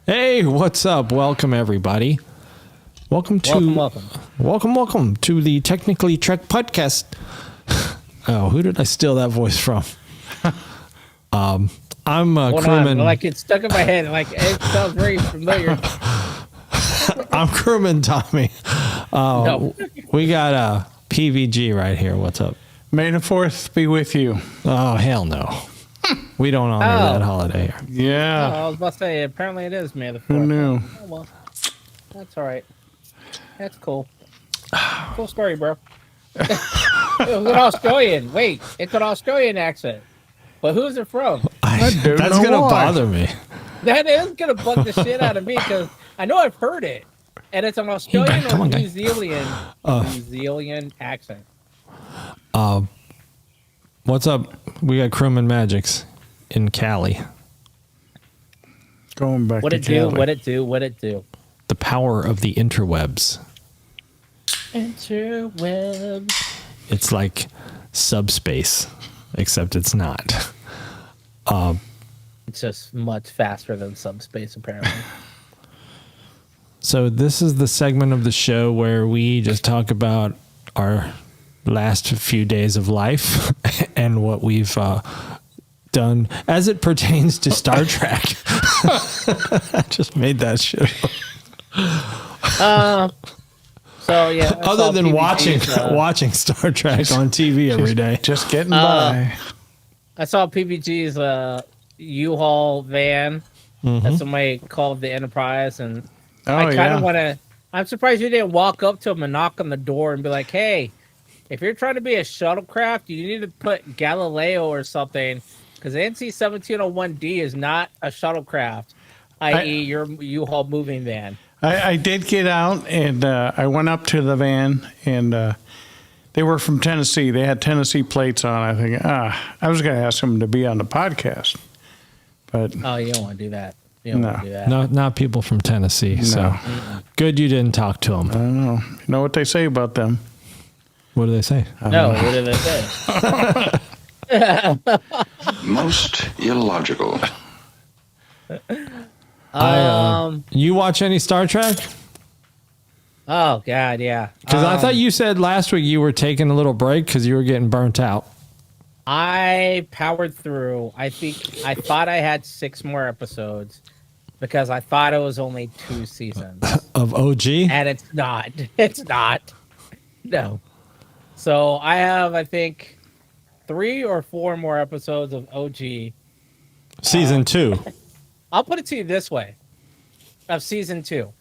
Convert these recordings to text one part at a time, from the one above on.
Hey, what's up? Welcome, everybody. Welcome to the Technically Trek podcast. Oh, who did I steal that voice from? I'm Crewman. Like it's stuck in my head. Like it sounds very familiar. I'm Crewman Tommy. No. We got PVG right here. What's up? May the 4th be with you. Oh, hell no. We don't honor that holiday here. Yeah. I was about to say, apparently it is May the 4th. Who knew? Oh, well, that's all right. That's cool. Cool story, bro. It was an Australian. Wait, it's an Australian accent. But who's it from? That's going to bother me. That is going to bug the shit out of me because I know I've heard it. And it's an Australian or New Zealand accent. What's up? We got Crewman Mgyx in Cali. Going back What to it do? Cali. What it do? The power of the interwebs. Interwebs. It's like subspace, except it's not. It's just much faster than subspace, apparently. So this is the segment of the show where we just talk about our last few days of life and what we've done as it pertains to Star Trek. I just made that shit up. So yeah. Other than watching Star Trek on TV every day. Just getting by. I saw PPG's U-Haul van that somebody called the Enterprise, and I kind of want to. I'm surprised you didn't walk up to him and knock on the door and be like, "Hey, if you're trying to be a shuttlecraft, you need to put Galileo or something, because NC 1701D is not a shuttlecraft, i.e., your U-Haul moving van." I did get out, and I went up to the van, and they were from Tennessee. They had Tennessee plates on. I think, I was going to ask them to be on the podcast. But Oh, you don't want to do that. You don't want to do that. No, not people from Tennessee. So good you didn't talk to them. I don't know. You know what they say about them? What do they say? No, what did they say? Most illogical. You watch any Star Trek? Oh, God, yeah. Because I thought you said last week you were taking a little break because you were getting burnt out. I powered through. I thought I had 6 more episodes because I thought it was only 2 seasons Of OG? and it's not. It's not. No. So I have, I think, 3 or 4 more episodes of OG. Season 2. I'll put it to you this way. Of season 2.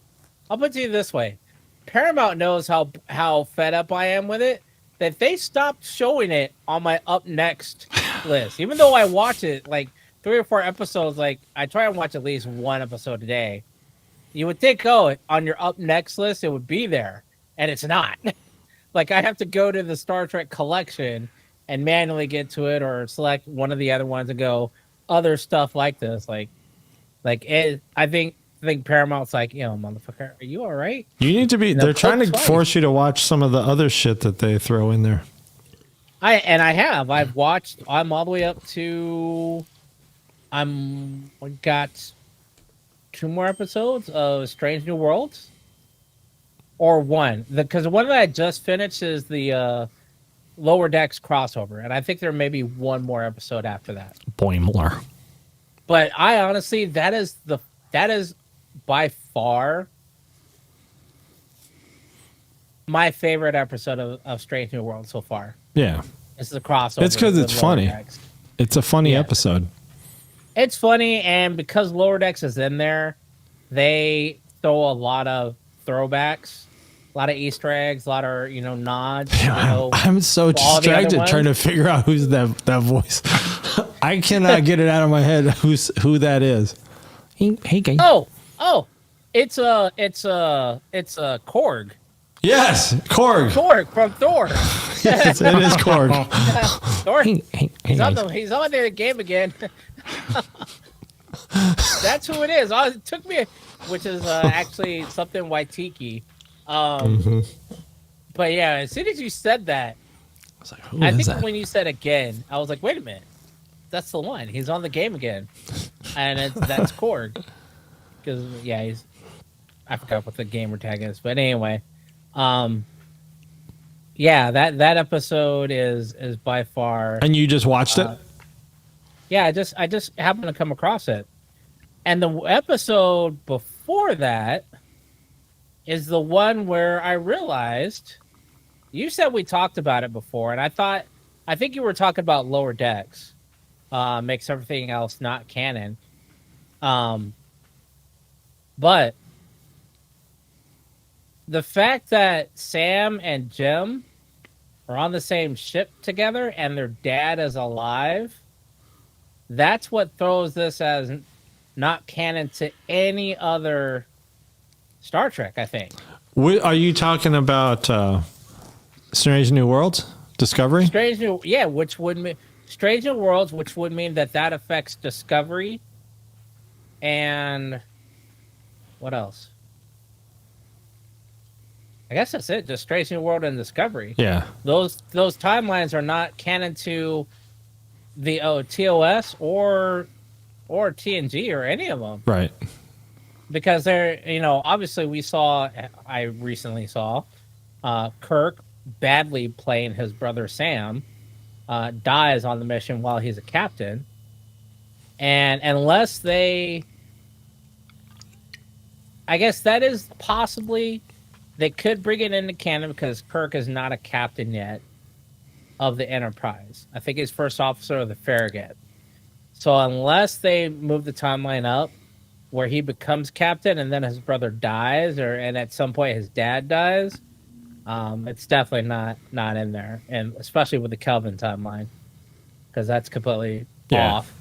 I'll put it to you this way. Paramount knows how fed up I am with it, that they stopped showing it on my up next list. Even though I watch it like 3 or 4 episodes, like I try and watch at least 1 episode a day. You would think, on your up next list, it would be there. And it's not. Like I have to go to the Star Trek collection and manually get to it or select one of the other ones and go other stuff like this. Like it, I think Paramount's like, motherfucker, are you all right? You need to be. They're trying to force you to watch some of the other shit that they throw in there. I've watched. I'm all the way up to. We got 2 more episodes of Strange New Worlds, or 1. Because the one that I just finished is the Lower Decks crossover, and I think there may be 1 more episode after that. Boimler. But I honestly, that is by far my favorite episode of Strange New World so far. Yeah. It's the crossover. It's because it's funny. Decks. It's a funny episode. It's funny, and because Lower Decks is in there, they throw a lot of throwbacks, a lot of Easter eggs, a lot of nods. I'm so distracted trying to figure out who's that voice. I cannot get it out of my head who that is. Hey guys. Oh, it's a Korg. Yes, Korg. Korg from Thor. Yes, it is Korg. Thor. Hey, He's on the game again. That's who it is. It took me, which is actually something Waitiki. But yeah, as soon as you said that, I was like, I think when you said again, I was like, wait a minute. That's the one. He's on the game again. And that's Korg. because he's I forgot what the gamer tag is, but anyway, that episode is by far. And you just watched it? Yeah, I just happened to come across it, and the episode before that is the one where I realized you said we talked about it before, and I think you were talking about Lower Decks, makes everything else not canon, but the fact that Sam and Jim are on the same ship together and their dad is alive, that's what throws this as not canon to any other Star Trek, I think. Are you talking about Strange New Worlds? Discovery? Strange New Worlds, which would mean that affects Discovery, and what else? I guess that's it. Just Strange New World and Discovery. Yeah. Those timelines are not canon to the TOS or TNG or any of them. Right. Because they're, obviously I recently saw Kirk badly playing his brother Sam, dies on the mission while he's a captain. And unless I guess that is possibly, they could bring it into canon because Kirk is not a captain yet of the Enterprise. I think he's first officer of the Farragut. So unless they move the timeline up where he becomes captain and then his brother dies, and at some point his dad dies, it's definitely not in there, and especially with the Kelvin timeline, because that's completely off.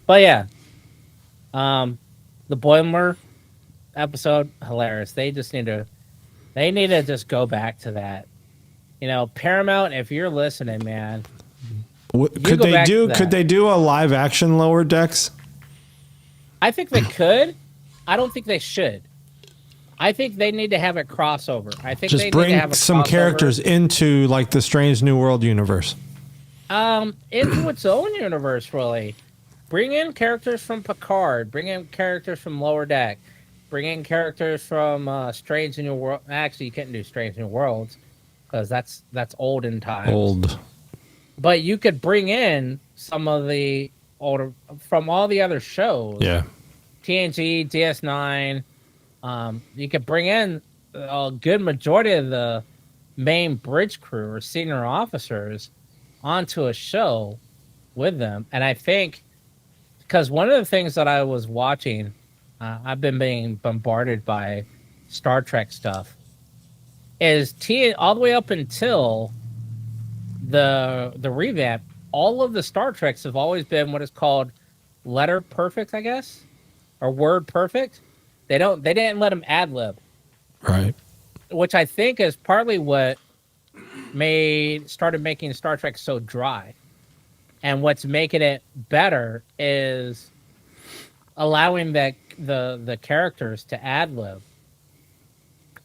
But the Boimler episode, hilarious. They need to just go back to that. Paramount, if you're listening, man, could they do a live action Lower Decks? I think they could. I don't think they should. I think they need to have a crossover. I think just they bring need to have some characters into like the Strange New World universe. Into its own universe, really. Bring in characters from Picard. Bring in characters from Lower Deck. Bring in characters from Strange New World. Actually, you can't do Strange New Worlds because that's old in times. Old. But you could bring in some of the older from all the other shows. Yeah. TNG, DS9. You could bring in a good majority of the main bridge crew or senior officers onto a show with them. And I think, because one of the things that I was watching, I've been being bombarded by Star Trek stuff, is all the way up until the revamp, all of the Star Treks have always been what is called letter perfect, I guess, or word perfect. They didn't let them ad lib, right? Which I think is partly what started making Star Trek so dry, and what's making it better is allowing the characters to ad lib,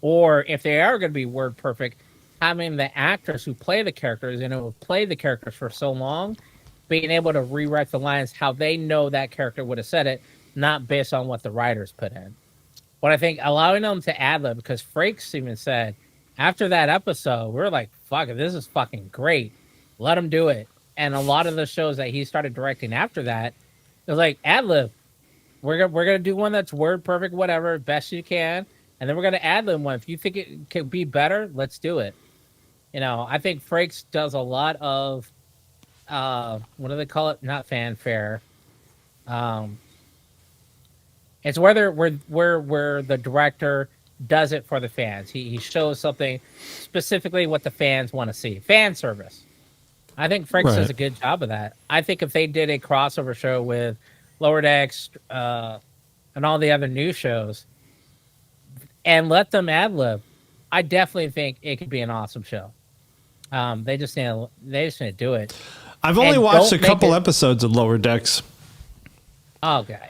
or if they are going to be word perfect, having the actors who play the characters and who have played the characters for so long, being able to rewrite the lines how they know that character would have said it, not based on what the writers put in. But I think allowing them to ad-lib, because Frakes even said, after that episode, we were like, fuck it, this is fucking great. Let them do it. And a lot of the shows that he started directing after that, it was like, ad-lib. We're gonna do one that's word perfect, whatever, best you can. And then we're going to ad-lib one. If you think it could be better, let's do it. I think Frakes does a lot of, what do they call it? Not fanfare. It's where the director does it for the fans. He shows something specifically what the fans want to see. Fan service. I think Frakes does a good job of that. I think if they did a crossover show with Lower Decks and all the other new shows and let them ad-lib, I definitely think it could be an awesome show. They just need to do it. I've only watched a couple episodes of Lower Decks. Oh, God.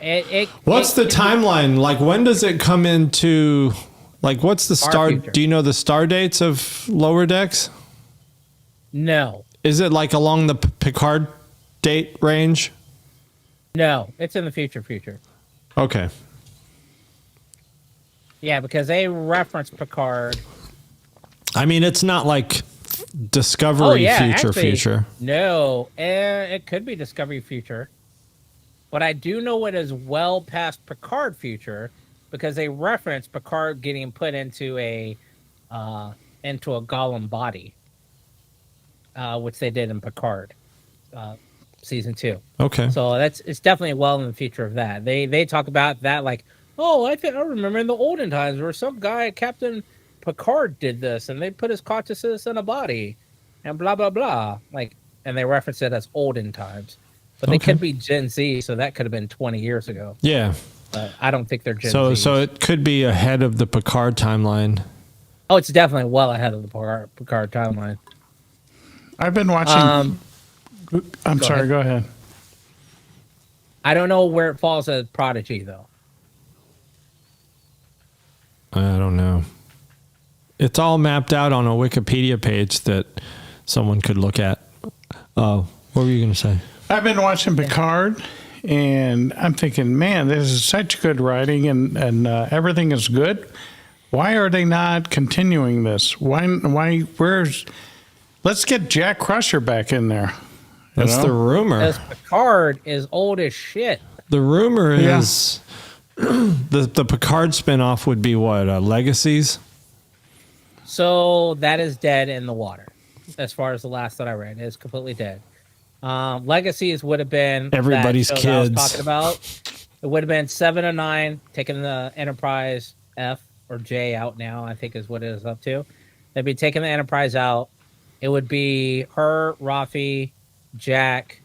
What's the timeline? Like, when does it come into, like, what's the star? Do you know the star dates of Lower Decks? No. Is it like along the Picard date range? No, it's in the future. Okay. Yeah, because they reference Picard. I mean, it's not like Discovery future. No, it could be Discovery future. But I do know it is well past Picard future because they reference Picard getting put into a golem body, which they did in Picard, season 2. Okay. So it's definitely well in the future of that. They talk about that like, oh, I remember in the olden times where some guy, Captain Picard, did this, and they put his consciousness in a body, and blah blah blah. Like, and they reference it as olden times. But they could be Gen Z, so that could have been 20 years ago. Yeah. But I don't think they're Gen Z. So it could be ahead of the Picard timeline. Oh, it's definitely well ahead of the Picard timeline. I've been watching. I'm sorry. Go ahead. I don't know where it falls as Prodigy, though. I don't know. It's all mapped out on a Wikipedia page that someone could look at. What were you going to say? I've been watching Picard, and I'm thinking, man, this is such good writing, and everything is good. Why are they not continuing this? Let's get Jack Crusher back in there. That's the rumor. Because Picard is old as shit. The rumor is the Picard spinoff would be what? Legacies? So that is dead in the water. As far as the last that I read, it is completely dead. Legacies would have been everybody's that kids. I was talking about. It would have been 7 and 9, taking the Enterprise F or J out now, I think is what it is up to. They'd be taking the Enterprise out. It would be her, Rafi, Jack,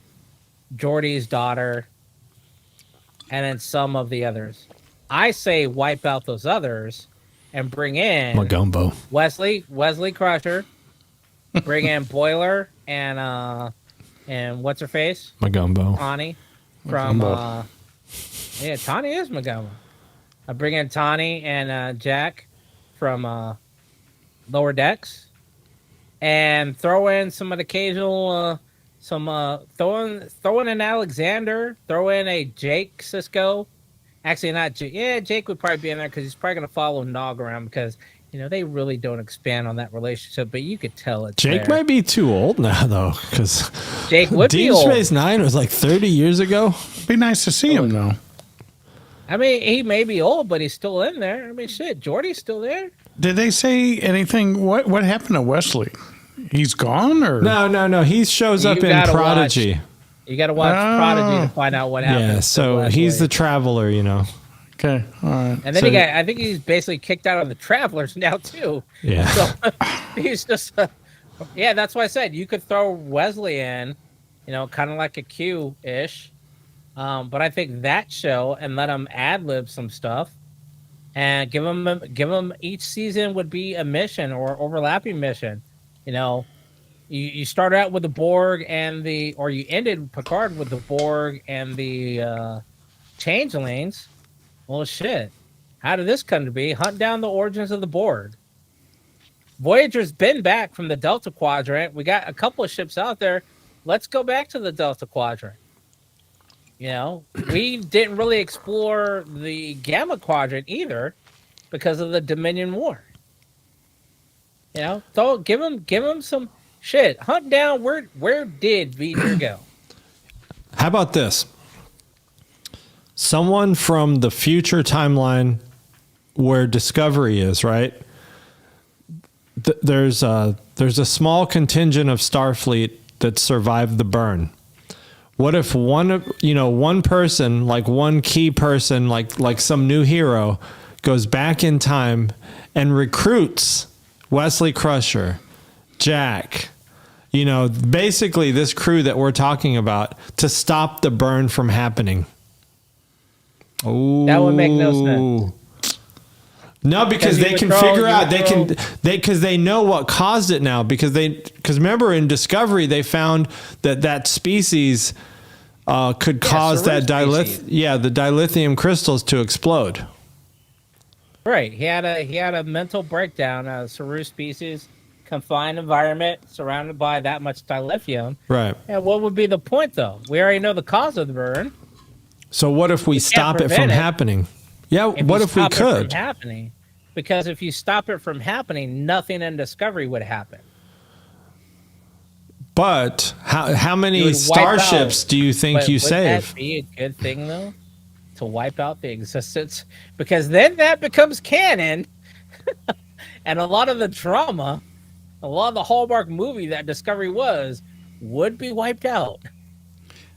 Geordi's daughter, and then some of the others. I say wipe out those others and bring in Magumbo. Wesley Crusher, bring in Boiler and what's her face? Magumbo. Tani from Tani is Magumbo. I bring in Tani and Jack from Lower Decks, and throw in some of the occasional throw in an Alexander, throw in a Jake Sisko. Actually, not Jake. Yeah, Jake would probably be in there because he's probably going to follow Nog around because, they really don't expand on that relationship, but you could tell it's Jake there. might be too old now, though, because Jake would be Deep old. Space Nine was like 30 years ago. Be nice to see him, though. I mean, he may be old, but he's still in there. I mean, shit, Geordi's still there. Did they say anything? What happened to Wesley? He's gone, or no. He shows up in Prodigy. You got to watch Prodigy to find out what happened. Yeah, so he's the Traveler, Okay, all right. And then I think he's basically kicked out of the Travelers now too. Yeah. So he's just, that's why I said you could throw Wesley in, kind of like a Q-ish. But I think that show and let him ad-lib some stuff, and give him each season would be a mission or overlapping mission. You start out with the Borg or you ended Picard with the Borg and the Changelings. Well, shit. How did this come to be? Hunt down the origins of the Borg. Voyager's been back from the Delta Quadrant. We got a couple of ships out there. Let's go back to the Delta Quadrant. We didn't really explore the Gamma Quadrant either because of the Dominion War. So give him some shit. Hunt down where did Voyager go? How about this? Someone from the future timeline where Discovery is, right? There's a small contingent of Starfleet that survived the burn. What if one person, like one key person, like some new hero, goes back in time and recruits Wesley Crusher, Jack, basically this crew that we're talking about to stop the burn from happening? Ooh. That would make no sense. No, because they can figure out because they know what caused it now. Because remember in Discovery they found that species could cause the dilithium crystals to explode. Right. He had a mental breakdown. A Saru species, confined environment, surrounded by that much dilithium. Right. And what would be the point, though? We already know the cause of the burn. So what if we stop it from happening? Yeah. What if we could? Happening. because if you stop it from happening, nothing in Discovery would happen. But how You many would wipe starships out- do you think But you would save? that be a good thing though, to wipe out the existence? Because then that becomes canon, and a lot of the drama, a lot of the Hallmark movie that Discovery was, would be wiped out.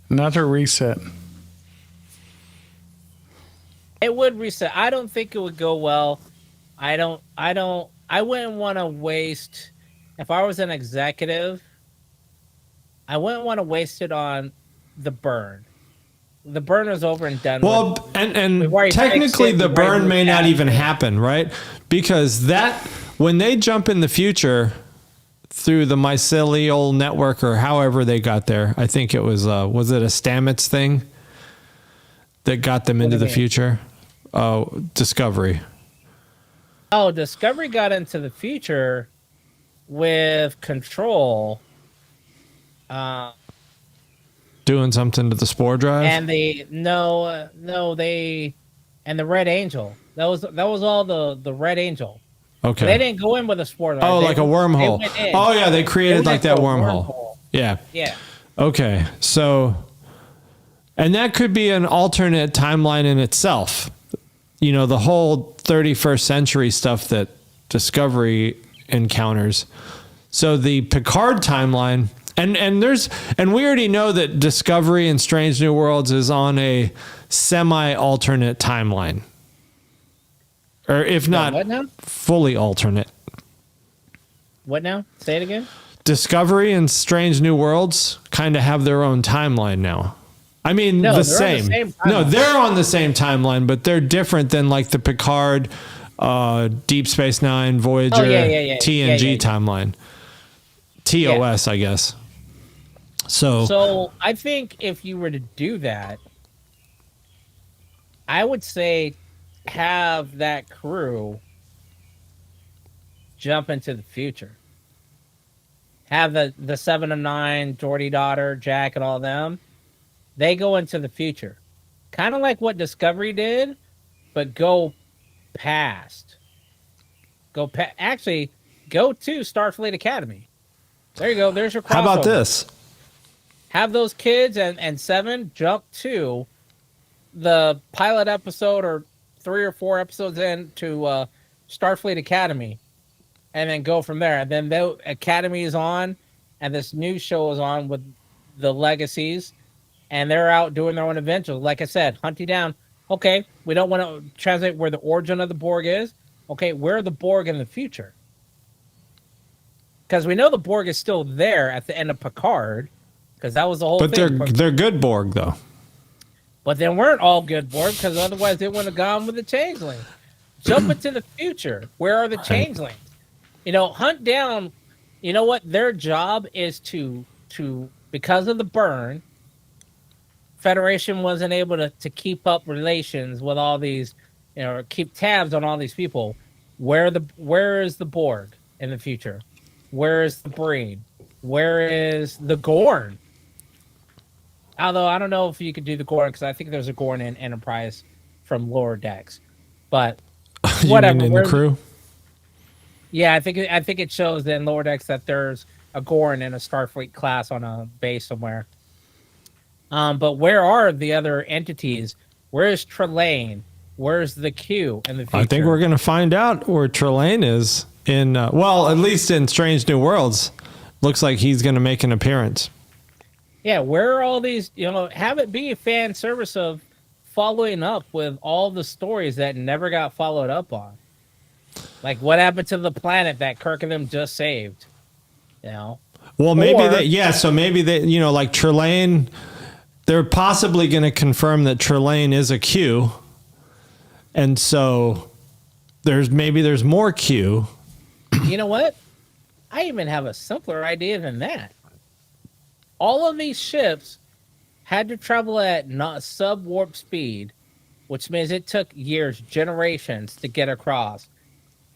Another reset. It would reset. I don't think it would go well. I wouldn't want to waste, if I was an executive, I wouldn't want to waste it on the burn. The burn is over and done with. Well, and We've already technically fixed it. the We've already burn may moved not past even it. happen, right? Because that when they jump in the future through the mycelial network or however they got there, I think it was it a Stamets thing that got them into do the you mean? future? Oh, Discovery. Oh, Discovery got into the future with Control, Doing something to the spore drive. and the Red Angel. That was all the Red Angel. Okay. They didn't go in with a spore drive. Oh, They- like a they wormhole. went in. Oh yeah, they They created went like that into a wormhole. Yeah. Yeah. Okay. So, and that could be an alternate timeline in itself. You know, the whole 31st century stuff that Discovery encounters. So the Picard timeline, and we already know that Discovery and Strange New Worlds is on a semi-alternate timeline. Or if not What now? fully alternate. What now? Say it again. Discovery and Strange New Worlds kind of have their own timeline now. I mean, No, the they're on the same. same No, timeline. they're on the same timeline, but they're different than like the Picard, Deep Space Nine, Voyager, Oh, yeah. TNG Yeah. timeline. TOS, I guess. So I think if you were to do that, I would say have that crew jump into the future. Have the 7 of 9, Geordie daughter, Jack, and all them. They go into the future, kind of like what Discovery did, but go past. Actually, go to Starfleet Academy. There you go. There's your crossover. How about this? Have those kids and 7 jump to the pilot episode or 3 or 4 episodes into Starfleet Academy, and then go from there. And then the Academy is on, and this new show is on with the Legacies, and they're out doing their own adventures. Like I said, hunting down. Okay, we don't want to translate where the origin of the Borg is. Okay, where are the Borg in the future? Because we know the Borg is still there at the end of Picard, because that was the whole But thing. they're good Borg though. But they weren't all good Borg, because otherwise they wouldn't have gone with the changeling. Jump into the future. Where are the changelings? You know, hunt down. You know what? Their job is to because of the burn, Federation wasn't able to keep up relations with all these, you know, or keep tabs on all these people. Where is the Borg in the future? Where is the Breen? Where is the Gorn? Although I don't know if you could do the Gorn, because I think there's a Gorn in Enterprise from Lower Decks. But You whatever. mean in the crew? Yeah, I think it shows in Lower Decks that there's a Gorn in a Starfleet class on a base somewhere. But where are the other entities? Where is Trelane? Where's the Q in the future? I think we're going to find out where Trelane is in, well, at least in Strange New Worlds. Looks like he's going to make an appearance. Yeah, where are all these, you know, have it be a fan service of following up with all the stories that never got followed up on. Like what happened to the planet that Kirk and them just saved? You know? Well, maybe Or- so maybe they, you know, like Trelane, they're possibly going to confirm that Trelane is a Q. And so there's more Q. You know what? I even have a simpler idea than that. All of these ships had to travel at not sub-warp speed, which means it took years, generations to get across.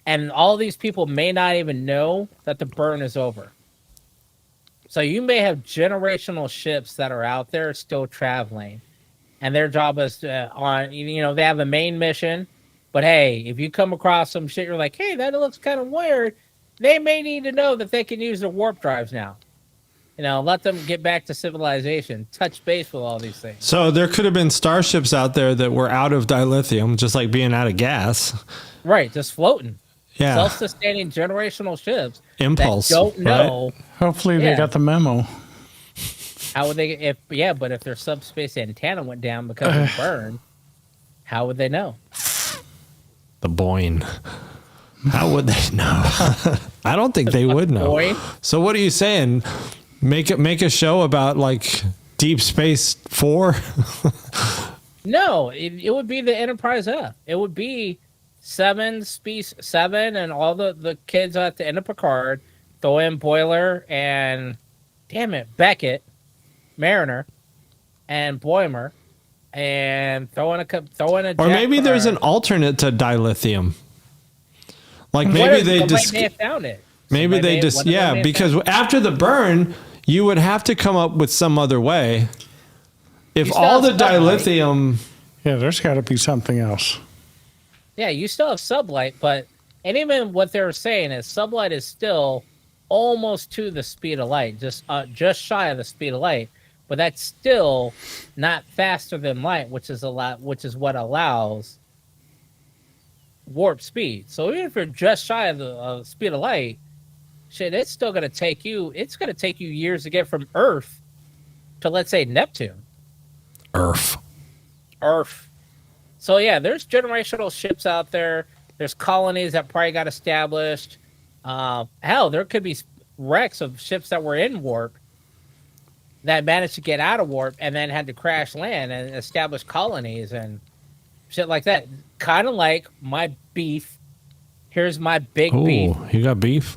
And all these people may not even know that the burn is over. So you may have generational ships that are out there still traveling. And their job is they have a main mission, But hey, if you come across some shit, you're like, hey, that looks kind of weird. They may need to know that they can use their warp drives now. Let them get back to civilization, touch base with all these things. So there could have been starships out there that were out of dilithium, just like being out of gas. Right, just floating. Yeah. Self-sustaining generational ships. Impulse. That don't know. Right? Hopefully they got the memo. How would they? But if their subspace antenna went down because of burn, how would they know? The Boyne. How would they know? I don't think they would know. Boyne? So what are you saying? Make a show about like Deep Space 4? No, it would be the Enterprise F. It would be Space 7 and all the kids at the end of Picard, throw in Boiler and Beckett, Mariner, and Boimer, and throw in a Or maybe there's an alternate to dilithium. Like maybe they have found it. Maybe they just because after the burn, you would have to come up with some other way. If all the dilithium, there's got to be something else. Yeah, you still have sublight, but even what they're saying is sublight is still almost to the speed of light, just shy of the speed of light, but that's still not faster than light, which is what allows warp speed. So even if you're just shy of the speed of light, shit, it's still going to take you. It's going to take you years to get from Earth to, let's say, Neptune. Earth. So yeah, there's generational ships out there. There's colonies that probably got established. Hell, there could be wrecks of ships that were in warp that managed to get out of warp and then had to crash land and establish colonies and shit like that. Kind of like my beef. Here's my big beef. You got beef?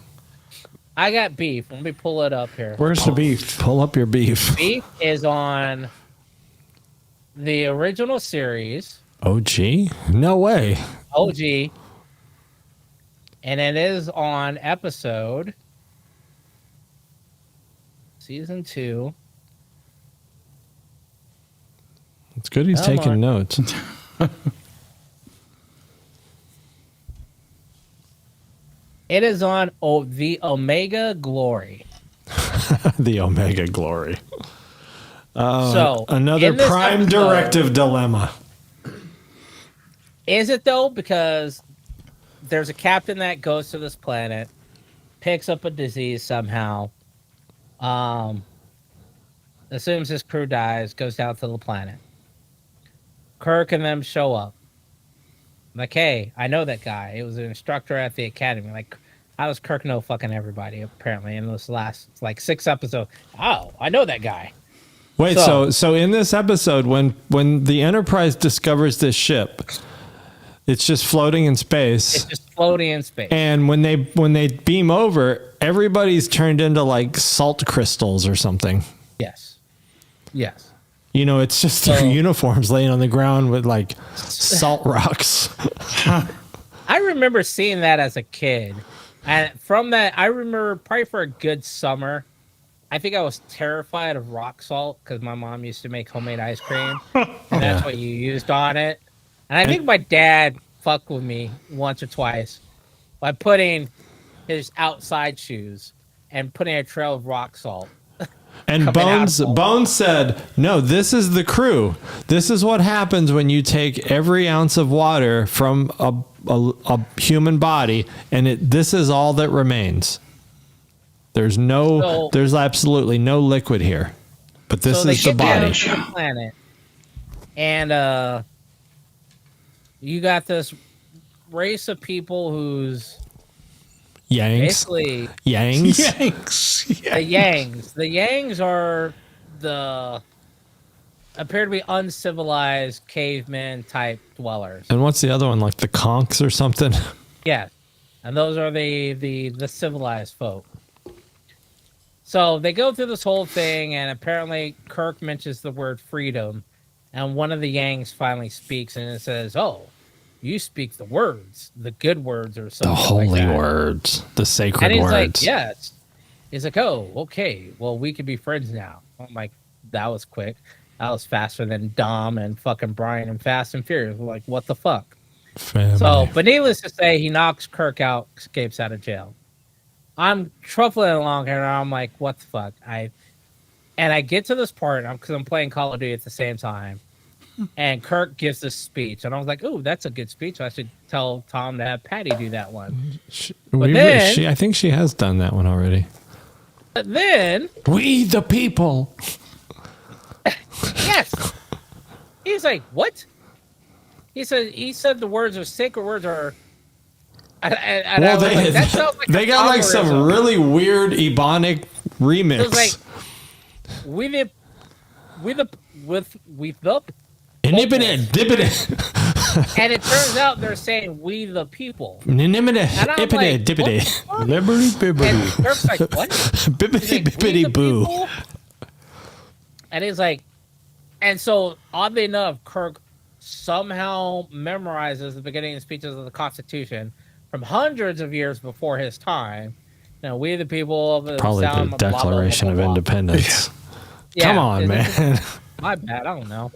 I got beef. Let me pull it up here. Where's the beef? Pull up your beef. Beef is on the original series. OG? No way. OG. And it is on episode season 2. It's good he's taking notes. It is on the Omega Glory. The Omega Glory. So another prime directive dilemma. Is it though? Because there's a captain that goes to this planet, picks up a disease somehow, assumes his crew dies, goes down to the planet. Kirk and them show up. Like, hey, I know that guy. It was an instructor at the academy. Like, how does Kirk know fucking everybody, apparently, in this last, 6 episodes? Oh, I know that guy. Wait, so in this episode, when the Enterprise discovers this ship, it's just floating in space. It's just floating in space. And when they beam over, everybody's turned into, like, salt crystals or something. Yes. It's just their uniforms laying on the ground with, like, salt rocks. I remember seeing that as a kid. And from that, I remember probably for a good summer, I think I was terrified of rock salt because my mom used to make homemade ice cream. And that's what you used on it. And I think my dad fucked with me once or twice by putting his outside shoes and putting a trail of rock salt. And Bones said, no, this is the crew. This is what happens when you take every ounce of water from a human body, and this is all that remains. There's absolutely no liquid here. But this is the body. To the planet, and you got this race of people who's Yangs. basically Yangs. The Yangs are appear to be uncivilized caveman type dwellers. And what's the other one? Like the conchs or something? Yeah. And those are the civilized folk. So they go through this whole thing, and apparently Kirk mentions the word freedom, and one of the Yangs finally speaks, and it says, "Oh, you speak the words, the good words, or something. The holy words, the sacred and he's words." Like, yes. He's like, "Oh, okay. Well, we can be friends now." I'm like, that was quick. That was faster than Dom and fucking Brian and Fast and Furious. We're like, what the fuck? Family. So, but needless to say, he knocks Kirk out, escapes out of jail. I'm truffling along here, and I'm like, what the fuck? And I get to this part because I'm playing Call of Duty at the same time, and Kirk gives this speech, and I was like, "Ooh, that's a good speech. I should tell Tom to have Patty do that one." I think she has done that one already. But then, we the people. yes, he's like, "What?" He said the words are sacred words are. And I was like, that sounds like they got like some really weird Ebonic remix. It was like, we the Inhibit it. And it turns out they're saying we the people. Liberty bibbity. And Kirk's like, what? Bibbity bibbity boo. People? And he's like, and so oddly enough, Kirk somehow memorizes the beginning of speeches of the Constitution from hundreds of years before his time. You know, we the people of the probably sound the blah, blah, Declaration blah, blah, blah, of Independence. Yeah, come on, man. My bad. I don't know.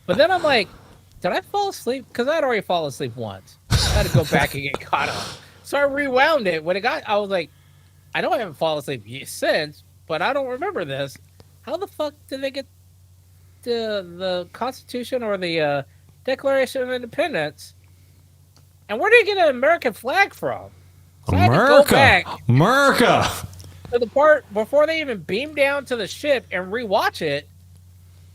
But then I'm like, did I fall asleep? Because I'd already fallen asleep once. I had to go back and get caught up. So I rewound it. When I was like, I know I haven't fallen asleep since, but I don't remember this. How the fuck did they get the Constitution or the Declaration of Independence? And where did they get an American flag from? So I had to go back America. to the part before they even beamed down to the ship and rewatch it.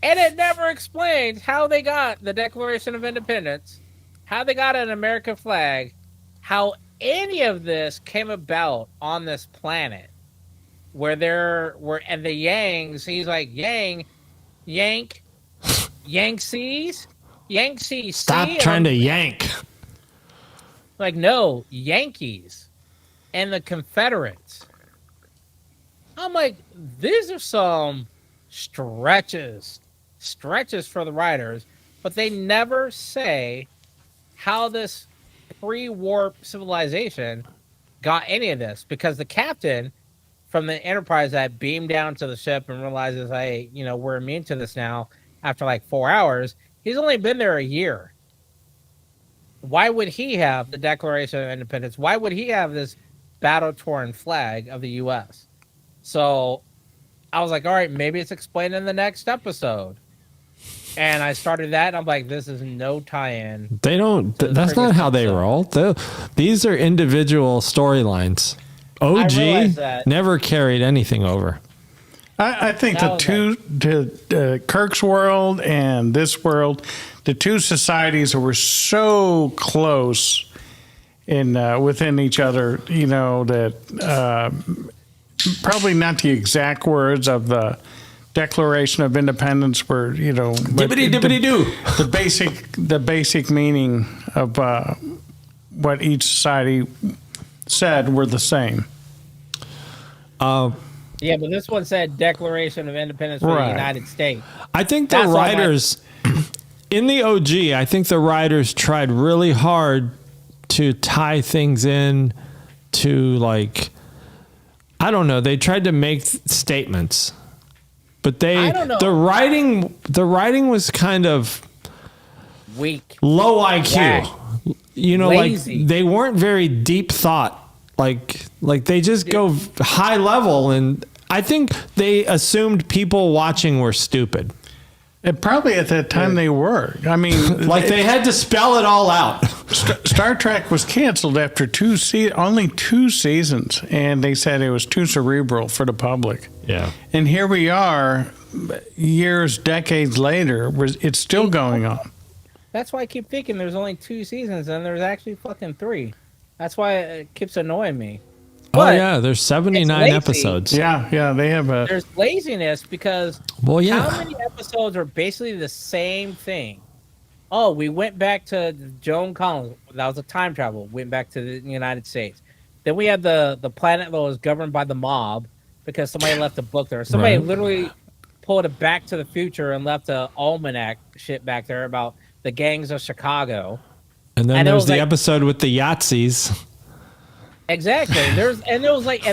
And it never explains how they got the Declaration of Independence, how they got an American flag, how any of this came about on this planet where and the Yangs, he's like, Yankees. Stop trying to yank. Like, no, Yankees and the Confederates. I'm like, these are some stretches for the writers, but they never say how this pre-warp civilization got any of this, because the captain from the Enterprise that beamed down to the ship and realizes, hey, we're immune to this now after like 4 hours, he's only been there a year. Why would he have the Declaration of Independence? Why would he have this battle-torn flag of the U.S.? So I was like, all right, maybe it's explained in the next episode. And I started that, and I'm like, this is no tie-in. They don't. That's not how they roll. These are individual storylines. OG never carried anything over. I think Kirk's world and this world, the two societies were so close in within each other, that probably not the exact words of the Declaration of Independence were, dibbity dibbity doo. The basic meaning of what each society said were the same. Yeah, but this one said Declaration of Independence for the United States. I think the writers in the OG, I think the writers tried really hard to tie things in to, like, I don't know, they tried to make statements. But the writing was kind of weak, low IQ. Lazy. Like they weren't very deep thought. Like they just go high level, and I think they assumed people watching were stupid. And probably at that time they were. I mean, they had to spell it all out. Star Trek was canceled after only 2 seasons, and they said it was too cerebral for the public. Yeah. And here we are, decades later, it's still going on. That's why I keep thinking there's only 2 seasons, and there's actually fucking 3. That's why it keeps annoying me. But there's 79 episodes. Yeah, they have there's laziness because how many episodes are basically the same thing? Oh, we went back to Joan Collins. That was a time travel. Went back to the United States. Then we had the planet that was governed by the mob because somebody left a book there. Somebody literally pulled it Back to the Future and left a almanac shit back there about the gangs of Chicago. And then there's the episode with the Yahtzees. Exactly. And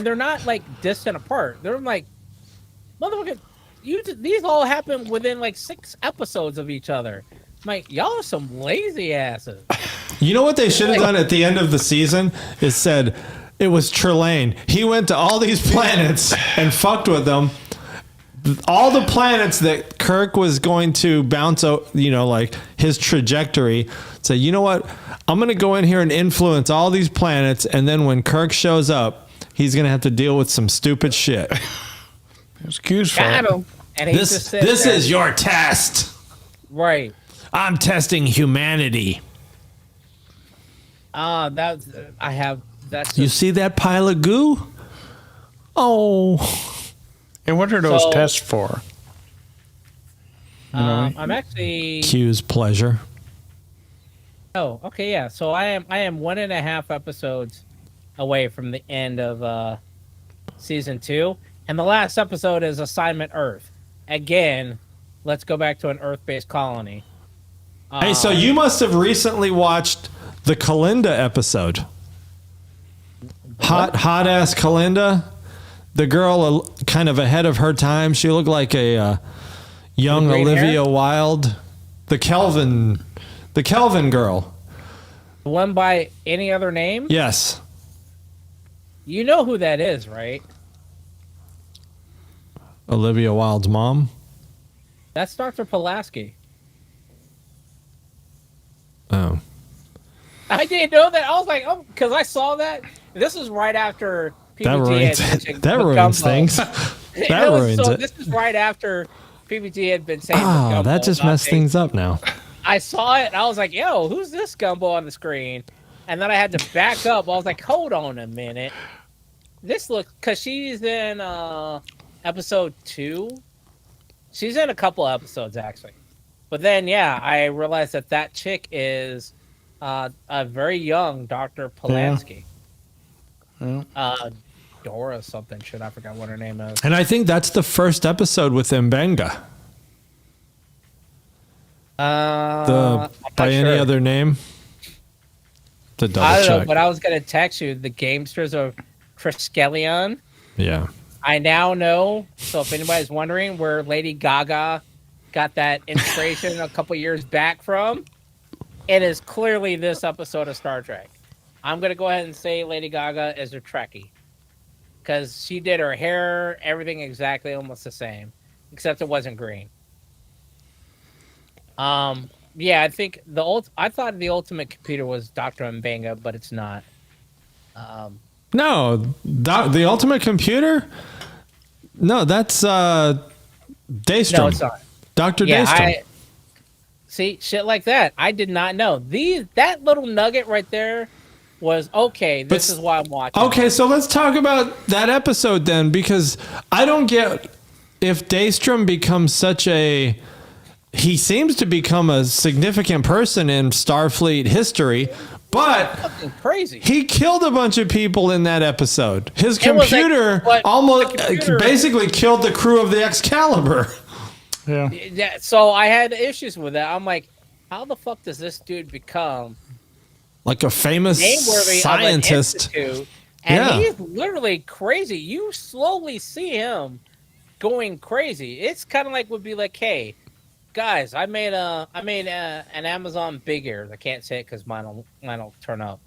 they're not like distant apart. They're like, motherfucker, these all happen within like 6 episodes of each other. I'm like, y'all are some lazy asses. You know what they should have done at the end of the season is said it was Trelane. He went to all these planets and fucked with them. All the planets that Kirk was going to bounce out, like his trajectory. Say, you know what? I'm going to go in here and influence all these planets, and then when Kirk shows up, he's going to have to deal with some stupid shit. Excuse for Got it. him. And he just sits This there. is your test. Right. I'm testing humanity. That's You see that pile of goo? Oh. And what are those So- tests for? I'm actually. Q's pleasure. Oh, okay, yeah. So I am 1.5 episodes away from the end of season 2, and the last episode is Assignment Earth. Again, let's go back to an Earth-based colony. Hey, so you must have recently watched the Kalinda episode. Hot ass Kalinda. The girl kind of ahead of her time. She looked like a young green Olivia hair? Wilde. The Kelvin girl. The one by any other name? Yes. You know who that is, right? Olivia Wilde's mom. That's Dr. Pulaski. Oh. I didn't know that. I was like, oh, because I saw that. This is right after PBG That ruins had it. mentioned That ruins Gumbo. things. That ruins it. This is right after PBG had been saying Oh, Gumbo, that just not messed saying- things up now. I saw it and I was like, yo, who's this Gumbo on the screen? And then I had to back up. I was like, hold on a minute. This looks, because she's in episode 2. She's in a couple episodes, actually. But then, yeah, I realized that chick is a very young Dr. Pulaski. Yeah. Dora something. Shit, I forgot what her name is. And I think that's the first episode with Mbenga. I'm By not any sure. other name? The double I don't know, check. but I was going to text you the Gamesters of Triskelion. Yeah. I now know. So if anybody's wondering where Lady Gaga got that inspiration a couple years back from, it is clearly this episode of Star Trek. I'm going to go ahead and say Lady Gaga is a Trekkie. Because she did her hair, everything exactly almost the same. Except it wasn't green. Yeah, I think I thought the ultimate computer was Dr. Mbenga, but it's not. No, the ultimate computer? No, that's Daystrom. No, it's not. Dr. Yeah, Daystrom. see, shit like that. I did not know. That little nugget right there was okay. This is why I'm watching. Okay, so let's talk about that episode then, because I don't get if Daystrom becomes he seems to become a significant person in Starfleet history, but Fucking crazy. he killed a bunch of people in that episode. His It was like- computer but almost the computer- basically killed the crew of the Excalibur. Yeah. Yeah, so I had issues with that. I'm like, how the fuck does this dude become Like a famous nameworthy scientist. of an institute? And Yeah. he's literally crazy. You slowly see him going crazy. It's kind of like would be like, hey, guys, I made an Amazon Big Ears. I can't say it because mine'll turn up.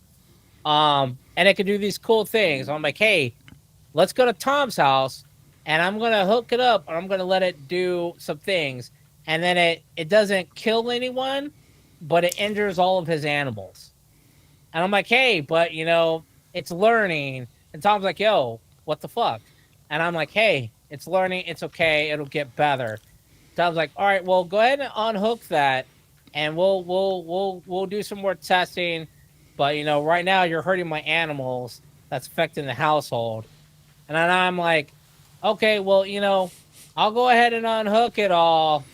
And it can do these cool things. I'm like, hey, let's go to Tom's house, and I'm gonna hook it up, and I'm gonna let it do some things, and then it doesn't kill anyone, but it injures all of his animals. And I'm like, hey, but it's learning. And Tom's like, yo, what the fuck? And I'm like, hey, it's learning. It's okay. It'll get better. Tom's like, all right, well, go ahead and unhook that, and we'll do some more testing. But right now you're hurting my animals. That's affecting the household. And then I'm like, okay, well, I'll go ahead and unhook it all.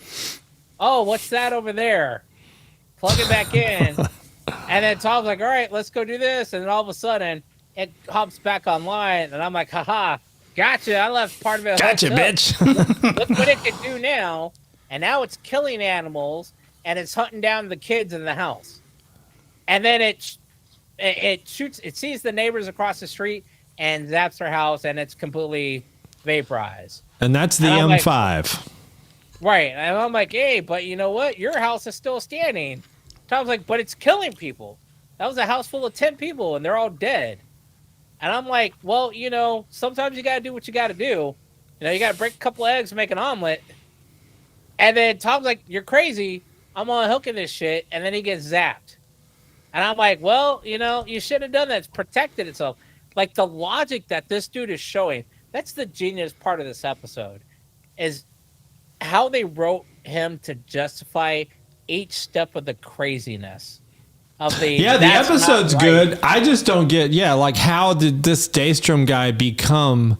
Oh, what's that over there? Plug it back in. And then Tom's like, all right, let's go do this. And then all of a sudden it hops back online, and I'm like, haha. Gotcha. I left part of it. Gotcha, hooked up. bitch. Look what it can do now. And now it's killing animals, and it's hunting down the kids in the house. And then it shoots. It sees the neighbors across the street and zaps their house, and it's completely vaporized. And that's the And I'm like- M5. Right. And I'm like, hey, but you know what? Your house is still standing. Tom's like, but it's killing people. That was a house full of 10 people, and they're all dead. And I'm like, well, sometimes you got to do what you got to do. You got to break a couple of eggs and make an omelet. And then Tom's like, you're crazy. I'm on hooking this shit. And then he gets zapped. And I'm like, well, you should have done that. It's protected itself. Like, the logic that this dude is showing, that's the genius part of this episode, is how they wrote him to justify each step of the craziness. The episode's good. I just don't get, like, how did this Daystrom guy become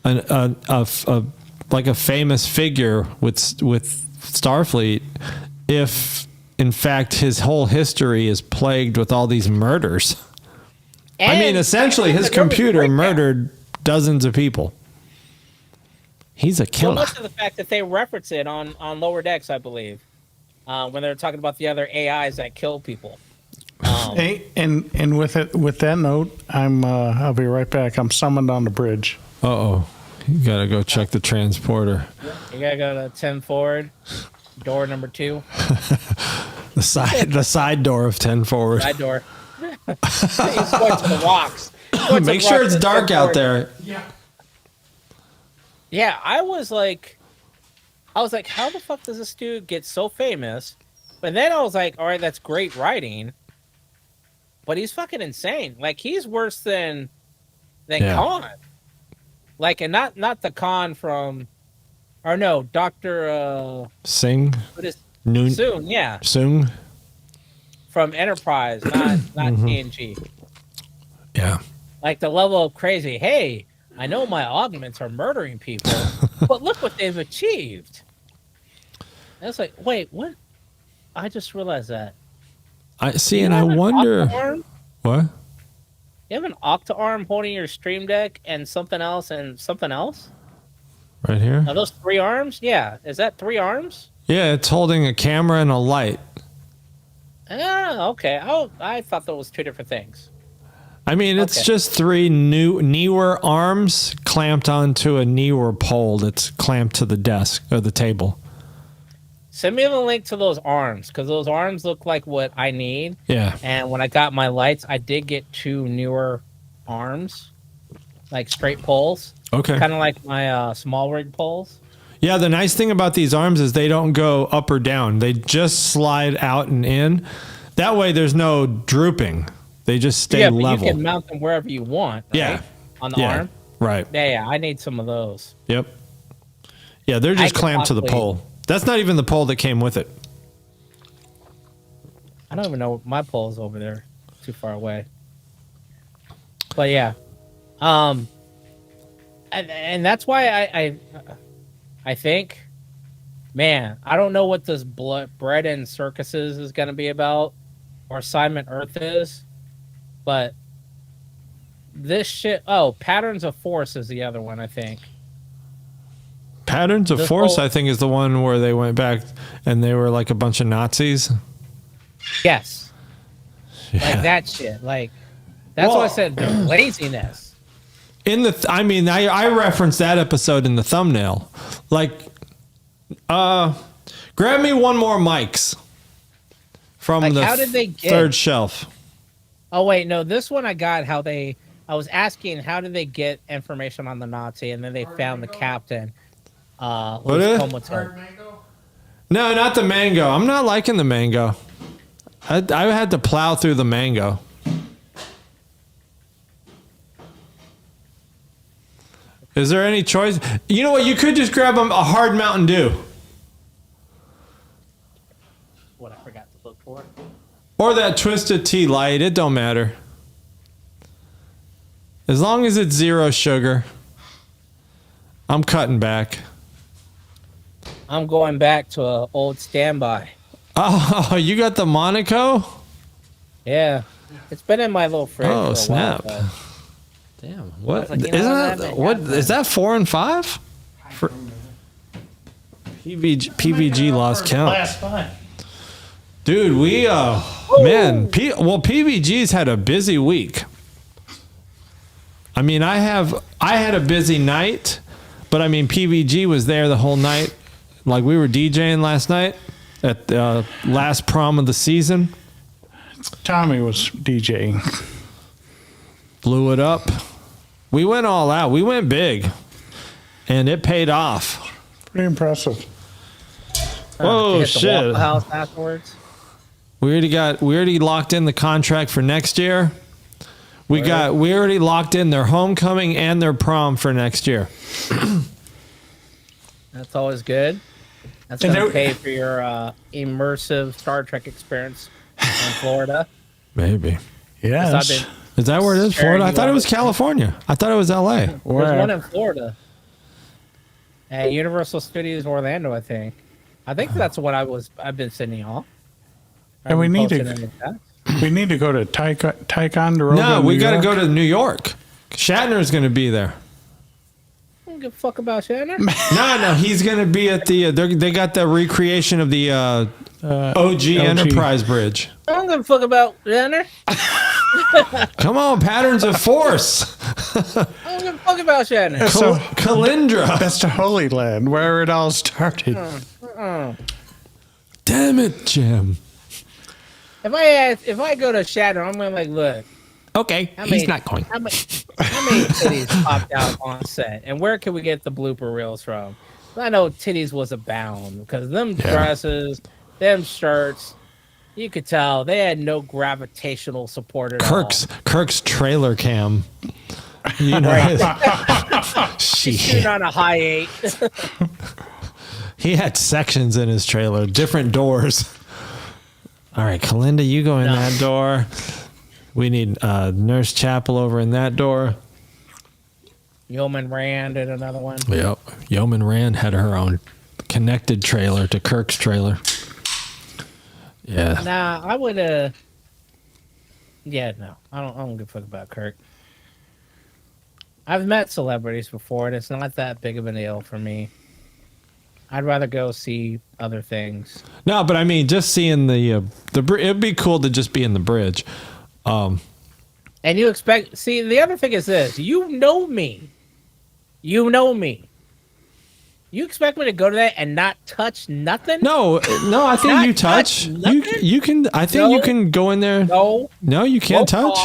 like a famous figure with Starfleet if, in fact, his whole history is plagued with all these murders? And essentially, his computer murdered dozens of people. He's a killer. Well, much of the fact that they reference it on Lower Decks, I believe, when they're talking about the other AIs that kill people. Hey, and with that note, I'll be right back. I'm summoned on the bridge. Uh-oh. You gotta go check the transporter. You gotta go to 10 forward, door number 2. the side door of 10 forward. Side door. He's going to the rocks. Make sure it's dark out there. Yeah, I was like, how the fuck does this dude get so famous? But then I was like, all right, that's great writing. But he's fucking insane. Like, he's worse than Khan. Like, and not the Khan from, or no, Dr. Singh? What is Noon? Soon, yeah. Soon? From Enterprise, not TNG. Yeah. Like, the level of crazy, hey, I know my augments are murdering people, but look what they've achieved. And it's like, wait, what? I just realized that. I see, and I wonder. What? You have an octa arm holding your stream deck and something else and something else? Right here? Are those 3 arms? Yeah. Is that 3 arms? Yeah, it's holding a camera and a light. Ah, okay. I thought that was 2 different things. It's just 3 newer arms clamped onto a newer pole that's clamped to the desk or the table. Send me the link to those arms, because those arms look like what I need. Yeah. And when I got my lights, I did get 2 newer arms, like straight poles. Okay. Kind of like my small rig poles. Yeah, the nice thing about these arms is they don't go up or down. They just slide out and in. That way there's no drooping. They just stay level. You can mount them wherever you want, right? Yeah. On the arm? Right. Yeah, I need some of those. Yep. Yeah, they're just clamped to the pole. That's not even the pole that came with it. I don't even know. My pole's over there. Too far away. But yeah. And that's why I think, man, I don't know what this bread and circuses is going to be about, or Assignment Earth is, but this shit. Oh, Patterns of Force is the other one, I think. Patterns of Force, I think, is the one where they went back and they were like a bunch of Nazis. Yes. Yeah. Like that shit. Like, that's what I said. The laziness. I referenced that episode in the thumbnail. Like, grab me one more Mgyx from how did they get 3rd shelf. Oh, wait, no, this one I got I was asking how did they get information on the Nazi, and then they found the captain. What is it? No, not the mango. I'm not liking the mango. I had to plow through the mango. Is there any choice? You know what? You could just grab a hard Mountain Dew. What I forgot to look for. Or that Twisted Tea Light. It don't matter. As long as it's 0 sugar, I'm cutting back. I'm going back to an old standby. Oh, you got the Monaco? Yeah. It's been in my little fridge for a snap. while. Damn. What? Like, Is that 4 and 5? PVG lost count. Dude, we man, PVG's had a busy week. I mean, I had a busy night, but I mean, PVG was there the whole night. Like, we were DJing last night at the last prom of the season. Tommy was DJing. Blew it up. We went all out. We went big, and it paid off. Pretty impressive. Oh hit the shit! Waffle House afterwards. We already locked in the contract for next year. We already locked in their homecoming and their prom for next year. That's always good. That's And going to there- pay for your immersive Star Trek experience in Florida. Maybe. Yes. I've been- Is that where it is? Sharing Florida? I you thought it on was it. California. I thought it was LA. There's Where? one in Florida. At Universal Studios Orlando, I think. I think that's what I've been sending y'all. And we need to- Posting in the chat. We need to go to Ticonderoga. No, we got to New go York. to New York. Shatner's going to be there. I don't give a fuck about Shatner. No, he's going to be at the. They got the recreation of the OG Enterprise Bridge. I don't give a fuck about Shatner. Come on, Patterns of Force. I don't give a fuck about Shatner. So Kalindra. that's the Holy Land, where it all started. Damn it, Jim. If I go to Shatner, I'm gonna like, look, Okay, How many- he's not going. how many titties popped out on set, and where can we get the blooper reels from? I know titties was abound because them dresses, them shirts, you could tell they had no gravitational support at all. Kirk's trailer cam. You know, Shooting shit. on a high 8. He had sections in his trailer, different doors. All right, Kalinda, you go in that door. We need Nurse Chapel over in that door. Yeoman Rand did another one. Yep. Yeoman Rand had her own connected trailer to Kirk's trailer. Yeah. Nah, I would yeah, no. I don't give a fuck about Kirk. I've met celebrities before, and it's not that big of a deal for me. I'd rather go see other things. No, but I mean, just seeing the it'd be cool to just be in the bridge. And you expect, see, the other thing is this: you know me. You know me. You expect me to go to that and not touch nothing? No, I think Not you touch. touch nothing? You can. I think you No. can go in there. No. No, you can't touch.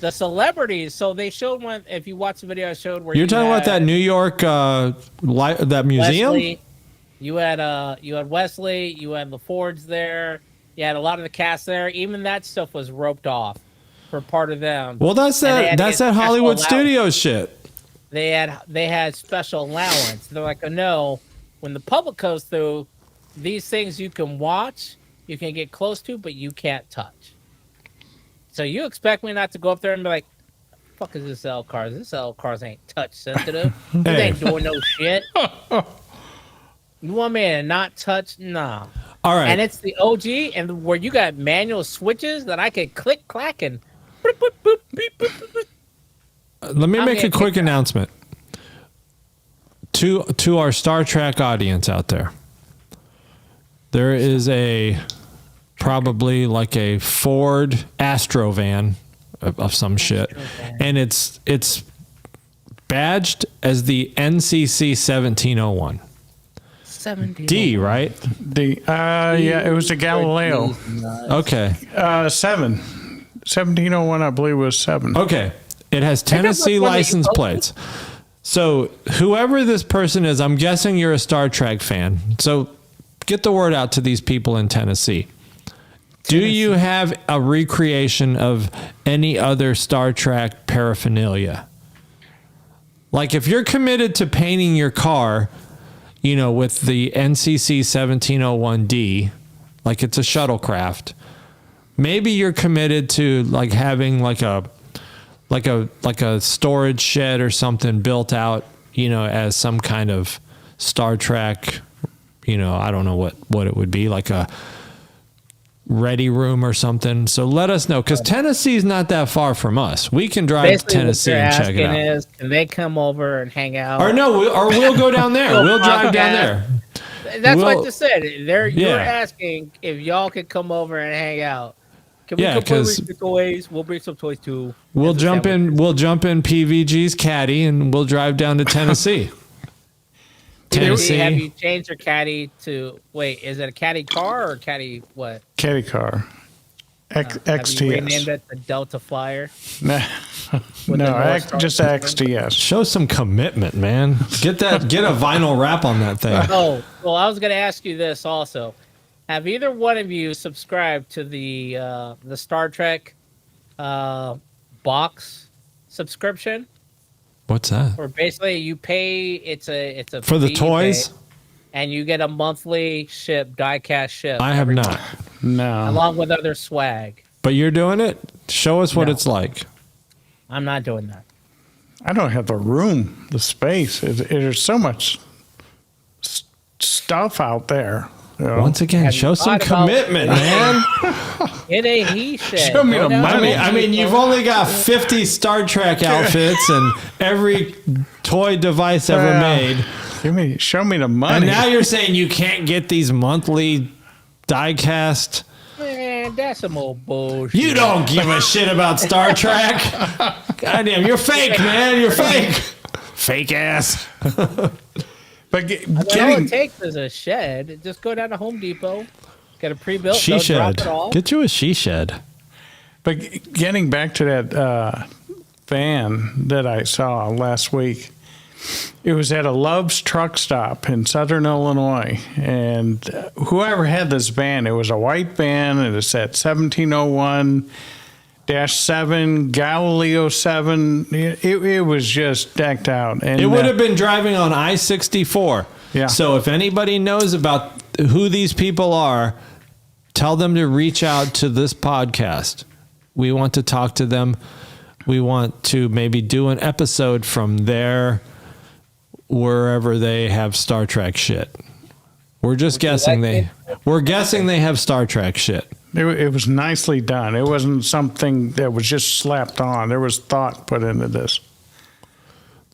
The celebrities. So they showed one. If you watch the video, I showed where You're you talking about that had New York that museum. Wesley, you had Wesley. You had LaForge there. You had a lot of the cast there. Even that stuff was roped off for part of them. Well, that's And they that. had to That's get that special Hollywood allowance. Studios shit. They had special allowance. They're like, oh, no, when the public goes through, these things you can watch, you can get close to, but you can't touch. So you expect me not to go up there and be like, fuck is this L cars? This L cars ain't touch sensitive. This Hey. ain't doing no shit. You want me to not touch? Nah. All right. And it's the OG, and where you got manual switches that I can click, clack, and boop, boop, boop, beep, boop, boop, boop. Let me I'm make a gonna quick kick that. announcement to our Star Trek audience out there. There is probably like a Ford Astro van of some shit, and it's badged as the NCC 1701 D, right? Yeah, it was the Galileo. Okay. 1701, I believe, was 7. Okay. It has Tennessee one that you license posted? plates. So whoever this person is, I'm guessing you're a Star Trek fan. So get the word out to these people in Tennessee. Do you have a recreation of any other Star Trek paraphernalia? Like if you're committed to painting your car, with the NCC 1701D, like it's a shuttlecraft, maybe you're committed to like having like a storage shed or something built out, as some kind of Star Trek, I don't know what it would be, like a ready room or something. So let us know, because Tennessee's not that far from us. We can drive Basically, to Tennessee what they're and check it asking out. is, can they come over and hang out? Or no, we'll go down there. We'll drive down there. That's what I we'll- just said. You're Yeah. asking if y'all could come over and hang out. Can we Yeah, come play 'cause- with the toys? We'll bring some toys too. We'll As a jump sandwich. in. We'll jump in PVG's caddy and we'll drive down to Tennessee. Tennessee. Have you changed your caddy to? Wait, is it a caddy car or caddy what? Caddy car. Have you renamed it the Delta Flyer? No, just XTS. Show some commitment, man. Get a vinyl wrap on that thing. Oh, well, I was going to ask you this also. Have either one of you subscribed to the Star Trek box subscription? What's that? Or basically you pay it's a for the fee toys, and you get a monthly die-cast ship. I have not. No. Along with other swag. But you're doing it? Show us what it's like. I'm not doing that. I don't have the room, the space. There's so much stuff out there. You know? Once again, show some commitment, man. It ain't he said. Show me the money. I mean, you've only got 50 Star Trek outfits and every toy device ever made. Show me the money. And now you're saying you can't get these monthly die-cast. Man, that's some old bullshit. You don't give a shit about Star Trek. Goddamn, you're fake, man. You're fake. Fake ass. But all it takes is a shed. Just go down to Home Depot, get a pre-built. She shed. Get you a she shed. But getting back to that van that I saw last week, it was at a Love's truck stop in Southern Illinois, and whoever had this van, it was a white van, and it's at 1701-7 Galileo 7. It was just decked out, and it would have been driving on I-64. Yeah. So if anybody knows about who these people are, tell them to reach out to this podcast. We want to talk to them. We want to maybe do an episode from there, wherever they have Star Trek shit. We're just guessing we're guessing they have Star Trek shit. It was nicely done. It wasn't something that was just slapped on. There was thought put into this.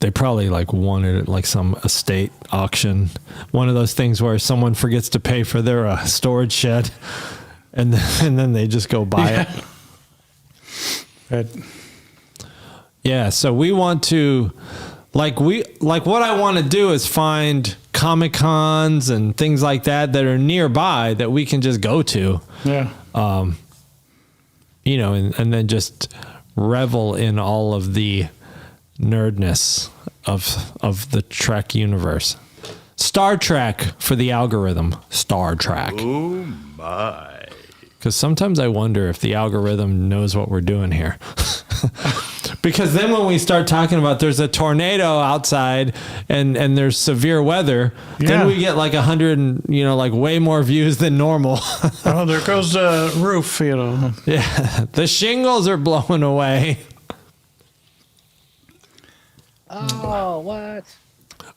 They probably wanted it like some estate auction, one of those things where someone forgets to pay for their storage shed, and then they just go buy it. Yeah. So we want to. What I want to do is find Comic-Cons and things like that are nearby that we can just go to. Yeah. And then just revel in all of the nerdness of the Trek universe. Star Trek for the algorithm. Star Trek. Oh my. Because sometimes I wonder if the algorithm knows what we're doing here. Because then when we start talking about there's a tornado outside and there's severe weather, then we get 100 and, way more views than normal. Oh, there goes the roof, Yeah, the shingles are blowing away. Oh, what?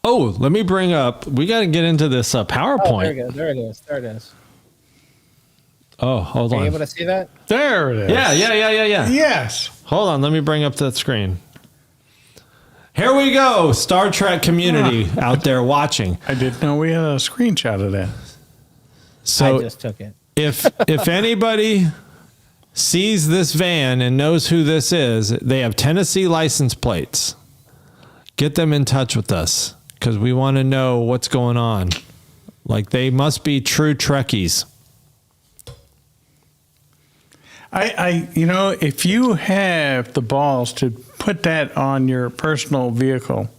Oh, let me bring up, we got to get into this PowerPoint. Oh, there it is. There it is. Oh, hold on. Are you able to see that? There it is. Yeah. Yes. Hold on, let me bring up that screen. Here we go, Star Trek community out there watching. I didn't know we had a screenshot of that. So I just took it. If anybody sees this van and knows who this is, they have Tennessee license plates. Get them in touch with us because we want to know what's going on. They must be true Trekkies. If you have the balls to put that on your personal vehicle,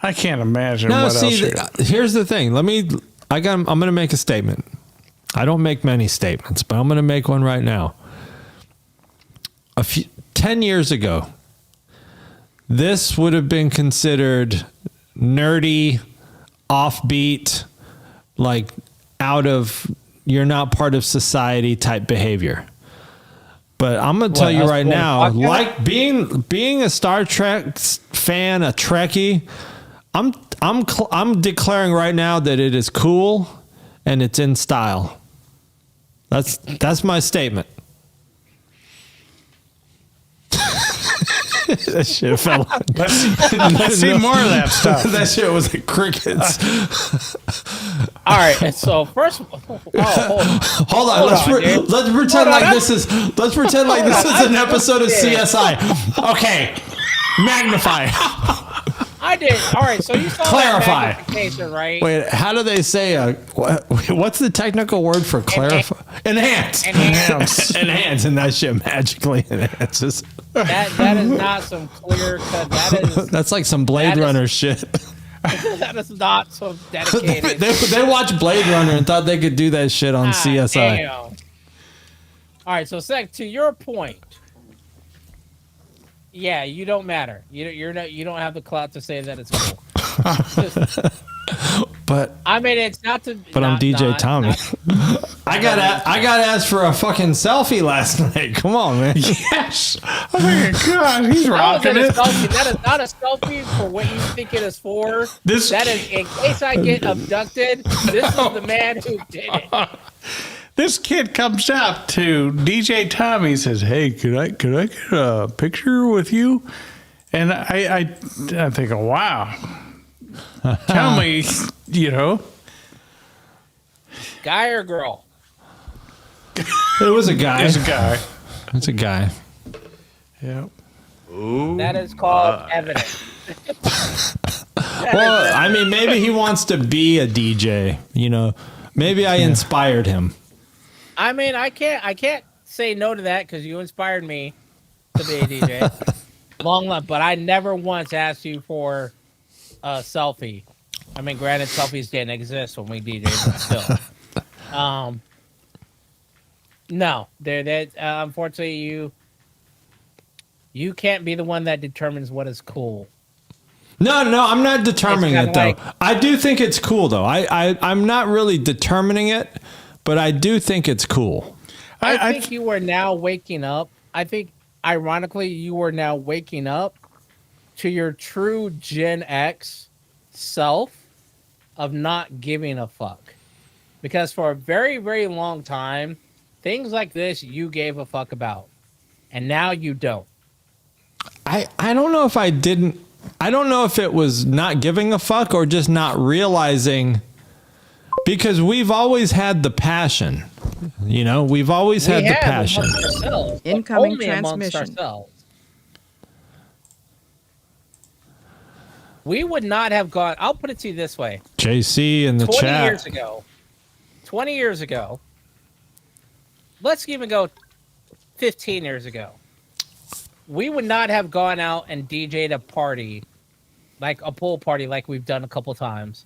I can't imagine what else. Here's the thing. I'm going to make a statement. I don't make many statements, but I'm going to make one right now. 10 years ago, this would have been considered nerdy, offbeat, you're not part of society type behavior. But I'm going to tell you right now, being a Star Trek fan, a Trekkie, I'm declaring right now that it is cool and it's in style. That's my statement. That shit fell. Let's see more of that stuff. That shit was like crickets. All right, and so first, hold on. Let's pretend like this is an episode of CSI. Okay, magnify. I did. All right, so you saw Clarify. that magnification, right? Wait, how do they say? What's the technical word for clarify? Enhance. Enhance, and that shit magically enhances. That is not some clear cut. That's like some Blade Runner shit. That is not some dedicated. they watched Blade Runner and thought they could do that shit on CSI. Damn. All right, so Sec, to your point, yeah, you don't matter. You don't have the clout to say that it's cool. But I mean, it's not to. But I'm DJ Tommy. I got asked for a fucking selfie last night. Come on, man. Yes. Oh my God, he's rocking it. That is not a selfie for what you think it is for. That is in case I get abducted. This is the man who did it. This kid comes up to DJ Tommy, says, "Hey, could I get a picture with you?" And I think, wow. Tell me, guy or girl? It was a guy. It's a guy. It's a guy. Yeah. That is called evidence. Well, I mean, maybe he wants to be a DJ. Maybe I inspired him. I mean, I can't say no to that because you inspired me to be a DJ. Long life, but I never once asked you for a selfie. I mean, granted, selfies didn't exist when we DJed, but still. No, unfortunately, you can't be the one that determines what is cool. No, I'm not determining it though. I do think it's cool though. I'm not really determining it, but I do think it's cool. I think you are now waking up. I think, ironically, you are now waking up to your true Gen X self of not giving a fuck. Because for a very, very long time, things like this you gave a fuck about. And now you don't. I don't know if I didn't. I don't know if it was not giving a fuck or just not realizing, because we've always had the passion. We've always had the passion. Incoming transmission. We would not have gone. I'll put it to you this way. JC in the 20 chat. 20 years ago. Let's even go 15 years ago. We would not have gone out and DJ'd a party, like a pool party, like we've done a couple times,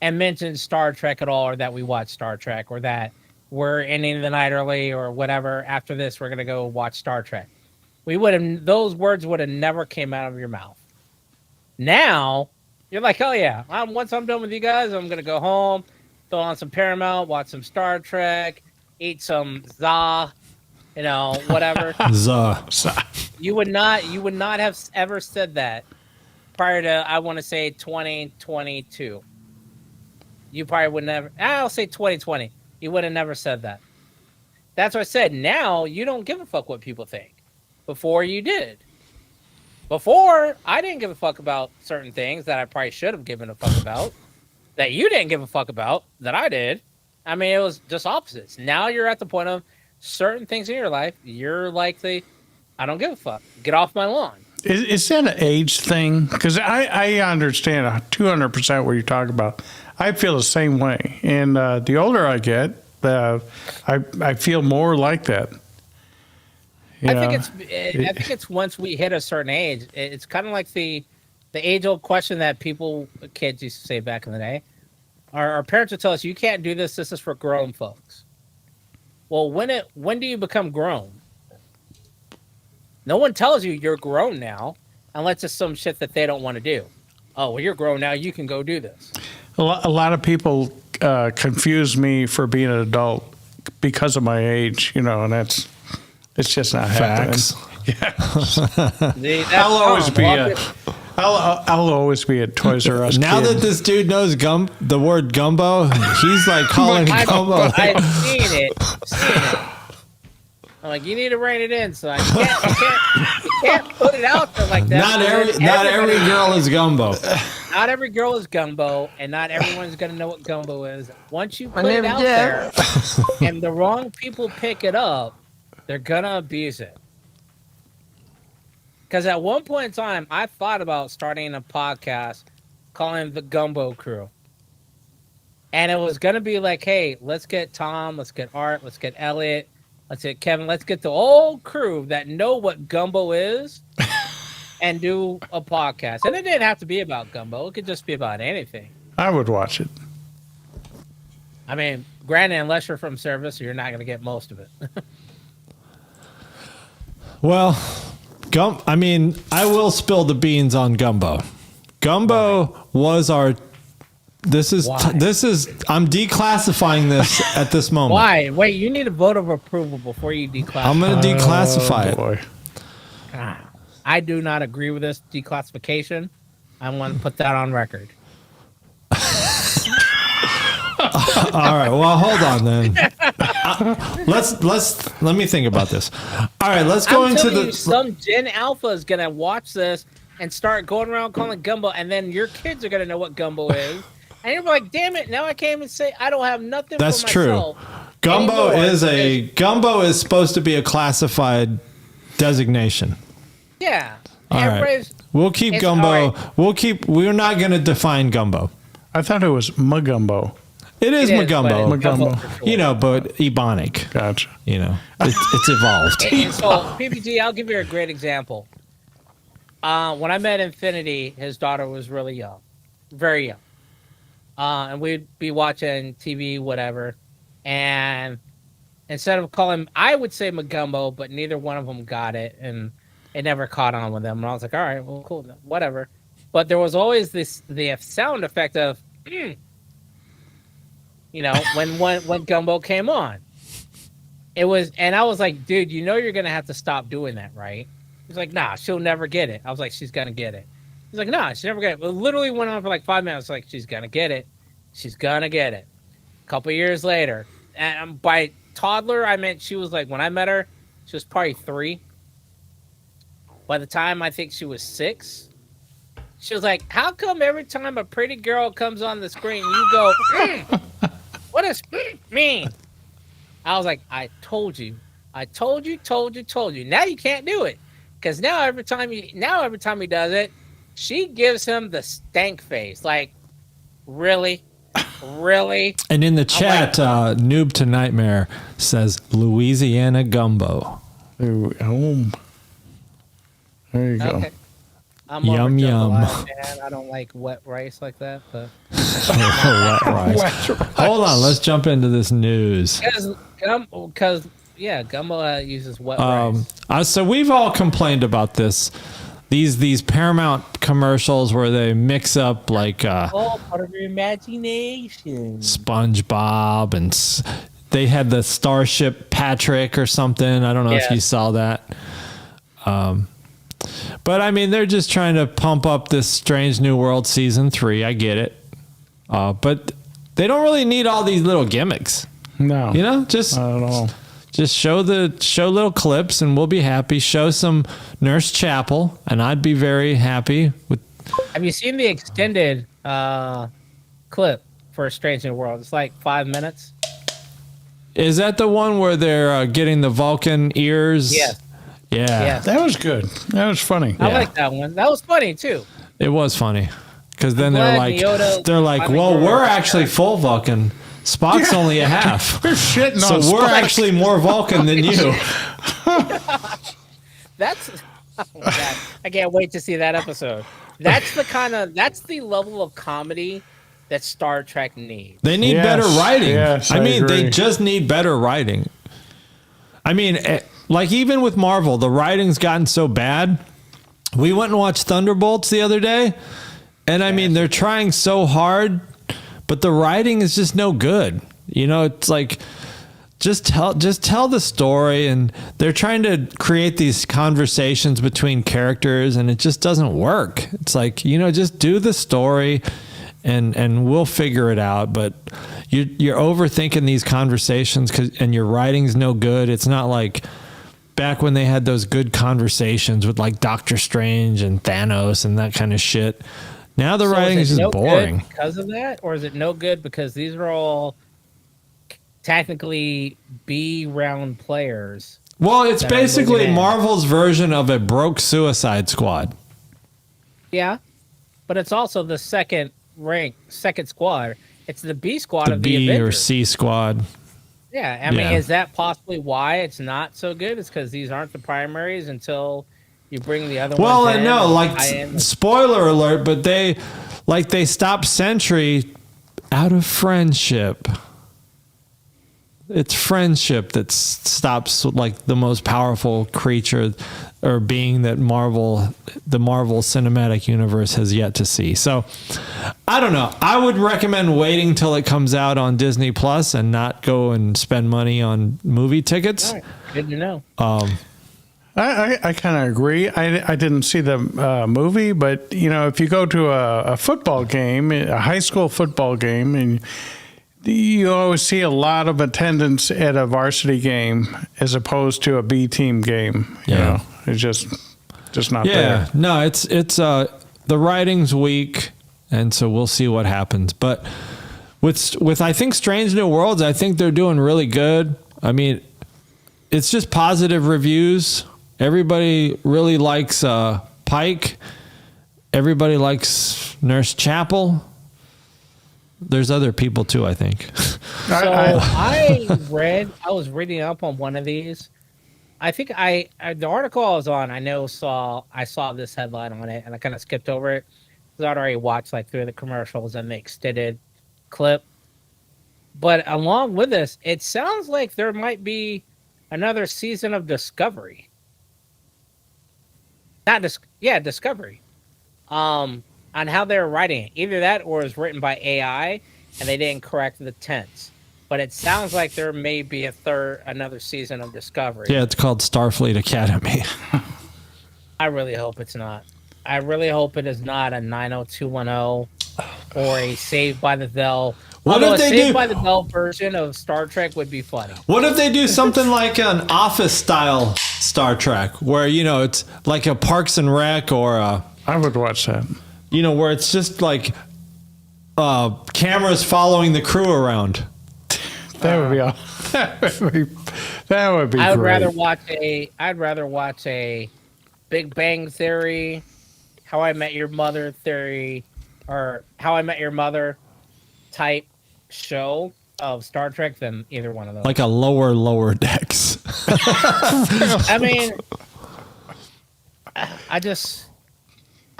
and mentioned Star Trek at all, or that we watch Star Trek, or that we're ending the night early, or whatever. After this, we're gonna go watch Star Trek. Those words would have never came out of your mouth. Now you're like, oh yeah, once I'm done with you guys, I'm gonna go home, throw on some Paramount, watch some Star Trek, eat some za, whatever. Za. You would not have ever said that prior to, I want to say, 2022. You probably would never. I'll say 2020. You would have never said that. That's what I said. Now you don't give a fuck what people think. Before you did. Before, I didn't give a fuck about certain things that I probably should have given a fuck about. That you didn't give a fuck about, that I did. I mean, it was just opposites. Now you're at the point of certain things in your life, you're like I don't give a fuck. Get off my lawn. Is that an age thing? Because I understand 200% what you're talking about. I feel the same way. And the older I get, I feel more like that. I think it's once we hit a certain age, it's kind of like the age-old question that kids used to say back in the day. Our parents would tell us, you can't do this. This is for grown folks. Well, when do you become grown? No one tells you you're grown now, unless it's some shit that they don't want to do. Oh, well, you're grown now. You can go do this. A lot of people confuse me for being an adult because of my age, and it's just not Facts. happening. Yeah. I'll always be at Toys R Us. Now kid. that this dude knows the word gumbo, he's like calling gumbo. I've seen it. I'm like, you need to rein it in, son. You can't put it out there like that. Not every girl is gumbo. Not every girl is gumbo, and not everyone's gonna know what gumbo is. Once you put it out there, and the wrong people pick it up, they're gonna abuse it. Because at one point in time, I thought about starting a podcast calling the Gumbo Crew. And it was going to be like, hey, let's get Tom, let's get Art, let's get Elliot, let's get Kevin, let's get the whole crew that know what gumbo is and do a podcast. And it didn't have to be about gumbo. It could just be about anything. I would watch it. I mean, granted, unless you're from service, you're not going to get most of it. Well, I will spill the beans on gumbo. Gumbo was our. This is I'm declassifying this at this moment. Why? Wait, you need a vote of approval before you declassify. I'm going to declassify it. I do not agree with this declassification. I want to put that on record. All right. Well, hold on then. Let me think about this. All right. Let's go into the. Some Gen Alpha is going to watch this and start going around calling gumbo, and then your kids are going to know what gumbo is. And you're like, damn it! Now I can't even say I don't have nothing. That's for myself true. Gumbo is supposed to be a classified designation. Yeah. All right. We'll keep gumbo. Right. We're not going to define gumbo. I thought it was Magumbo. It is Magumbo. Magumbo. Sure. But Ebonic. Gotcha. It's evolved. And so, PPG, I'll give you a great example. When I met Infinity, his daughter was really young, very young. And we'd be watching TV, whatever. And instead of calling, I would say Magumbo, but neither one of them got it. And it never caught on with them. And I was like, all right, well, cool, whatever. But there was always the sound effect of, when Gumbo came on. It was, and I was like, dude, you're going to have to stop doing that, right? He's like, nah, she'll never get it. I was like, she's going to get it. He's like, nah, she's never get it. It literally went on for like 5 minutes. Like, she's going to get it. She's going to get it. A couple years later. And by toddler, I meant she was like, when I met her, she was probably 3. By the time I think she was 6, she was like, how come every time a pretty girl comes on the screen, you go, what does mean? I was like, I told you. Told you. Now you can't do it. Because now every time he does it, she gives him the stank face. Like, really? Really? And in the chat, Noob to Nightmare says Louisiana gumbo. There you go. Okay. I'm yum yum. Man. I don't like wet rice like that, but wet rice. Hold on, let's jump into this news. Because gumbo uses wet rice. So we've all complained about this. These Paramount commercials where they mix up like part of your imagination. SpongeBob and they had the Starship Patrick or something. I don't know if you saw that. But I mean, they're just trying to pump up this Strange New World season 3. I get it. But they don't really need all these little gimmicks. No. Just not at all. Just show little clips and we'll be happy. Show some Nurse Chapel and I'd be very happy with. Have you seen the extended clip for Strange New World? It's like 5 minutes. Is that the one where they're getting the Vulcan ears? Yes. Yeah. Yes. That was good. That was funny. I like that one. That was funny too. It was funny. Because then they're like, Yoda, well, we're actually full Vulcan. Spock's only a half. We're shitting on So we're Spock. actually more Vulcan than you. That's oh my God. I can't wait to see that episode. That's the level of comedy that Star Trek needs. They need better writing. Yes, I mean, agree. they just need better writing. I mean, like even with Marvel, the writing's gotten so bad. We went and watched Thunderbolts the other day, and I mean, they're trying so hard, but the writing is just no good. It's like just tell the story, and they're trying to create these conversations between characters, and it just doesn't work. It's like, just do the story and we'll figure it out. But you're overthinking these conversations and your writing's no good. It's not like back when they had those good conversations with like Doctor Strange and Thanos and that kind of shit. Now the writing is just boring. Because of that, or is it no good because these are all technically B round players? Well, it's that are moving basically in. Marvel's version of a broke Suicide Squad. Yeah, but it's also the second squad. It's the B squad The of the B or Avengers. C squad. Yeah, I mean, Yeah. is that possibly why it's not so good? It's because these aren't the primaries until you bring the other Well, ones in. no, and like tie in. spoiler alert, but they stopped Sentry out of friendship. It's friendship that stops like the most powerful creature or being that the Marvel Cinematic Universe has yet to see. So I don't know. I would recommend waiting till it comes out on Disney Plus and not go and spend money on movie tickets. All right, good to know. I kind of agree. I didn't see the movie, but if you go to a football game, a high school football game, and you always see a lot of attendance at a varsity game as opposed to a B team game. You know, it's just not there. No, it's the writing's weak, and so we'll see what happens. But with I think Strange New Worlds, I think they're doing really good. I mean, it's just positive reviews. Everybody really likes Pike. Everybody likes Nurse Chapel. There's other people too, I think. So I was reading up on one of these. I think the article I was on, I saw this headline on it and I kind of skipped over it because I'd already watched like through the commercials and the extended clip. But along with this, it sounds like there might be another season of Discovery. Discovery. On how they're writing it. Either that or it's written by AI and they didn't correct the tense. But it sounds like there may be another season of Discovery. Yeah, it's called Starfleet Academy. I really hope it's not. I really hope it is not a 90210 or a Saved by the Bell. Although a Saved by the Bell version of Star Trek would be funny. What if they do something like an Office style Star Trek where, it's like a Parks and Rec or I would watch that. Where it's just like cameras following the crew around. That would be that would be I'd great. rather watch a Big Bang Theory, How I Met Your Mother theory, or How I Met Your Mother type show of Star Trek than either one of those. Like a lower decks. I mean, I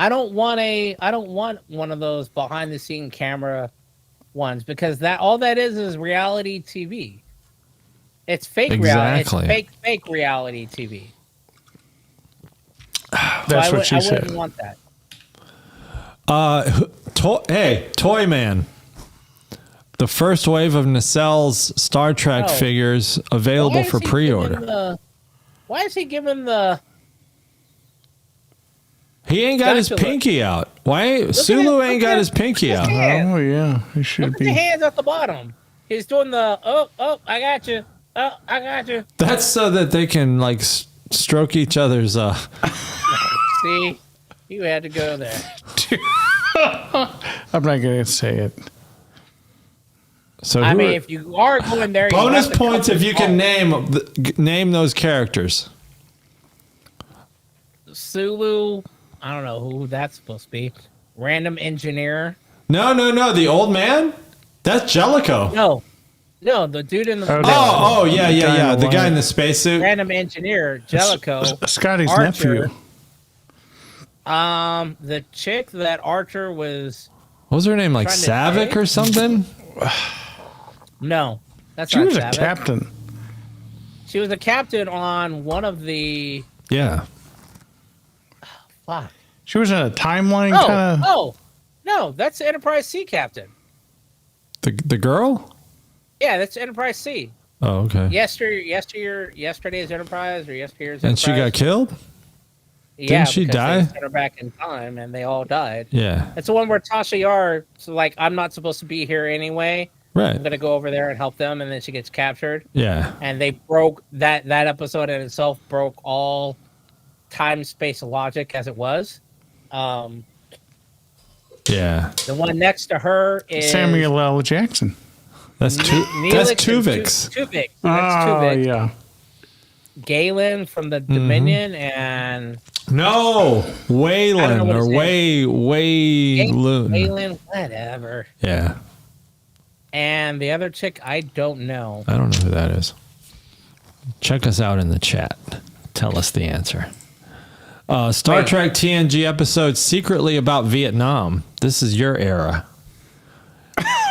don't want one of those behind the scene camera ones because all that is reality TV. It's fake Exactly. reality. It's fake reality TV. That's what she I said. wouldn't want that. Hey, Toy Man. The first wave of Nacelle's Star Trek figures available for pre-order. Why is he giving the... He ain't got his pinky out. Why? Sulu ain't got his pinky out. Oh, yeah. He should Look at be. the hands at the bottom. He's doing the, I got you. Oh, I got you. That's so that they can, like, stroke each other's... See? You had to go there. I'm not going to say it. So I mean, if you are going there... bonus you have to points if you can name those characters. Sulu... I don't know who that's supposed to be. Random engineer. No. The old man? That's Jellicoe. No, the dude in the... Yeah. The guy in the spacesuit. Random engineer, Jellicoe. Scotty's Archer. nephew. The chick that Archer was... What was her name? Like Savick or something? No, that's She not was a Savick. captain. She was a captain on one of the... Yeah. Fuck. She was in a timeline kind of. No, that's the Enterprise C captain. The girl? Yeah, that's Enterprise C. Oh, okay. Yesterday's Enterprise or yesteryear's And Enterprise. she got killed? Yeah, Didn't she because die? They sent her back in time, and they all died. Yeah. It's the one where Tasha Yar, I'm not supposed to be here anyway. Right. I'm gonna go over there and help them, and then she gets captured. Yeah. And they broke that episode in itself broke all time space logic as it was. Yeah. The one next to her is Samuel L. Jackson. That's Tuvix. Tuvix. Oh, yeah. Galen from the Dominion and No, Waylon what or his Waylon. Galen, whatever. Yeah, And the other chick, I don't know. I don't know who that is. Check us out in the chat. Tell us the answer. Star Trek TNG episode secretly about Vietnam. This is your era.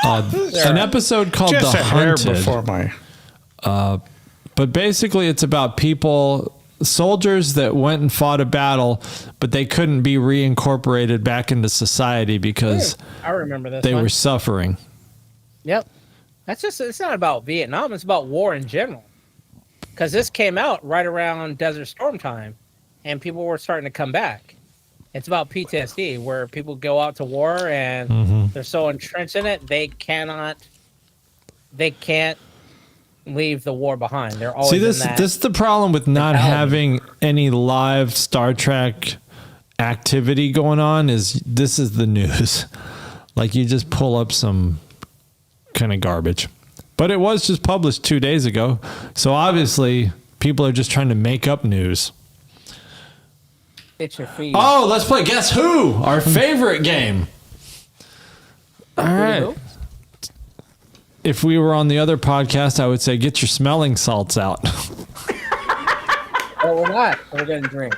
An episode called Just The a hair Hunted. before my. But basically, it's about soldiers that went and fought a battle, but they couldn't be reincorporated back into society because I remember this. they one. were suffering. Yep. It's not about Vietnam. It's about war in general. Because this came out right around Desert Storm time, and people were starting to come back. It's about PTSD, where people go out to war and they're so entrenched in it, they can't leave the war behind. They're always This is the problem with not having any live Star Trek activity going on. This is the news. Like, you just pull up some kind of garbage. But it was just published 2 days ago, so obviously people are just trying to make up news. It's your feed. Oh, let's play Guess Who, our favorite game. All right. If we were on the other podcast, I would say get your smelling salts out. Oh, we're not. We're going to drink.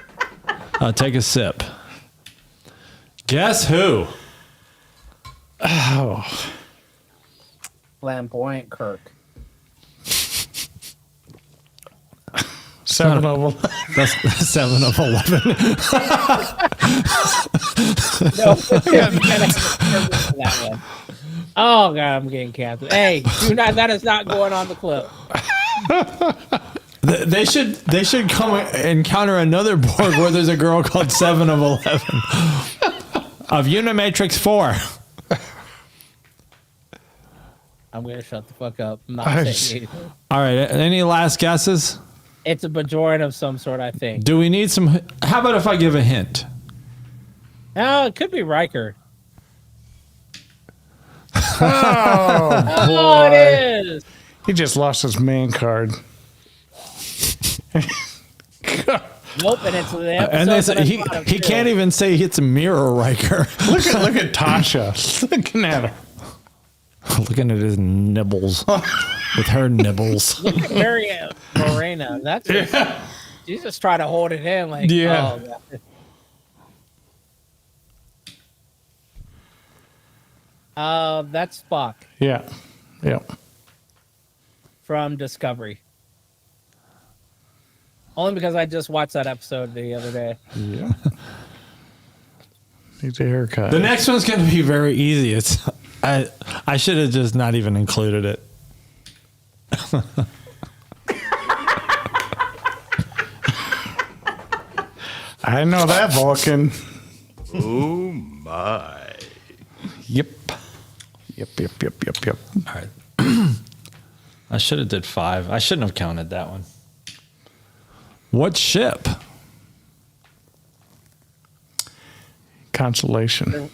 Take a sip. Guess Who? Oh. Flamboyant Kirk. 7 of 11. That's 7 of 11. No, that one. Oh god, I'm getting canceled. Hey, that is not going on the clip. They should come encounter another board where there's a girl called 7 of 11 of Unimatrix 4. I'm gonna shut the fuck up. I'm not saying anything. All right. Any last guesses? It's a Bajoran of some sort, I think. Do we need some? How about if I give a hint? Oh, it could be Riker. Oh, it is. he just lost his man card. Nope, and it's the episode And that I he thought of, he too. can't even say it's a mirror, Riker. Look at Tasha. Looking at her. Looking at his nibbles with her nibbles. Look at Mary Morena. That's she's just trying to hold it in, like Yeah. Oh, God. That's Spock Yeah. Yeah. from Discovery. Only because I just watched that episode the other day. Yeah. Needs a haircut. The next one's going to be very easy. I should have just not even included it. I know that, Vulcan. Oh my. Yep. Yep. All right. I should have did 5. I shouldn't have counted that one. What ship? Consolation.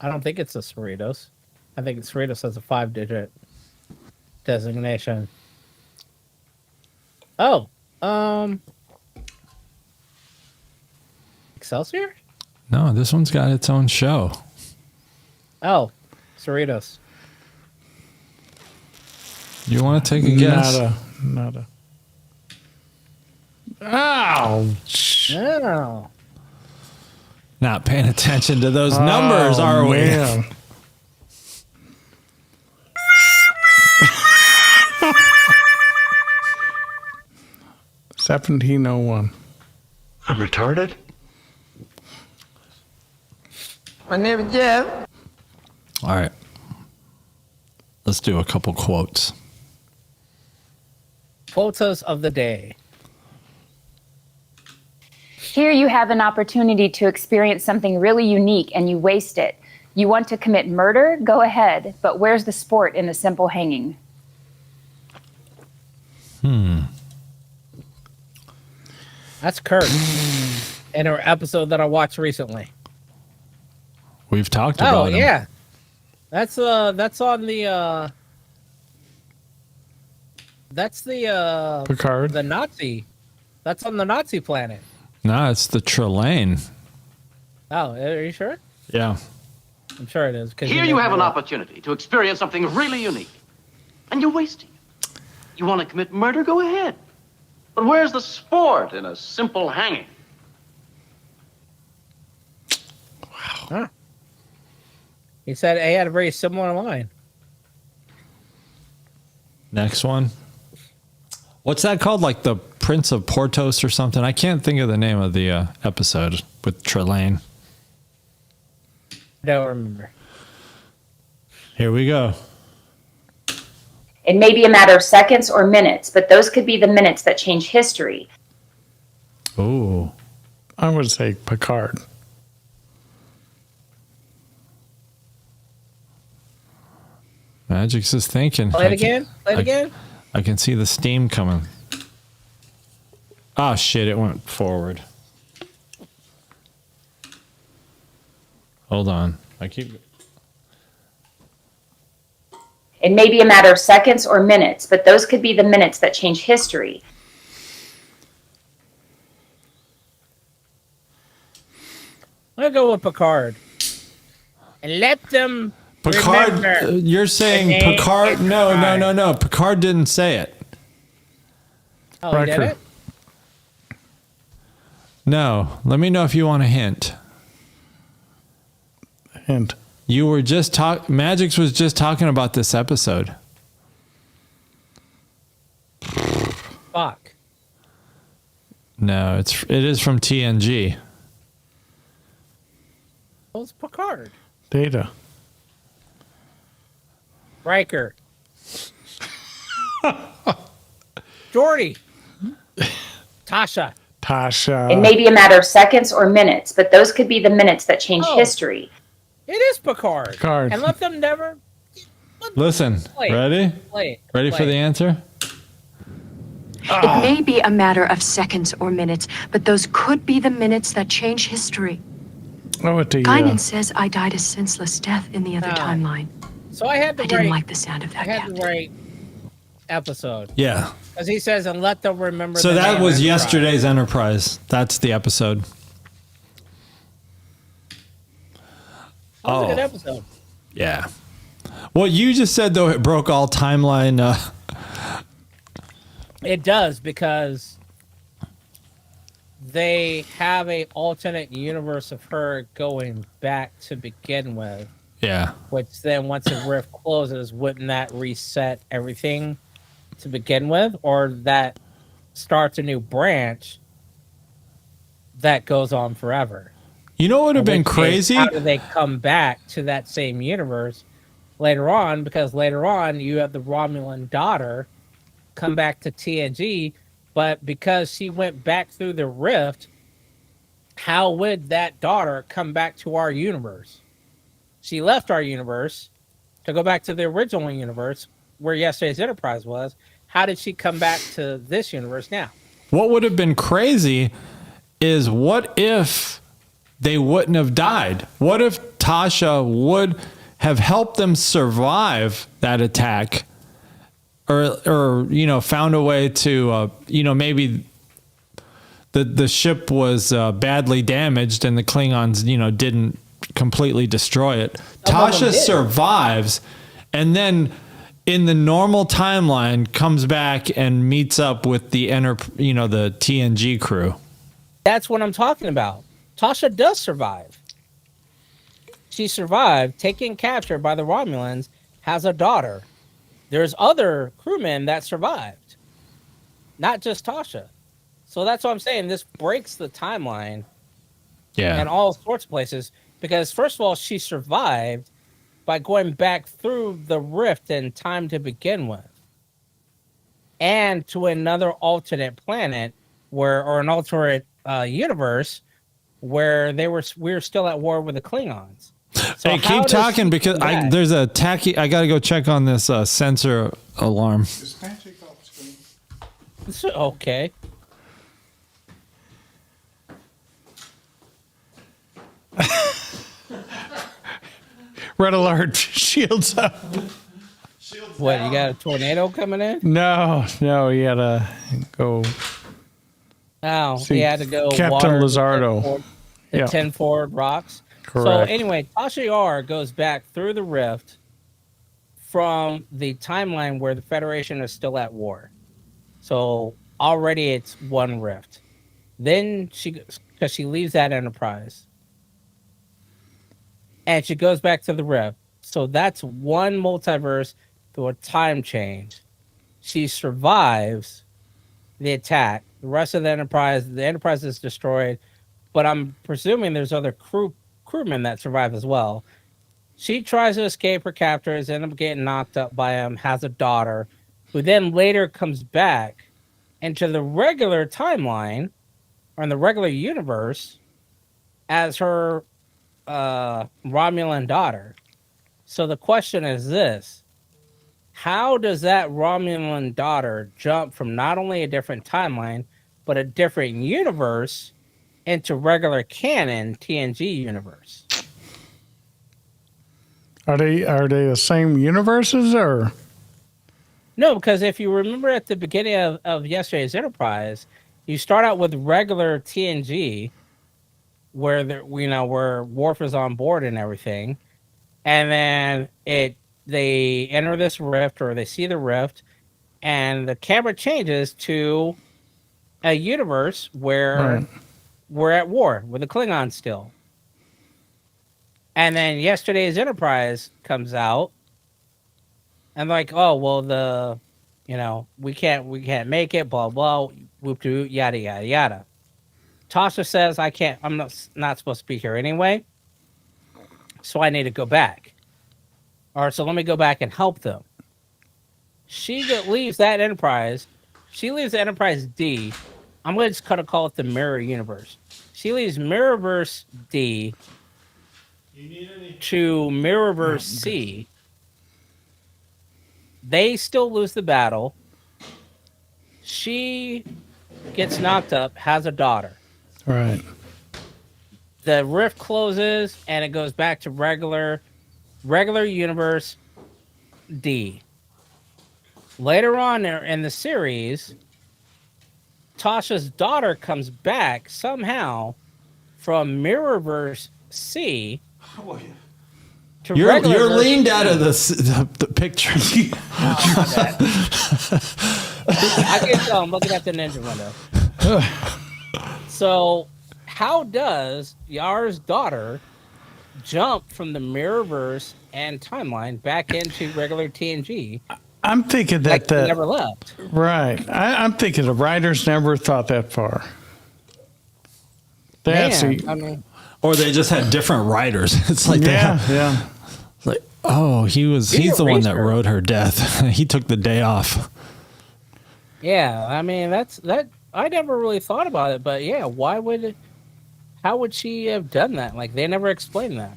I don't think it's a Cerritos. I think Cerritos has a 5-digit designation. Oh, Excelsior? No, this one's got its own show. Oh, Cerritos. You want to take a guess? Not a. Ouch. Oh. Not paying attention to those numbers, are we? Man. $17.01. I'm retarded? My name is Jeff. All right. Let's do a couple quotes. Photos of the day. Here you have an opportunity to experience something really unique and you waste it. You want to commit murder? Go ahead. But where's the sport in the simple hanging? That's Kirk in our episode that I watched recently. We've talked about him. Yeah. That's on the That's the Picard. the Nazi. That's on the Nazi planet. No, it's the Trelane. Oh, are you sure? Yeah. I'm sure it is. Here you have an opportunity to experience something really unique, and you're wasting it. You want to commit murder? Go ahead. But where's the sport in a simple hanging? Huh. He said A had a very similar line. Next one. What's that called? Like the Prince of Portos or something? I can't think of the name of the episode with Trelane. Don't remember. Here we go. It may be a matter of seconds or minutes, but those could be the minutes that change history. Oh. I would say Picard. Magic's is thinking. Play it again. Play it again. I can see the steam coming. Oh, shit. It went forward. Hold on. It may be a matter of seconds or minutes, but those could be the minutes that change history. I'm going to go with Picard. And let them Picard, remember. you're saying The name Picard? is No. Picard. Picard didn't say it. Oh, he did Riker. it? No. Let me know if you want a hint. Hint. You were just Magix was just talking about this episode. Fuck. No, it is from TNG. Well, it's Picard. Data. Riker. Jordy. Tasha. Tasha. It may be a matter of seconds or minutes, but those could be the minutes that change Oh. history. It is Picard. Picard. And let them never Listen, Play it. ready? play it. Ready Play for it. the answer? It may be a matter of seconds or minutes, but those could be the minutes that change history. Oh, at the, Guinan says I died a senseless death in the other Ah. timeline. So I had to I didn't write. like the sound of I that, had Captain. to write episode Yeah. because he says and let them remember. So the that name was Enterprise." yesterday's Enterprise. That's the episode. That was a good Oh. episode. Yeah. What you just said, though, it broke all timeline. It does because they have a alternate universe of her going back to begin with, Yeah. which then once the rift closes, wouldn't that reset everything to begin with, or that starts a new branch that goes on forever? You know what would have been In which case, crazy? How do they come back to that same universe later on? Because later on, you have the Romulan daughter come back to TNG, but because she went back through the rift, how would that daughter come back to our universe? She left our universe to go back to the original universe where yesterday's Enterprise was. How did she come back to this universe now? What would have been crazy is what if they wouldn't have died? What if Tasha would have helped them survive that attack, or found a way to maybe the ship was badly damaged and the Klingons didn't completely destroy it. Some of them Tasha did. survives, and then in the normal timeline comes back and meets up with the the TNG crew. That's what I'm talking about. Tasha does survive. She survived, taken captured by the Romulans, has a daughter. There's other crewmen that survived, not just Tasha. So that's what I'm saying. This breaks the timeline Yeah. in all sorts of places because, first of all, she survived by going back through the rift in time to begin with, and to another alternate planet or an alternate universe where we were still at war with the Klingons. So Hey, how keep does talking she because do that? there's a tacky. I got to go check on this sensor alarm. Okay. Red alert. Shields up. Shields What, you got a tornado coming in? No, he had to go. Oh, See, he had to go Captain water Lizardo. the Yeah. 10 forward rocks. So Correct. anyway, Tasha Yar goes back through the rift from the timeline where the Federation is still at war. So already it's one rift. Then because she leaves that Enterprise. And she goes back to the rift. So that's one multiverse through a time change. She survives the attack. The rest of the Enterprise is destroyed. But I'm presuming there's other crewmen that survive as well. She tries to escape her captors, ends up getting knocked up by him, has a daughter, who then later comes back into the regular timeline, or in the regular universe, as her Romulan daughter. So the question is this: how does that Romulan daughter jump from not only a different timeline, but a different universe into regular canon TNG universe? Are they the same universes or? No, because if you remember at the beginning of yesterday's Enterprise, you start out with regular TNG, where where Worf is on board and everything, and then they enter this rift, or they see the rift, and the camera changes to a universe where we're at war with the Klingons still. And then yesterday's Enterprise comes out, and like, oh well, we can't make it, blah blah, whoop doo, yada yada yada. Tasha says, I'm not supposed to be here anyway, so I need to go back. Or so let me go back and help them. She leaves that Enterprise. She leaves the Enterprise D. I'm going to just kind of call it the Mirror Universe. She leaves Mirrorverse D to Mirrorverse C. They still lose the battle. She gets knocked up, has a daughter. Right. The rift closes, and it goes back to regular universe D. Later on in the series, Tasha's daughter comes back somehow from Mirrorverse C. To You're regular leaned out of the picture. I can tell. I'm looking at the ninja window. So, how does Yar's daughter jump from the Mirrorverse and timeline back into regular TNG? I'm thinking that they never left. Right. I'm thinking the writers never thought that far. Or they just had different writers. It's like yeah. It's like, oh, he's the one that wrote her death. He took the day off. Yeah, I mean that. I never really thought about it, but yeah, how would she have done that? Like, they never explained that.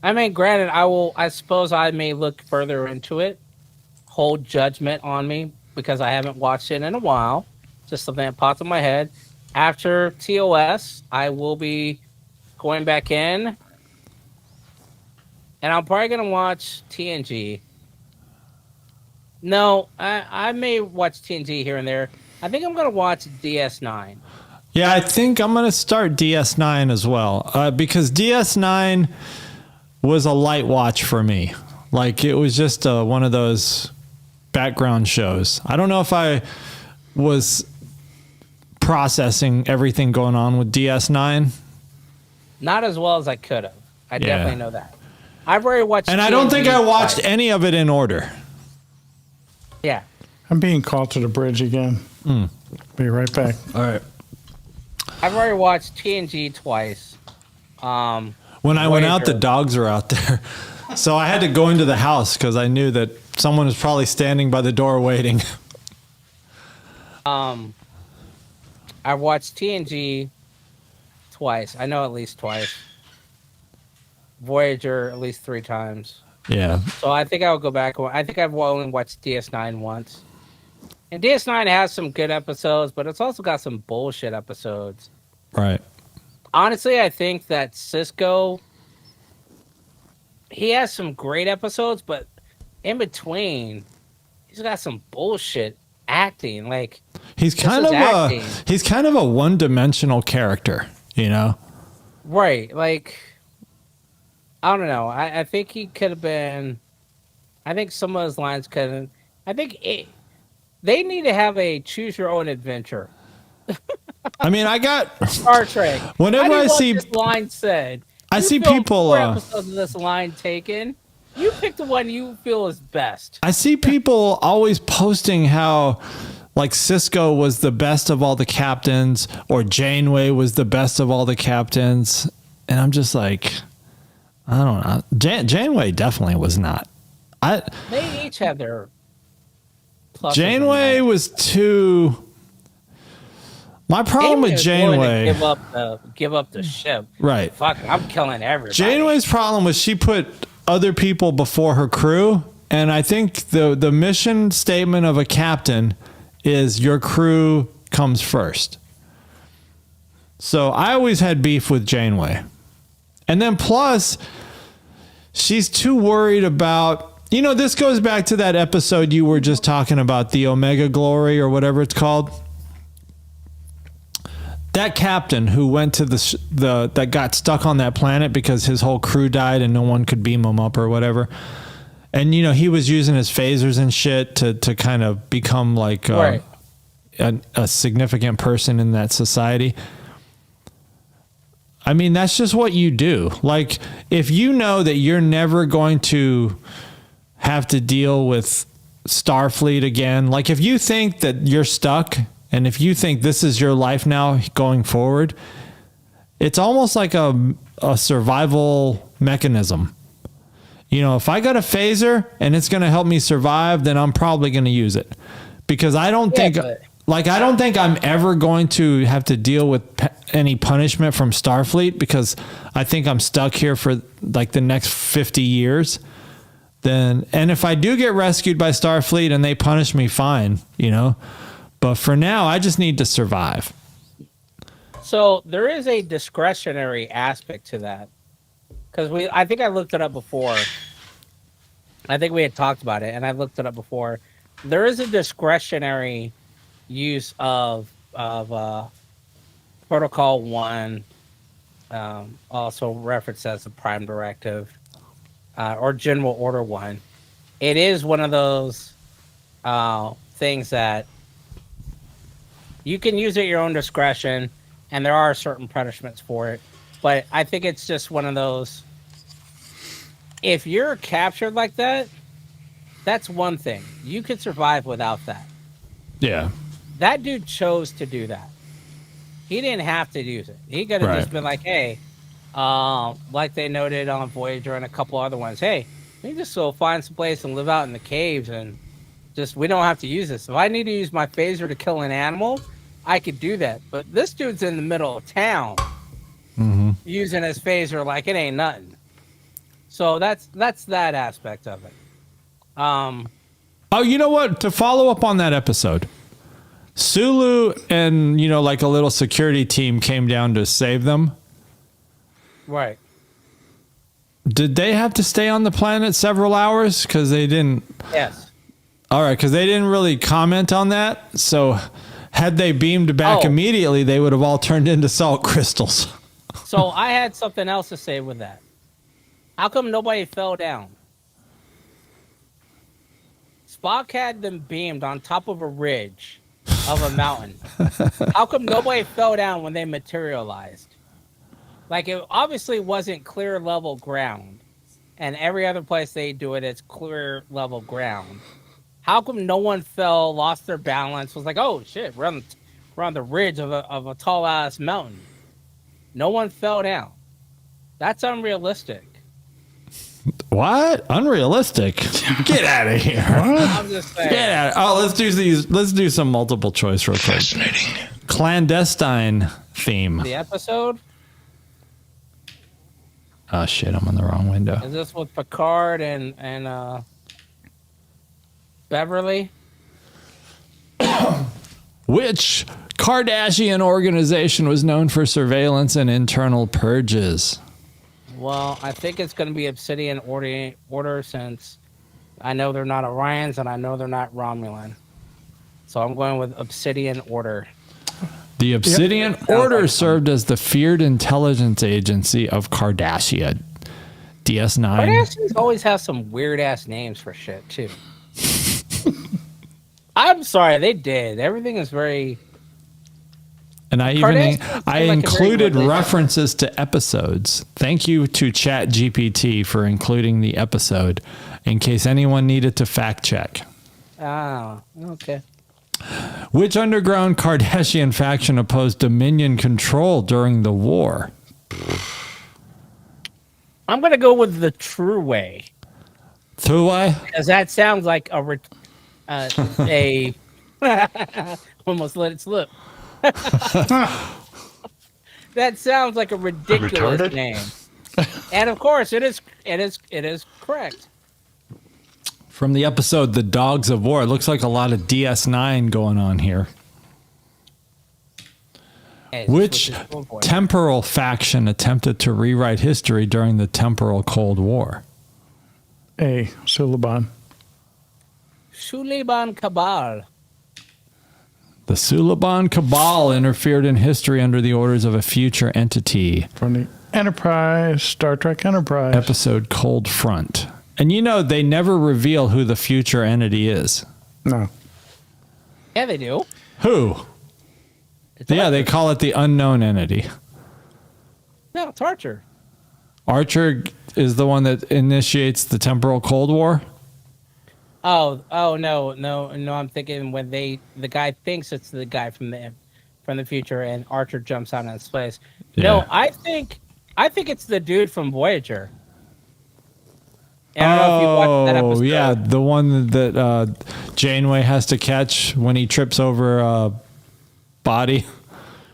I mean, granted, I suppose I may look further into it, hold judgment on me, because I haven't watched it in a while. Just something that popped in my head. After TOS, I will be going back in, and I'm probably going to watch TNG. No, I may watch TNG here and there. I think I'm going to watch DS9. Yeah, I think I'm going to start DS9 as well, because DS9 was a light watch for me. Like, it was just one of those background shows. I don't know if I was processing everything going on with DS9. Not as well as I could have. I definitely know that. I've already watched, and I don't think I watched any of it in order. Yeah. I'm being called to the bridge again. Be right back. All right. I've already watched TNG twice. When I went out, the dogs were out there. So I had to go into the house because I knew that someone was probably standing by the door waiting. I've watched TNG twice. I know at least twice. Voyager at least 3 times. Yeah. So I think I'll go back. I think I've only watched DS9 once. And DS9 has some good episodes, but it's also got some bullshit episodes. Right. Honestly, I think that Cisco, he has some great episodes, but in between, he's got some bullshit acting. Like he's kind of a one-dimensional character, you know? Right. Like, I don't know. I think he could have been. I think some of his lines could have. I think they need to have a choose your own adventure. I mean, I got Star Trek. Whenever I see this line said, I you see filmed people 4 episodes of this line taken. You pick the one you feel is best. I see people always posting how like Cisco was the best of all the captains or Janeway was the best of all the captains. And I'm just like, I don't know. Janeway definitely was not. They each have their pluses. Janeway was too. My problem with Janeway, give up the ship. Right. Fuck, I'm killing everybody. Janeway's problem was she put other people before her crew, and I think the mission statement of a captain is your crew comes first. So I always had beef with Janeway. And then plus, she's too worried about, you know, this goes back to that episode you were just talking about, the Omega Glory or whatever it's called. That captain who went to that got stuck on that planet because his whole crew died and no one could beam him up or whatever. And, you know, he was using his phasers and shit to kind of become like a significant person in that society. I mean, that's just what you do. Like, if you know that you're never going to have to deal with Starfleet again, like if you think that you're stuck and if you think this is your life now going forward, it's almost like a survival mechanism. You know, if I got a phaser and it's going to help me survive, then I'm probably going to use it because I don't think I'm ever going to have to deal with any punishment from Starfleet because I think I'm stuck here for like the next 50 years. And if I do get rescued by Starfleet and they punish me, fine, you know. But for now, I just need to survive. So there is a discretionary aspect to that. Because I think I looked it up before. I think we had talked about it, and I looked it up before. There is a discretionary use of Protocol 1, also referenced as the Prime Directive, or General Order 1. It is one of those things that you can use at your own discretion, and there are certain punishments for it. But I think it's just one of those, if you're captured like that, that's one thing. You could survive without that. Yeah. That dude chose to do that. He didn't have to use it. He could have just been like, hey, like they noted on Voyager and a couple other ones, hey, we can just go find some place and live out in the caves and just, we don't have to use this. If I need to use my phaser to kill an animal, I could do that. But this dude's in the middle of town using his phaser like it ain't nothing. So that's that aspect of it. Oh, you know what? To follow up on that episode, Sulu and, you know, like a little security team came down to save them. Right. Did they have to stay on the planet several hours? Because they didn't. Yes. All right, because they didn't really comment on that. So had they beamed back immediately, they would have all turned into salt crystals. So I had something else to say with that. How come nobody fell down? Spock had them beamed on top of a ridge of a mountain. How come nobody fell down when they materialized? Like, it obviously wasn't clear level ground. And every other place they do it, it's clear level ground. How come no one fell, lost their balance, was like, oh shit, we're on the ridge of a tall ass mountain. No one fell down. That's unrealistic. What? Unrealistic? Get out of here. I'm just saying. Get out. Oh, let's do some multiple choice real quick. Fascinating. Clandestine theme. The episode? Oh shit, I'm on the wrong window. Is this with Picard and Beverly? Which Kardashian organization was known for surveillance and internal purges? Well, I think it's going to be Obsidian Order since I know they're not Orions, and I know they're not Romulan. So I'm going with Obsidian Order. The Obsidian Order served as the feared intelligence agency of Cardassia. DS9. Cardassians always have some weird ass names for shit too. I'm sorry, they did. Everything is very. And I included references to episodes. Thank you to ChatGPT for including the episode in case anyone needed to fact check. Oh, okay. Which underground Cardassian faction opposed Dominion control during the war? I'm going to go with the True Way. True Way? Because that sounds like a almost let it slip. That sounds like a ridiculous name. And of course, it is correct. From the episode The Dogs of War, it looks like a lot of DS9 going on here. Hey, which temporal faction attempted to rewrite history during the temporal Cold War? A. Suliban. Suliban Cabal. The Suliban Cabal interfered in history under the orders of a future entity. From the Enterprise, Star Trek Enterprise. Episode Cold Front. And you know, they never reveal who the future entity is. No. Yeah, they do. Who? Yeah, they call it the unknown entity. No, it's Archer. Archer is the one that initiates the temporal Cold War? Oh no! I'm thinking when the guy thinks it's the guy from the future, and Archer jumps out in space. Yeah. No, I think it's the dude from Voyager. And I don't know if you watched that episode. Yeah, the one that Janeway has to catch when he trips over a body.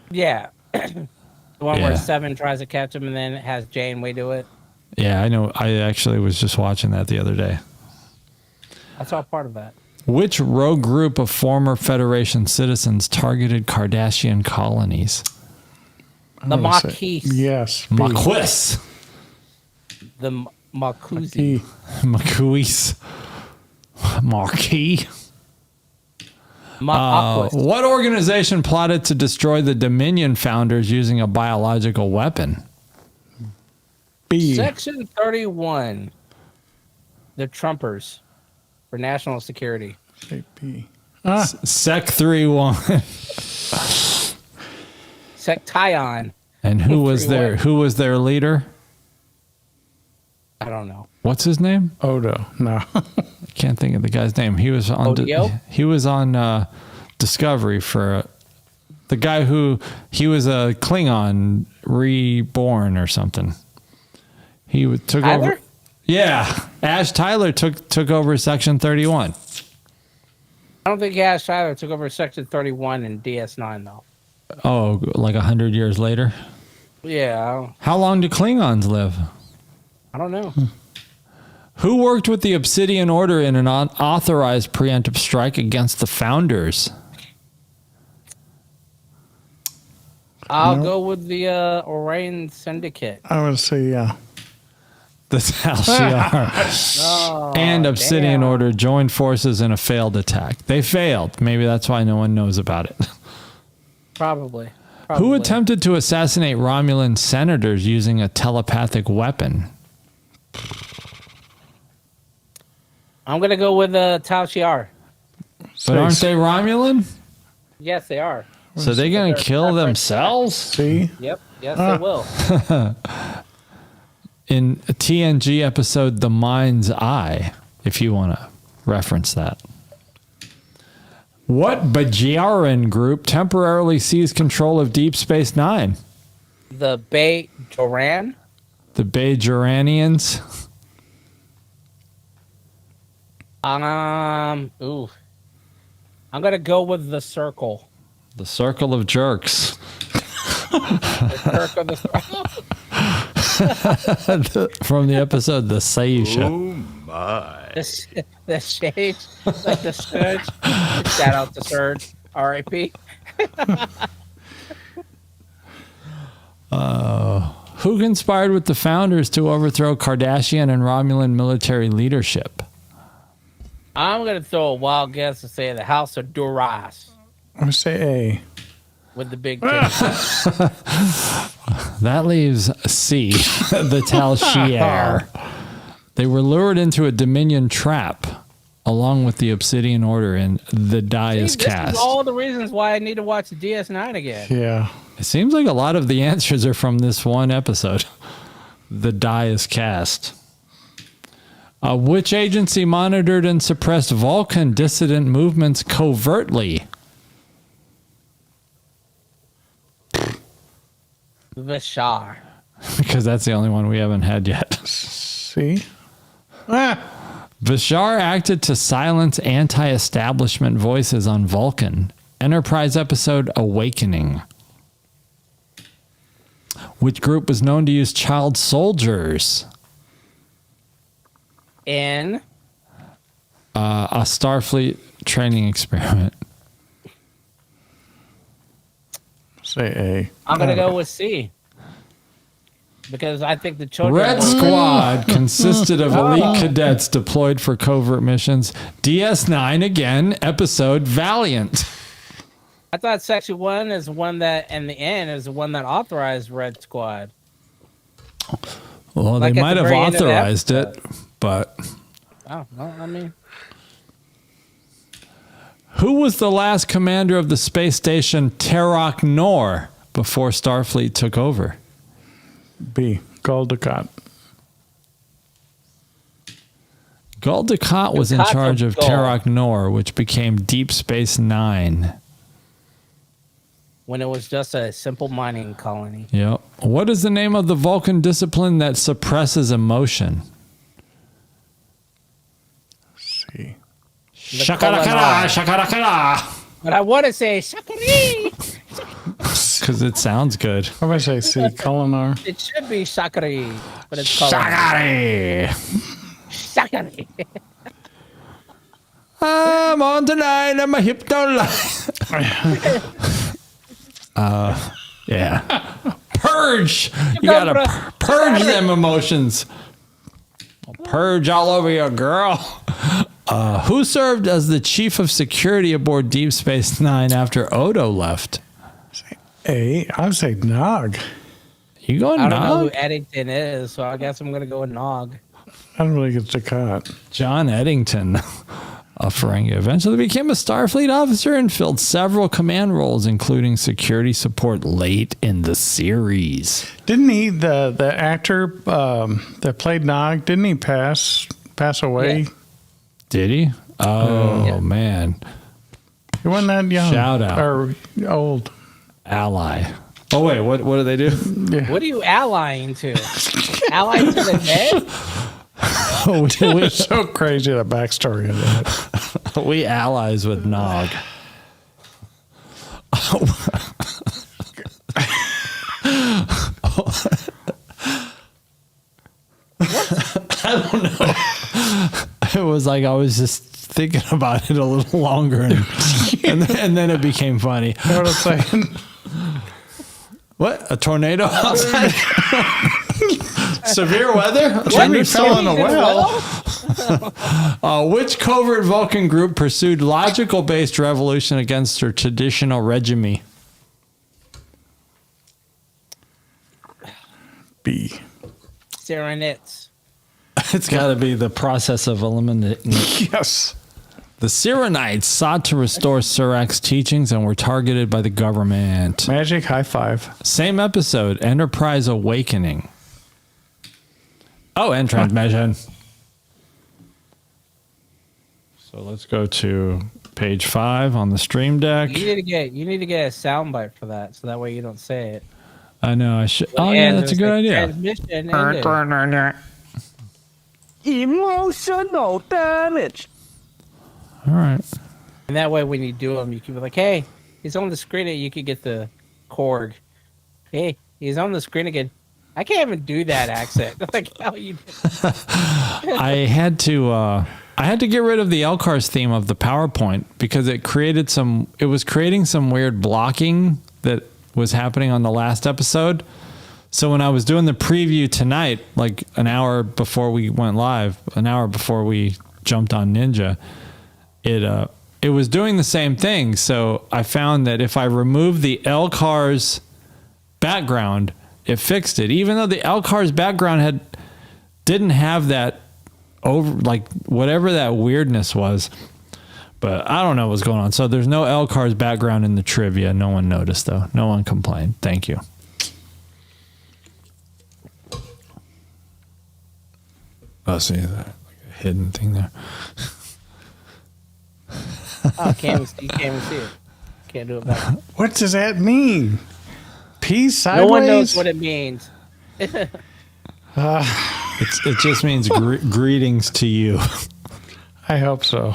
Yeah, the one where Seven tries to catch him and then has Janeway do it. Yeah, I know. I actually was just watching that the other day. I saw part of that. Which rogue group of former Federation citizens targeted Cardassian colonies? The Maquis. Yes. Maquis. The Maquis. Maquis. Marquis. What organization plotted to destroy the Dominion founders using a biological weapon? B. Section 31. The Trumpers for national security. B. Sec 31. Sectation. And who was their leader? I don't know. What's his name? Odo. No. I can't think of the guy's name. He was on Discovery for the guy he was a Klingon reborn or something. He took Tyler? over. Yeah, Ash Tyler took over Section 31. I don't think Ash Tyler took over Section 31 in DS9 though. Oh, like 100 years later? Yeah. How long do Klingons live? I don't know. Who worked with the Obsidian Order in an unauthorized preemptive strike against the founders? I'll go with the Orion Syndicate. I would say, yeah. The Tal'Shar and Obsidian Order joined forces in a failed attack. They failed. Maybe that's why no one knows about it. Probably. Who attempted to assassinate Romulan senators using a telepathic weapon? I'm going to go with Tal'Shar. But aren't they Romulan? Yes, they are. So they're going to kill themselves? See? Yep. Yes, they will. In a TNG episode, The Mind's Eye, if you want to reference that. What Bajoran group temporarily seized control of Deep Space Nine? The Bajoran? The Bajoranians? I'm going to go with the Circle. The Circle of Jerks. The Circle of the From the episode The Seisha. Oh my. The Sage, like the Surge. Shout out to Surge, R.I.P. Who conspired with the founders to overthrow Cardassian and Romulan military leadership? I'm going to throw a wild guess and say the House of Duras I'm going to say A. with the big titties. That leaves C, the Talchier. They were lured into a Dominion trap along with the Obsidian Order, and the die is cast. This is all the reasons why I need to watch DS9 again. Yeah. It seems like a lot of the answers are from this one episode. The die is cast. Which agency monitored and suppressed Vulcan dissident movements covertly? Vishar. Because that's the only one we haven't had yet. See? Vishar acted to silence anti-establishment voices on Vulcan. Enterprise episode Awakening. Which group was known to use child soldiers? In A Starfleet training experiment. Say A. I'm going to go with C. Because I think the children... Red Squad consisted of elite cadets deployed for covert missions. DS9 again, episode Valiant. I thought Section 1 is the one that, in the end, is the one that authorized Red Squad. Well, Like they at might the have very end of the authorized it, episode. but... Oh, well, I mean... Who was the last commander of the space station Terok Nor before Starfleet took over? B. Gul Dukat. Gul Dukat was in Dukat's charge a of Gul. Terok Nor, which became Deep Space Nine. When it was just a simple mining colony. Yep. What is the name of the Vulcan discipline that suppresses emotion? C. Shakarakara, shakarakara. But I want to say Shakari. Because it sounds good. How about I say C? Culinar. It should be Shakari, but it's called Shakari. Shakari. I'm on tonight. I'm a hip don't lie. Yeah. Purge. You gotta purge them emotions. Purge all over your girl. Who served as the chief of security aboard Deep Space Nine after Odo left? A. I would say Nog. You going I don't know who Nog? Eddington is, so I guess I'm going to go with Nog. I don't really get Dukat. John Eddington. Ferengi eventually became a Starfleet officer and filled several command roles, including security support late in the series. Didn't he, the actor that played Nog, didn't he pass away? Yeah. Did he? Oh, Yeah. man. He wasn't that young. Shout out. Or old. Ally. Oh, wait. What do they do? Yeah. What are you allying to? Allying to the dead? It's so crazy, the backstory of that. we allies with Nog. I don't know. It was like I was just thinking about it a little longer, and then it became funny. You know what I'm saying? What? A tornado outside? Severe weather? Jimmy fell in a well. Which covert Vulcan group pursued logical-based revolution against their traditional regime? B. Serenits. It's got to be the process of eliminating. Yes. The Sirenites sought to restore Surak's teachings and were targeted by the government. Magic high five. Same episode, Enterprise Awakening. Oh, and transmission. So let's go to page 5 on the stream deck. You need to get a soundbite for that, so that way you don't say it. I know I should. Oh yeah, that's a good idea. Transmission ended. Emotional damage. All right. And that way, when you do them, you can be like, "Hey, he's on the screen." And you could get the Korg. Hey, he's on the screen again. I can't even do that accent. Like how you did. I had to get rid of the Elcar's theme of the PowerPoint because it was creating some weird blocking that was happening on the last episode. So when I was doing the preview tonight, like an hour before we went live, an hour before we jumped on Ninja, it was doing the same thing. So I found that if I removed the LCAR's background, it fixed it. Even though the LCAR's background didn't have that whatever that weirdness was. But I don't know what's going on. So there's no LCAR's background in the trivia. No one noticed, though. No one complained. Thank you. Oh, see that? Like a hidden thing there. Oh, can't even see it. Can't do it back. What does that mean? Peace sideways? No one knows what it means. It just means greetings to you. I hope so.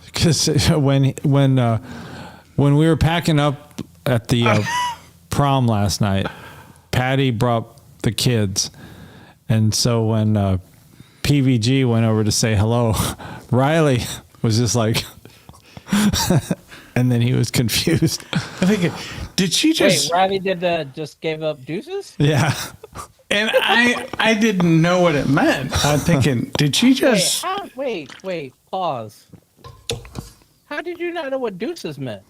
Because when we were packing up at the prom last night, Patty brought the kids, and so when PVG went over to say hello, Riley was just like, and then he was confused. I think, did she just? Wait, Riley just gave up deuces? Yeah. And I didn't know what it meant. I'm thinking, did she just? Wait, pause. How did you not know what deuces meant?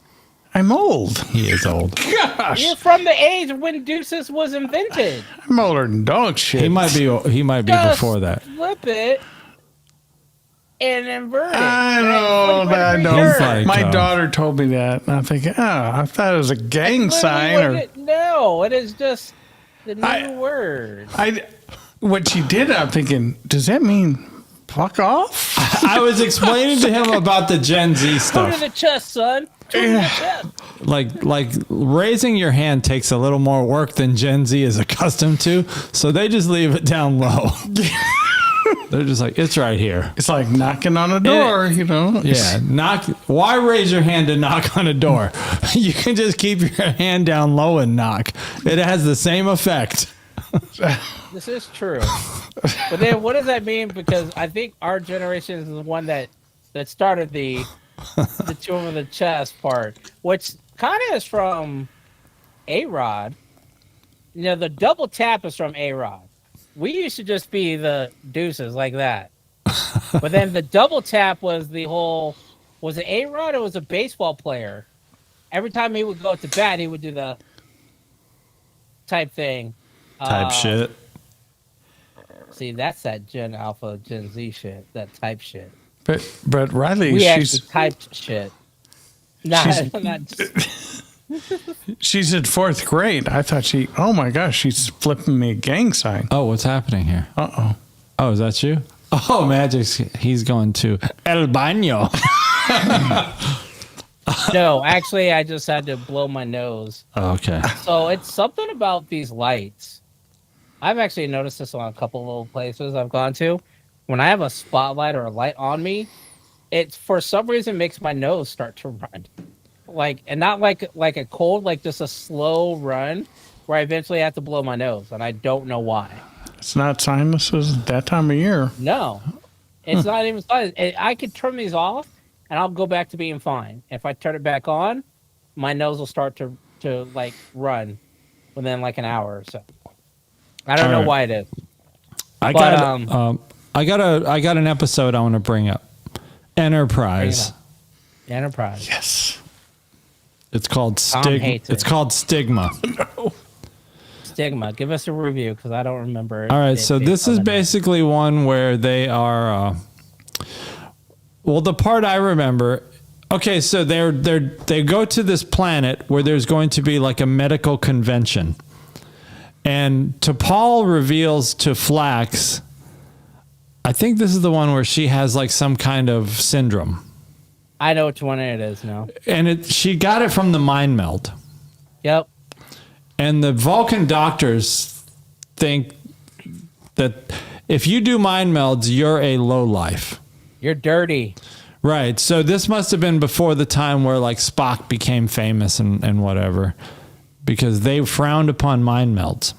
I'm old. He is old. Gosh, You're from the age when deuces was invented. I'm older than dog shit. He might be Just before that. Flip it and invert it. I know that. Like, My daughter told me that, and I'm thinking, I thought it was a gang sign. No, it is just the new word. What she did, I'm thinking, does that mean fuck off? I was explaining to him about the Gen Z Two stuff. to the chest, son. Two to the chest. Like raising your hand takes a little more work than Gen Z is accustomed to, so they just leave it down low. They're just like, it's right here. It's like knocking on a door, you know? Yeah, knock. Why raise your hand to knock on a door? You can just keep your hand down low and knock. It has the same effect. This is true. But then what does that mean? Because I think our generation is the one that started the two of the chest part, which kind of is from A-Rod. You know, the double tap is from A-Rod. We used to just be the deuces like that. But then the double tap was was it A-Rod or was a baseball player? Every time he would go to bat, he would do the type thing. Type shit. See, that's that Gen Alpha, Gen Z shit. That type shit. But Riley, We actually typed shit. Not she's in fourth grade. I thought oh my gosh, she's flipping me a gang sign. Oh, what's happening here? Uh-oh. Oh, is that you? Oh, Magic's, he's going to El Baño. No, actually, I just had to blow my nose. Oh, okay. So it's something about these lights. I've actually noticed this on a couple of little places I've gone to. When I have a spotlight or a light on me, it for some reason makes my nose start to run. And not like a cold, like just a slow run where I eventually have to blow my nose, and I don't know why. It's not sinuses that time of year. No, it's not even sinus. I could turn these off, and I'll go back to being fine. If I turn it back on, my nose will start to like run within like an hour or so. I don't know why it is. I got an episode I want to bring up. Enterprise. Enterprise. Yes. It's called Stigma. It's called Stigma. No. Stigma. Give us a review because I don't remember. All right, so this is basically one where they are. Well, the part I remember. Okay, so they go to this planet where there's going to be like a medical convention, and T'Pol reveals to Flax. I think this is the one where she has like some kind of syndrome. I know which one it is now. And she got it from the mind meld. Yep. And the Vulcan doctors think that if you do mind melds, you're a lowlife. You're dirty. Right. So this must have been before the time where like Spock became famous and whatever, because they frowned upon mind melds.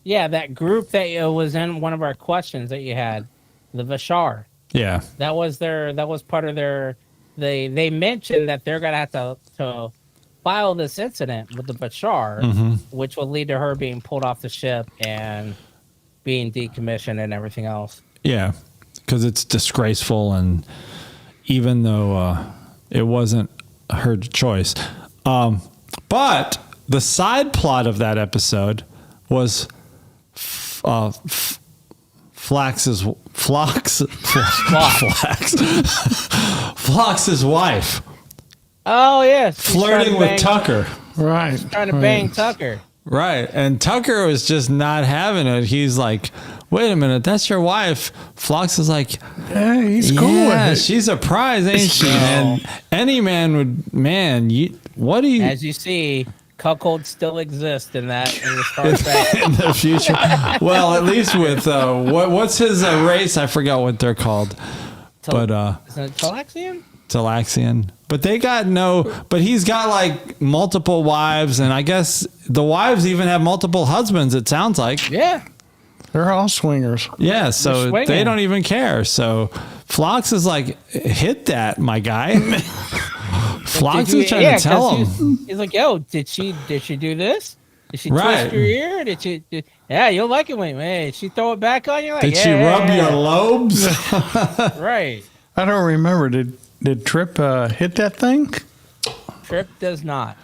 Yeah, that group that was in one of our questions that you had, the Vashar. Yeah. That was part of their. They mentioned that they're gonna have to file this incident with the Bashar, which will lead to her being pulled off the ship and being decommissioned and everything else. Yeah. because it's disgraceful, and even though it wasn't her choice. But the side plot of that episode was Flox's wife. Oh yes, flirting with Tucker. Right. Trying to bang Tucker. Right. And Tucker was just not having it. He's like, wait a minute, that's your wife. Flox is like, yeah, he's cool with it. She's a prize, ain't she? And any man would, what do you... As you see, cuckolds still exist in the Star Trek. in the future. Well, at least with, what's his race? I forgot what they're called. But isn't it Talaxian? Talaxian. But but he's got like multiple wives, and I guess the wives even have multiple husbands, it sounds like. Yeah. They're all swingers. Yeah, so they don't even care. So Flox is like, hit that, my guy. Flox is trying to tell him. He's like, yo, did she do this? Did she twist your ear? Yeah, you'll like it when she throw it back on you. Like, did she rub your lobes? Right. I don't remember. Did Trip hit that thing? Trip does not.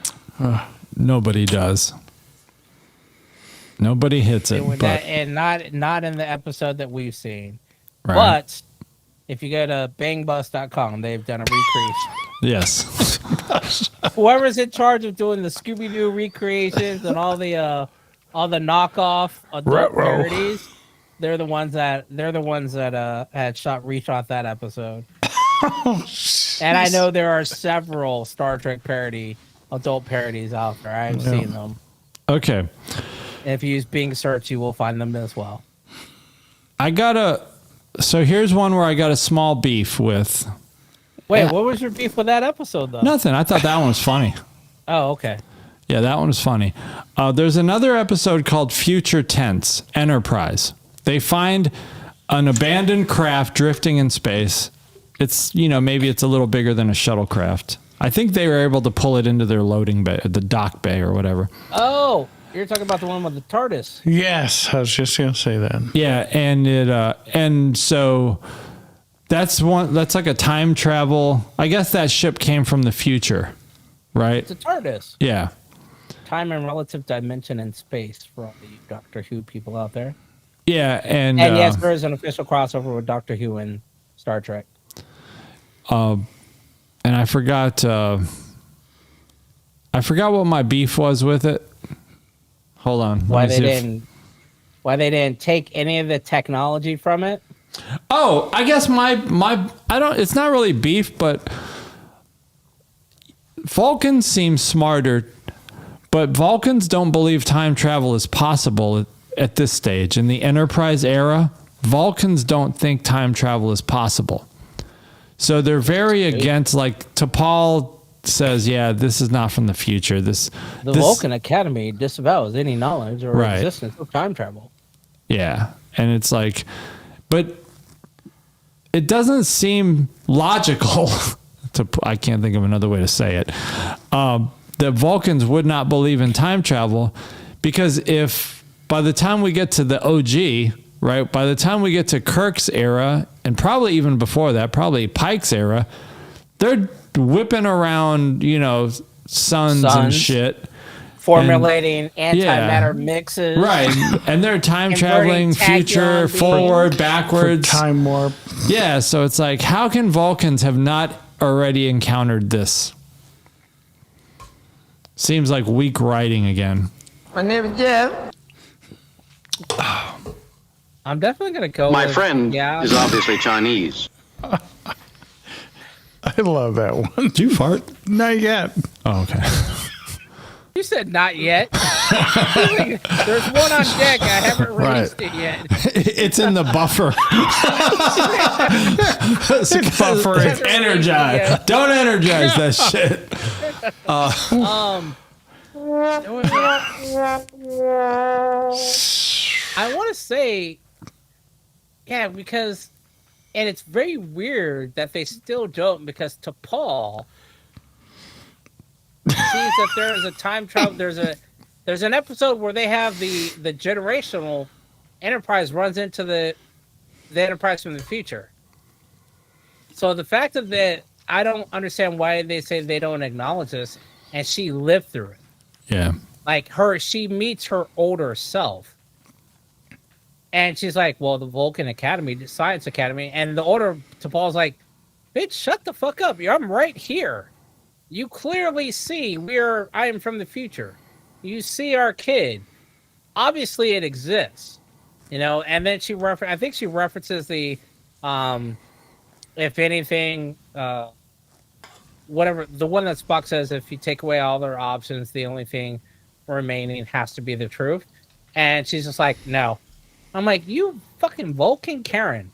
Nobody does. Nobody hits it. And not in the episode that we've seen. Right. But if you go to bangbus.com, they've done a recreation. Yes. Whoever's in charge of doing the Scooby-Doo recreations and all the knockoff adult parodies, they're the ones that had reshot that episode. And I know there are several Star Trek adult parodies out there. I've seen them. Okay. And if you use Bing search, you will find them as well. So here's one where I got a small beef with. Wait, what was your beef with that episode, though? Nothing. I thought that one was funny. Oh, okay. Yeah, that one was funny. There's another episode called Future Tense, Enterprise. They find an abandoned craft drifting in space. It's, maybe it's a little bigger than a shuttlecraft. I think they were able to pull it into their loading bay, the dock bay or whatever. Oh, you're talking about the one with the TARDIS. Yes, I was just going to say that. Yeah, and so that's like a time travel. I guess that ship came from the future, right? It's a TARDIS. Yeah. Time and relative dimension in space for all the Doctor Who people out there. Yeah, and yes, there is an official crossover with Doctor Who and Star Trek. And I forgot what my beef was with it. Hold on. Why they didn't take any of the technology from it? Oh, I guess it's not really beef, but Vulcans seem smarter, but Vulcans don't believe time travel is possible at this stage. In the Enterprise era, Vulcans don't think time travel is possible. So they're very against, like, T'Pol says, yeah, this is not from the future. The Vulcan Academy disavows any knowledge or existence of time travel. Yeah. And it's like, but it doesn't seem logical. I can't think of another way to say it. That Vulcans would not believe in time travel, because if by the time we get to the OG, right, by the time we get to Kirk's era, and probably even before that, probably Pike's era, they're whipping around, suns and shit. Formulating antimatter mixes. Right. And they're time traveling, future, forward, backwards. For time warp. Yeah. So it's like, how can Vulcans have not already encountered this? Seems like weak writing again. My name is Jeff. I'm definitely going to go My friend is obviously Chinese. I love that one. Did you fart? Not yet. Oh, okay. You said not yet. There's one on deck. I haven't released it yet. It's in the buffer. It's buffering. It's energized. Don't energize that shit. I want to say, because, and it's very weird that they still don't, because T'Pol sees that there is a time travel. There's an episode where they have the generational Enterprise runs into the Enterprise from the future. So the fact of that, I don't understand why they say they don't acknowledge this, and she lived through it. Yeah. Like she meets her older self, and she's like, "Well, the Vulcan Academy, the Science Academy," and the older T'Pol's like, "Bitch, shut the fuck up! I'm right here. You clearly see I am from the future. You see our kid. Obviously, it exists, you know." And then I think she references the, if anything, whatever the one that Spock says, if you take away all their options, the only thing remaining has to be the truth. And she's just like, "No." I'm like, "You fucking Vulcan Karen,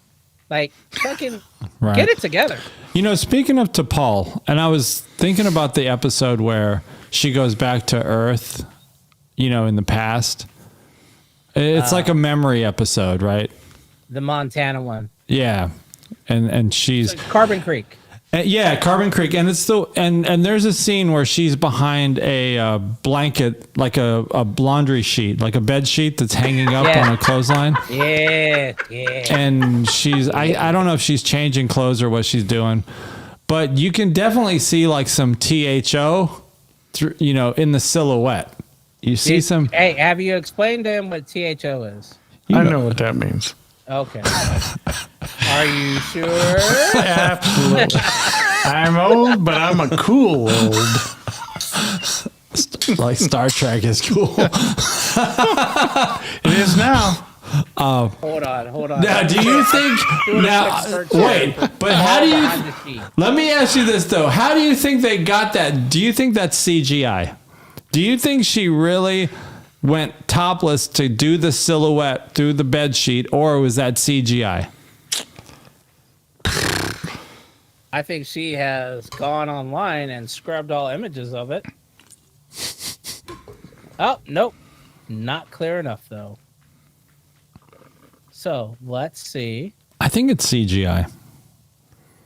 like fucking Right. get it together." You know, speaking of T'Pol, and I was thinking about the episode where she goes back to Earth, you know, in the past. It's like a memory episode, right? The Montana one. Yeah. And she's Carbon Creek. yeah, Carbon Creek, and it's still and there's a scene where she's behind a blanket, like a laundry sheet, like a bed sheet that's hanging up on a clothesline. Yeah. And I don't know if she's changing clothes or what she's doing, but you can definitely see like some THO, you know, in the silhouette. You see some. Hey, have you explained to him what THO is? I know what that means. Okay. Are you sure? Absolutely. I'm old, but I'm a cool old. Like Star Trek is cool. It is now. Hold on. Now, do you think wait, but how do you let me ask you this though. How do you think they got that? Do you think that's CGI? Do you think she really went topless to do the silhouette through the bed sheet, or was that CGI? I think she has gone online and scrubbed all images of it. Oh, nope. Not clear enough, though. So, let's see. I think it's CGI.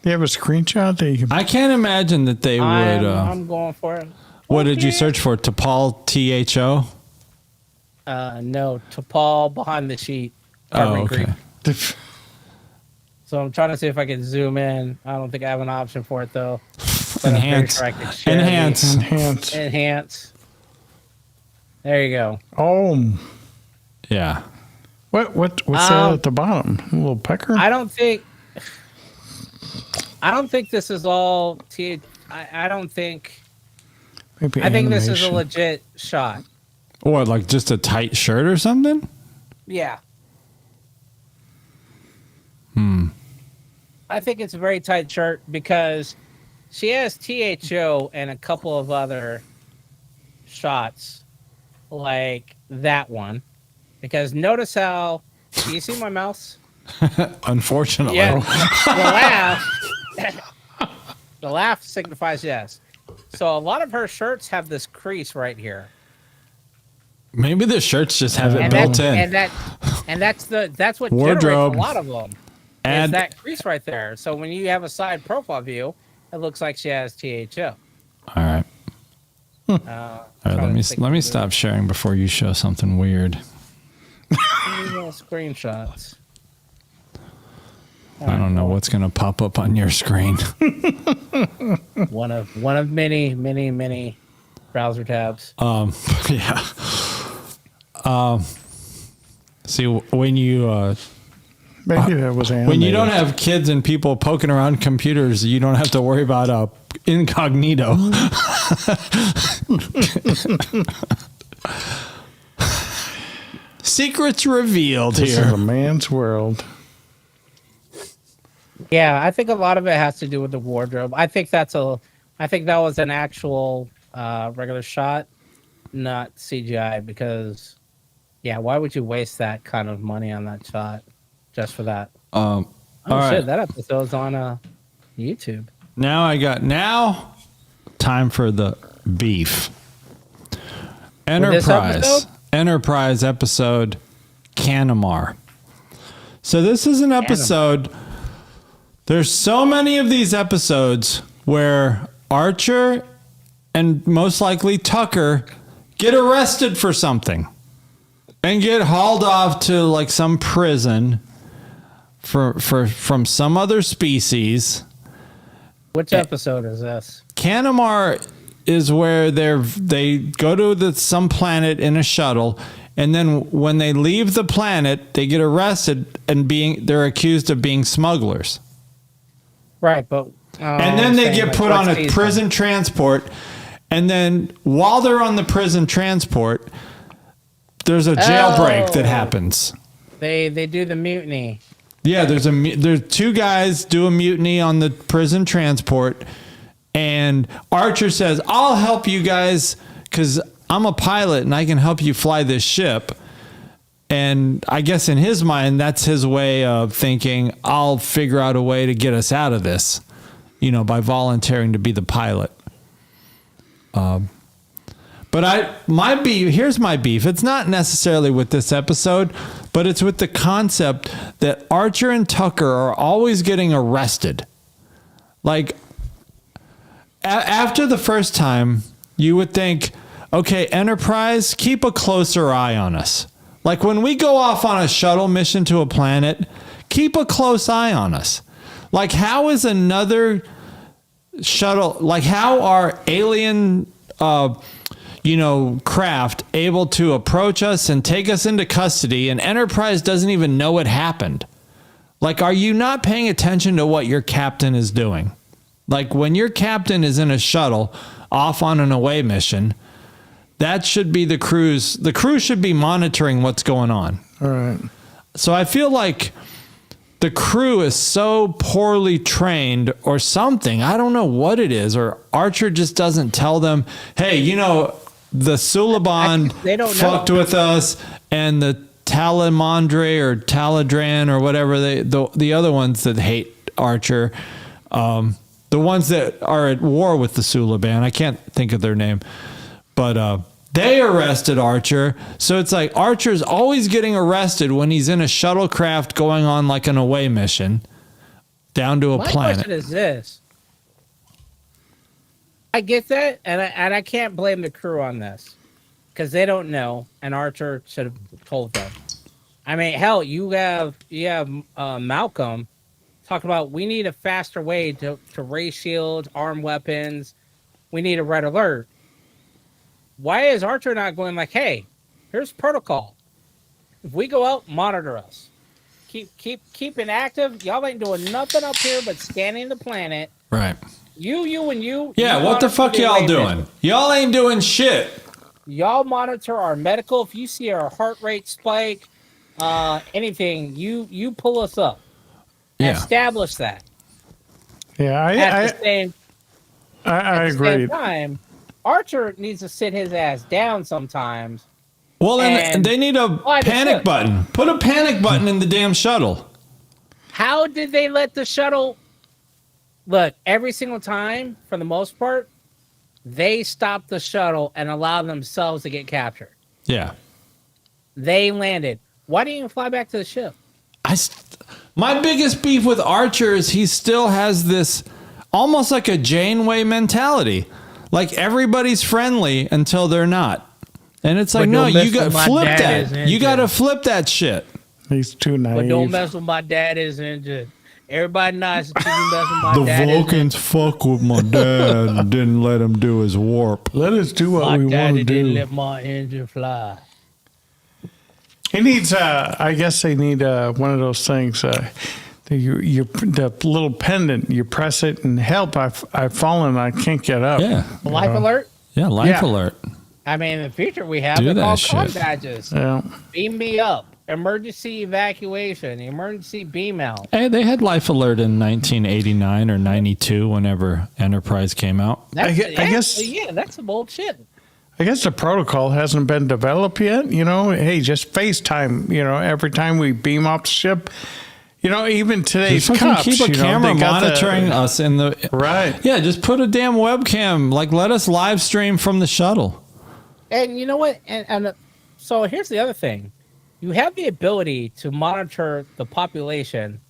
You have a screenshot that you can. I can't imagine that they would. I'm going for it. What did you search for? T'Pol, THO? No, T'Pol behind the sheet. Oh, okay. So I'm trying to see if I can zoom in. I don't think I have an option for it though. But I'm pretty Enhance. sure I can share Enhance. There you go. Oh. Yeah. What's that at the bottom? A little pecker? I don't think this is all I don't think. Maybe I think this is a animation. legit shot. Or like just a tight shirt or something? Yeah. I think it's a very tight shirt because she has THO and a couple of other shots like that one. Because notice how, do you see my mouse? Unfortunately. Yeah. The laugh signifies yes. So a lot of her shirts have this crease right here. Maybe the shirts just have it built in. And that's what Wardrobe. generates a lot of them. Is that crease right there. So when you have a side profile view, it looks like she has THO. All right. All right, let me stop sharing before you show something weird. Screenshots. I don't know what's going to pop up on your screen. one of many browser tabs. Yeah. See, when you maybe that was animated. when you don't have kids and people poking around computers, you don't have to worry about incognito. Secrets revealed This here. is a man's world. Yeah, I think a lot of it has to do with the wardrobe. I think that was an actual regular shot, not CGI. Because, yeah, why would you waste that kind of money on that shot just for that? All shit, right. that episode's on YouTube. Now time for the beef. this Enterprise episode Canamar. So this is an episode. There's so many of these episodes where Archer and most likely Tucker get arrested for something and get hauled off to like some prison from some other species, Which episode is this? Canamar is where they go to some planet in a shuttle, and then when they leave the planet, they get arrested and they're accused of being smugglers. Right, but and then they get put on a prison transport, and then while they're on the prison transport, there's a jailbreak that happens. They do the mutiny. Yeah, there's two guys do a mutiny on the prison transport, and Archer says, "I'll help you guys because I'm a pilot and I can help you fly this ship." And I guess in his mind, that's his way of thinking, I'll figure out a way to get us out of this, by volunteering to be the pilot. But here's my beef. It's not necessarily with this episode, but it's with the concept that Archer and Tucker are always getting arrested. Like, after the first time, you would think, okay, Enterprise, keep a closer eye on us. Like, when we go off on a shuttle mission to a planet, keep a close eye on us. Like, how is another shuttle, like, how are alien craft able to approach us and take us into custody, and Enterprise doesn't even know what happened? Like, are you not paying attention to what your captain is doing? Like, when your captain is in a shuttle off on an away mission, that should be the crew should be monitoring what's going on. All right. So I feel like the crew is so poorly trained or something. I don't know what it is. Or Archer just doesn't tell them, hey, the Suliban fucked with us, and the Talamandre or Taladran or whatever, the other ones that hate Archer, the ones that are at war with the Suliban, I can't think of their name, but they arrested Archer. So it's like Archer's always getting arrested when he's in a shuttlecraft going on like an away mission down to a planet. My question is this. I get that, and I can't blame the crew on this because they don't know, and Archer should have told them. I mean, hell, you have Malcolm talking about we need a faster way to ray shields, arm weapons. We need a red alert. Why is Archer not going like, hey, here's protocol. If we go out, monitor us. Keep it active. Y'all ain't doing nothing up here but scanning the planet. Right. You and you. Yeah, what the fuck y'all doing? Y'all ain't doing shit. Y'all monitor our medical. If you see our heart rate spike, anything, you pull us up. Yeah. Establish that. Yeah, I agree. At the same time, Archer needs to sit his ass down sometimes. Well, and they need a panic button. Put a panic button in the damn shuttle. How did they let the shuttle... Look, every single time, for the most part, they stop the shuttle and allow themselves to get captured. Yeah. They landed. Why didn't you fly back to the ship? My biggest beef with Archer is he still has this almost like a Janeway mentality. Like, everybody's friendly until they're not. And it's like, no, you got to flip that. You got to flip that shit. He's too naive. But don't mess with my daddy's engine. Everybody nice until you mess with my daddy's. The Vulcans fuck with my dad and didn't let him do his warp. Let us do what we want to do. Didn't let my engine fly. He needs, I guess they need one of those things. The little pendant, you press it and help. I've fallen, I can't get up. Yeah. Life alert? Yeah, life alert. I mean, in the future we have they're called com badges. Yeah. Beam me up. Emergency evacuation. Emergency beam out. Hey, they had life alert in 1989 or 92 whenever Enterprise came out. I guess. Yeah, that's some old shit. I guess the protocol hasn't been developed yet. Hey, just FaceTime, every time we beam off the ship. Even today's cops, keep a camera monitoring us in the... Right. Yeah, just put a damn webcam. Like, let us live stream from the shuttle. And you know what? And so here's the other thing. You have the ability to monitor the population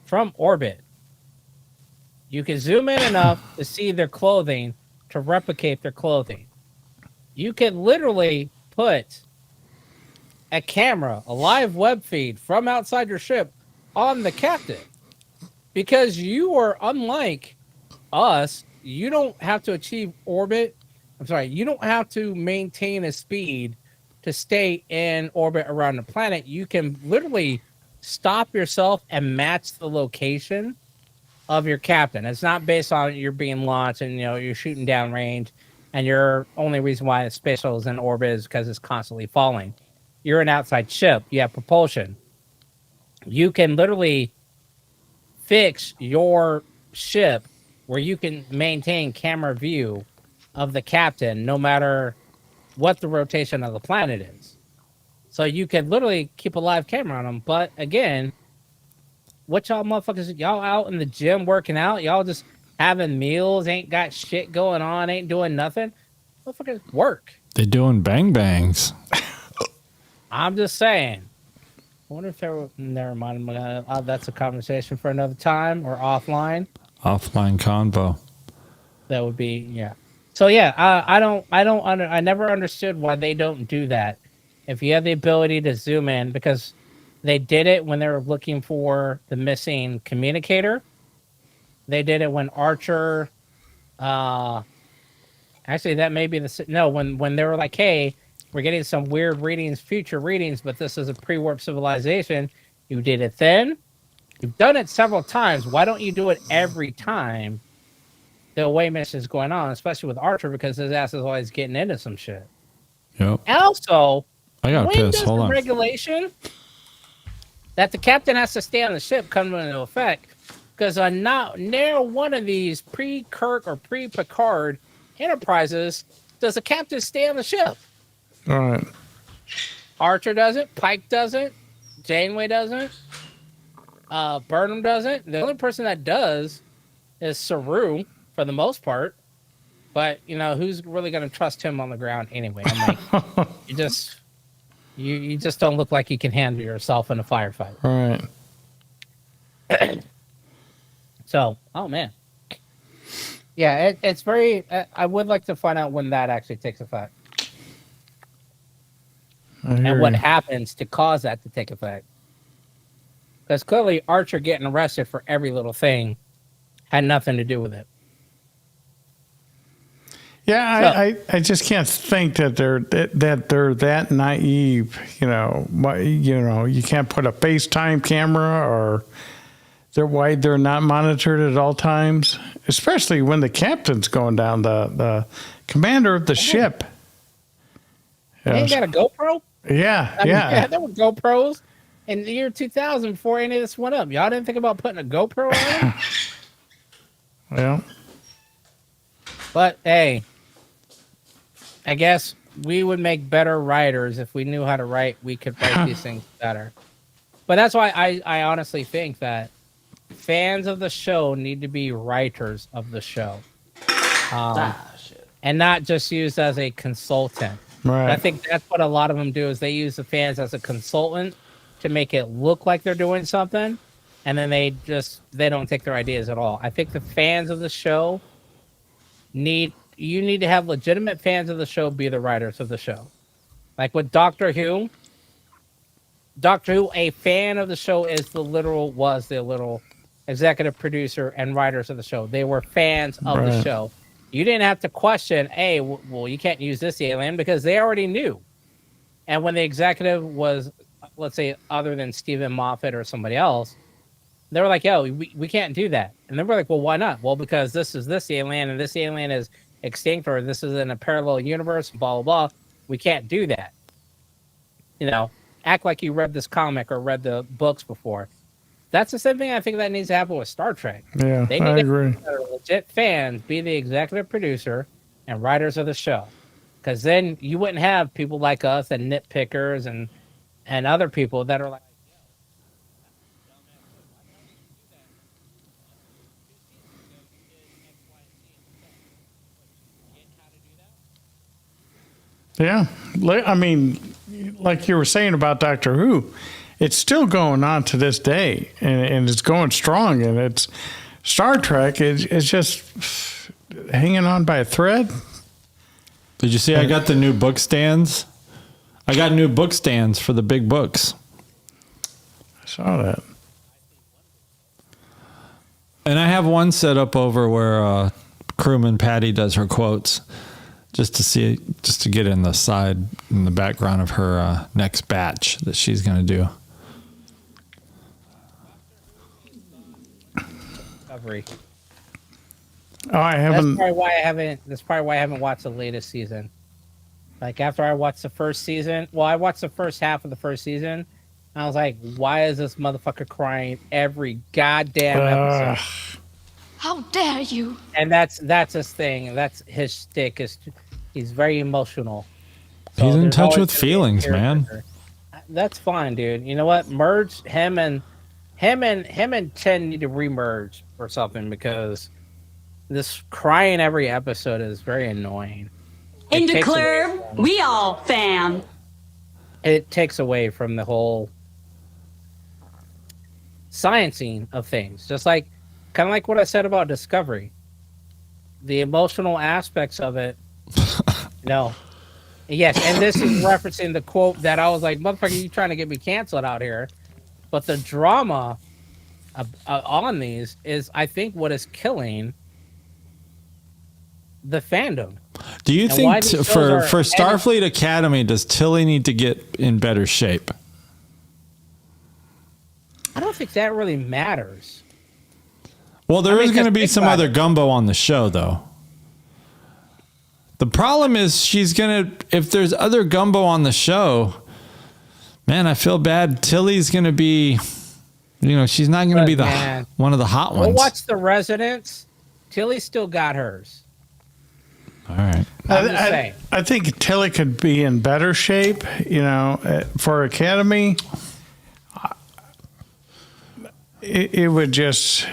from orbit. You can zoom in enough to see their clothing, to replicate their clothing. You can literally put a camera, a live web feed from outside your ship on the captain. Because you are unlike us, you don't have to achieve orbit. I'm sorry, you don't have to maintain a speed to stay in orbit around the planet. You can literally stop yourself and match the location of your captain. It's not based on you're being launched and you're shooting down range, and your only reason why the space shuttle is in orbit is because it's constantly falling. You're an outside ship. You have propulsion. You can literally fix your ship where you can maintain camera view of the captain no matter what the rotation of the planet is. So you can literally keep a live camera on them. But again, what y'all motherfuckers, y'all out in the gym working out, y'all just having meals, ain't got shit going on, ain't doing nothing. Motherfuckers work. They're doing bang bangs. I'm just saying. I wonder if there were, never mind. That's a conversation for another time or offline. Offline convo. That would be, yeah. So yeah, I never understood why they don't do that. If you have the ability to zoom in, because they did it when they were looking for the missing communicator. They did it when Archer, actually that may be when they were like, hey, we're getting some weird readings, future readings, but this is a pre-warp civilization. You did it then. You've done it several times. Why don't you do it every time the away mission is going on, especially with Archer, because his ass is always getting into some shit. Yep. Also, I got when pissed. does Hold the on. regulation that the captain has to stay on the ship come into effect? Because on not near one of these pre-Kirk or pre-Picard enterprises does the captain stay on the ship. All right. Archer doesn't. Pike doesn't. Janeway doesn't. Burnham doesn't. The only person that does is Saru for the most part. But who's really going to trust him on the ground anyway? I'm like, you just don't look like you can handle yourself in a firefight. All right. So, oh man, yeah, it's very. I would like to find out when that actually takes effect and what happens to cause that to take effect. Because clearly, Archer getting arrested for every little thing had nothing to do with it. Yeah, I just can't think that they're that naive. You can't put a FaceTime camera, or why they're not monitored at all times, especially when the captain's going down, the commander of the ship. They ain't got a GoPro? Yeah. There were GoPros in the year 2000 before any of this went up. Y'all didn't think about putting a GoPro on it? Well, but hey, I guess we would make better writers if we knew how to write. We could write these things better. But that's why I honestly think that fans of the show need to be writers of the show, and not just used as a consultant. right. I think that's what a lot of them do, is they use the fans as a consultant to make it look like they're doing something, and then they don't take their ideas at all. I think the fans of the show need to have legitimate fans of the show be the writers of the show. Like with Doctor Who, a fan of the show was the literal executive producer and writers of the show. They were fans of the show. You didn't have to question, hey, well, you can't use this alien, because they already knew. And when the executive was, let's say, other than Stephen Moffat or somebody else, they were like, yo, we can't do that. And they were like, well, why not? Well, because this is this alien, and this alien is extinct, or this is in a parallel universe, blah, blah, blah. We can't do that. Act like you read this comic or read the books before. That's the same thing I think that needs to happen with Star Trek. Yeah, They need I agree. legit fans be the executive producer and writers of the show. Because then you wouldn't have people like us and nitpickers and other people that are like, Yeah. I mean, like you were saying about Doctor Who, it's still going on to this day, and it's going strong. And it's Star Trek is just hanging on by a thread. Did you see I got the new book stands? I got new book stands for the big books. I saw that. And I have one set up over where Crewman Patty does her quotes, just to get in the background of her next batch that she's going to do. Discovery. Oh, I haven't. That's probably why I haven't watched the latest season. Like after I watched the first season, well, I watched the first half of the first season. And I was like, why is this motherfucker crying every goddamn episode? How dare you? And that's his thing. That's his shtick. He's very emotional. He's in there's touch always with gonna be a feelings, man. character. That's fine, dude. You know what? Merge him and Chen need to remerge or something because this crying every episode is very annoying. In the club, we all fam. It takes away from the whole sciencing of things. Just like kind of like what I said about Discovery. The emotional aspects of it. No. Yes, and this is referencing the quote that I was like, motherfucker, you trying to get me canceled out here. But the drama on these is, I think, what is killing the fandom. Do you think for Starfleet Academy, does Tilly need to get in better shape? I don't think that really matters. Well, there is going to be some other gumbo on the show, though. The problem is if there's other gumbo on the show, man, I feel bad. Tilly's going to be, she's not going to be one of the hot ones. We'll watch The Residents. Tilly still got hers. All right. I think Tilly could be in better shape, for Academy. It would just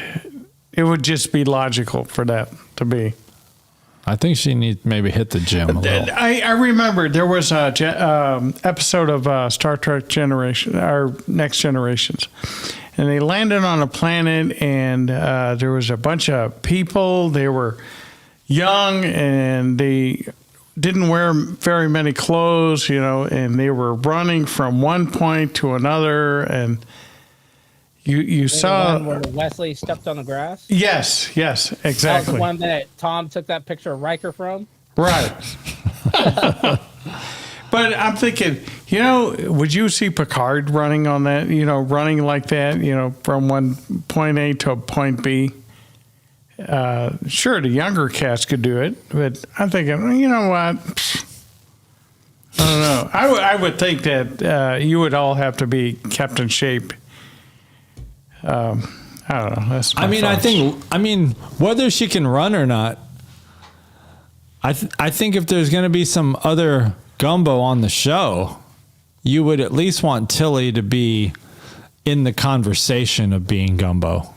be logical for that to be. I think she needs maybe hit the gym a little. I remember there was a episode of Star Trek Generation, or Next Generations, and they landed on a planet, and there was a bunch of people. They were young, and they didn't wear very many clothes, and they were running from one point to another, and you saw the one where Wesley stepped on the grass. Yes, exactly. That was the one that Tom took that picture of Riker from. Right. But I'm thinking, would you see Picard running on that? Running like that, from one point A to point B. Sure, the younger cast could do it, but I'm thinking, you know what? I don't know. I would think that you would all have to be kept in shape. I don't know. That's my thoughts. Whether she can run or not, I think if there's going to be some other gumbo on the show, you would at least want Tilly to be in the conversation of being gumbo.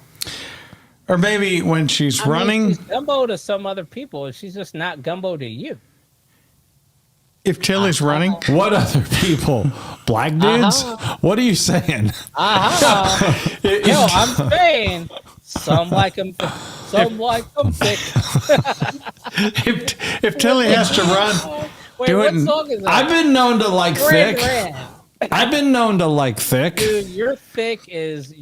Or maybe when she's running. She's gumbo to some other people. She's just not gumbo to you. If Tilly's running? What other people? Black dudes? What are you saying? I'm saying some like them thick. If Tilly has to run, wait, what song is that? I've been known to like thick. I've been known to like thick. Dude, your thick is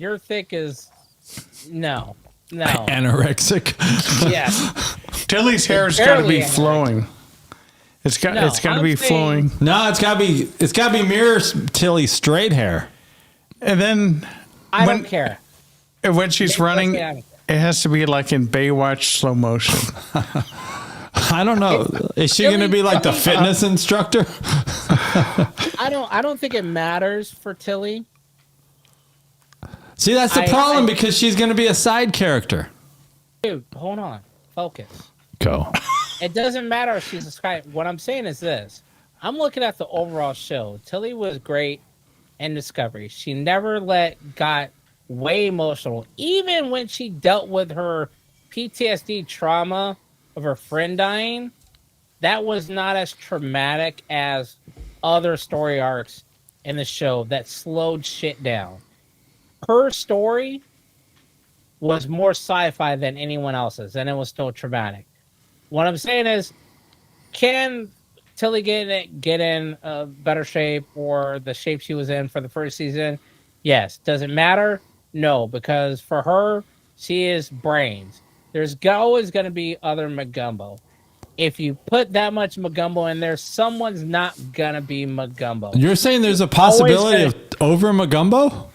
no. Anorexic. Yes. Tilly's hair's got to be flowing. It's got to be flowing. No, it's got to be mirror Tilly's straight hair. And then I don't care. When she's running, it has to be like in Baywatch slow motion. I don't know. Is she going to be like the fitness instructor? I don't think it matters for Tilly. See, that's the problem because she's going to be a side character. Dude, hold on. Focus. Go. It doesn't matter if she's a sky. What I'm saying is this. I'm looking at the overall show. Tilly was great in Discovery. She never got way emotional. Even when she dealt with her PTSD trauma of her friend dying, that was not as traumatic as other story arcs in the show that slowed shit down. Her story was more sci-fi than anyone else's, and it was still traumatic. What I'm saying is, can Tilly get in better shape or the shape she was in for the first season? Yes. Does it matter? No, because for her, She is brains. There's always going to be other Magumbo. If you put that much Magumbo in there, someone's not going to be Magumbo. You're saying there's a possibility of over Magumbo?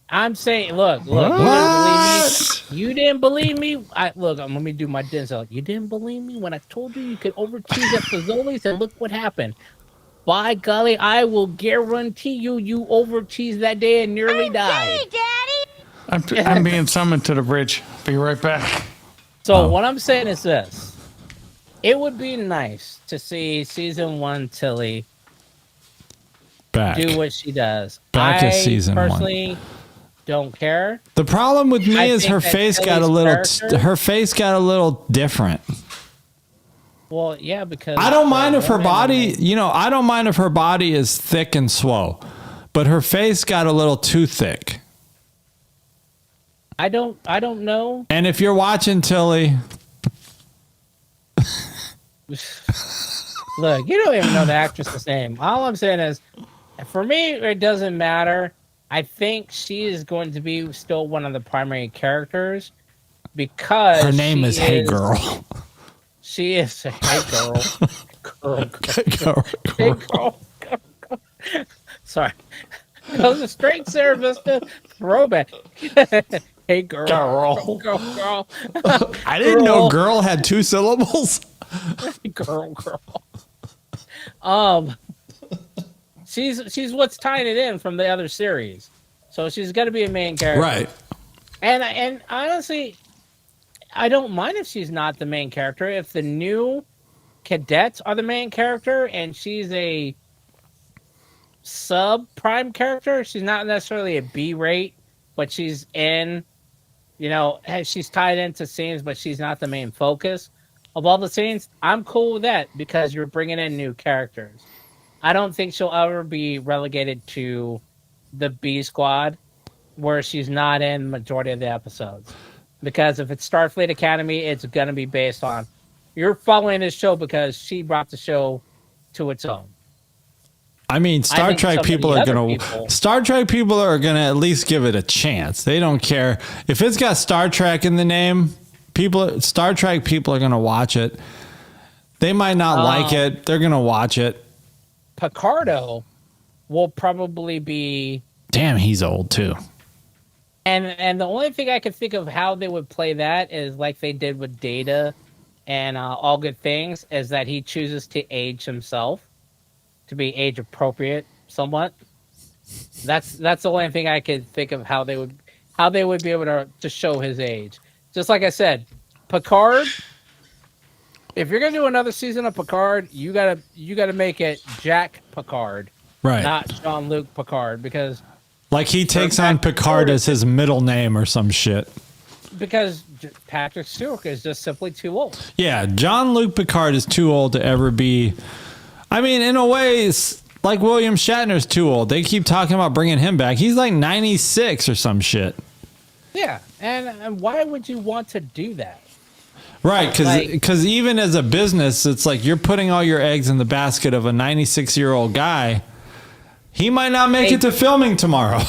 I'm saying, look, you didn't believe me. Look, let me do my Denzel. You didn't believe me when I told you could over cheese at Fazoli's, and look what happened. By golly, I will guarantee you over cheese that day and nearly died. Daddy. I'm being summoned to the bridge. Be right back. So what I'm saying is this: it would be nice to see season 1 Tilly back do what she does. Back as season 1. Personally don't care. The problem with me is her face got a little different. Well, yeah, because I don't mind if her body, I don't mind if her body is thick and swole, but her face got a little too thick. I don't know. And if you're watching Tilly, look, you don't even know the actress's name. All I'm saying is, for me, it doesn't matter. I think she is going to be still one of the primary characters because her name is Hey Girl. She is Hey Girl. Girl. Hey Girl. Sorry. That was a straight Sarah Vista throwback. Hey Girl. Girl. I didn't know girl had 2 syllables. Girl. She's what's tying it in from the other series, so she's got to be a main character, right? And honestly, I don't mind if she's not the main character. If the new cadets are the main character and she's a sub prime character, she's not necessarily a B rate, but she's in, she's tied into scenes, but she's not the main focus of all the scenes. I'm cool with that because you're bringing in new characters. I don't think she'll ever be relegated to the B squad where she's not in the majority of the episodes. Because if it's Starfleet Academy, it's going to be based on you're following this show because she brought the show to its own. I mean, Star Trek people are going to at least give it a chance. They don't care if it's got Star Trek in the name. Star Trek people are going to watch it. They might not like it. They're going to watch it. Picardo will probably be. Damn, he's old too. And the only thing I can think of how they would play that is like they did with Data and All Good Things, is that he chooses to age himself to be age appropriate somewhat. That's the only thing I could think of how they would be able to show his age. Just like I said, Picard. If you're gonna do another season of Picard, you gotta make it Jack Picard, right? Not Jean-Luc Picard, because like he takes on Picard as his middle name or some shit. Because Patrick Stewart is just simply too old. Yeah, Jean-Luc Picard is too old to ever be. I mean, in a way, it's like William Shatner's too old. They keep talking about bringing him back. He's like 96 or some shit. Yeah, and why would you want to do that? Right, because even as a business, it's like you're putting all your eggs in the basket of a 96-year-old guy. He might not make it to filming tomorrow.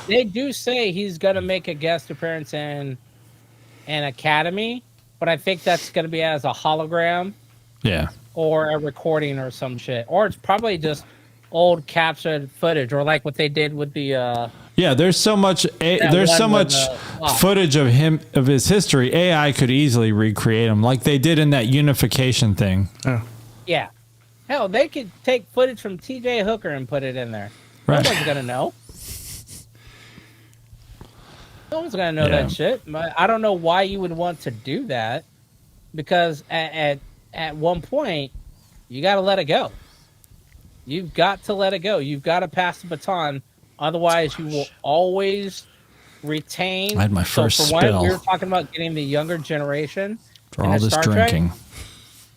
They do say he's going to make a guest appearance in Academy, but I think that's going to be as a hologram. Yeah. Or a recording or some shit. Or it's probably just old captured footage, or like what they did with the... Yeah, there's so much footage of his history. AI could easily recreate him, like they did in that unification thing. Oh. Yeah, hell, they could take footage from T.J. Hooker and put it in there. Right. No one's gonna know. No one's gonna know that shit. I don't know why you would want to do that, because at one point you got to let it go. You've got to let it go. You've got to pass the baton. Otherwise, you will always retain. I had my first for spill. One, we were talking about getting the younger generation. For all this drinking.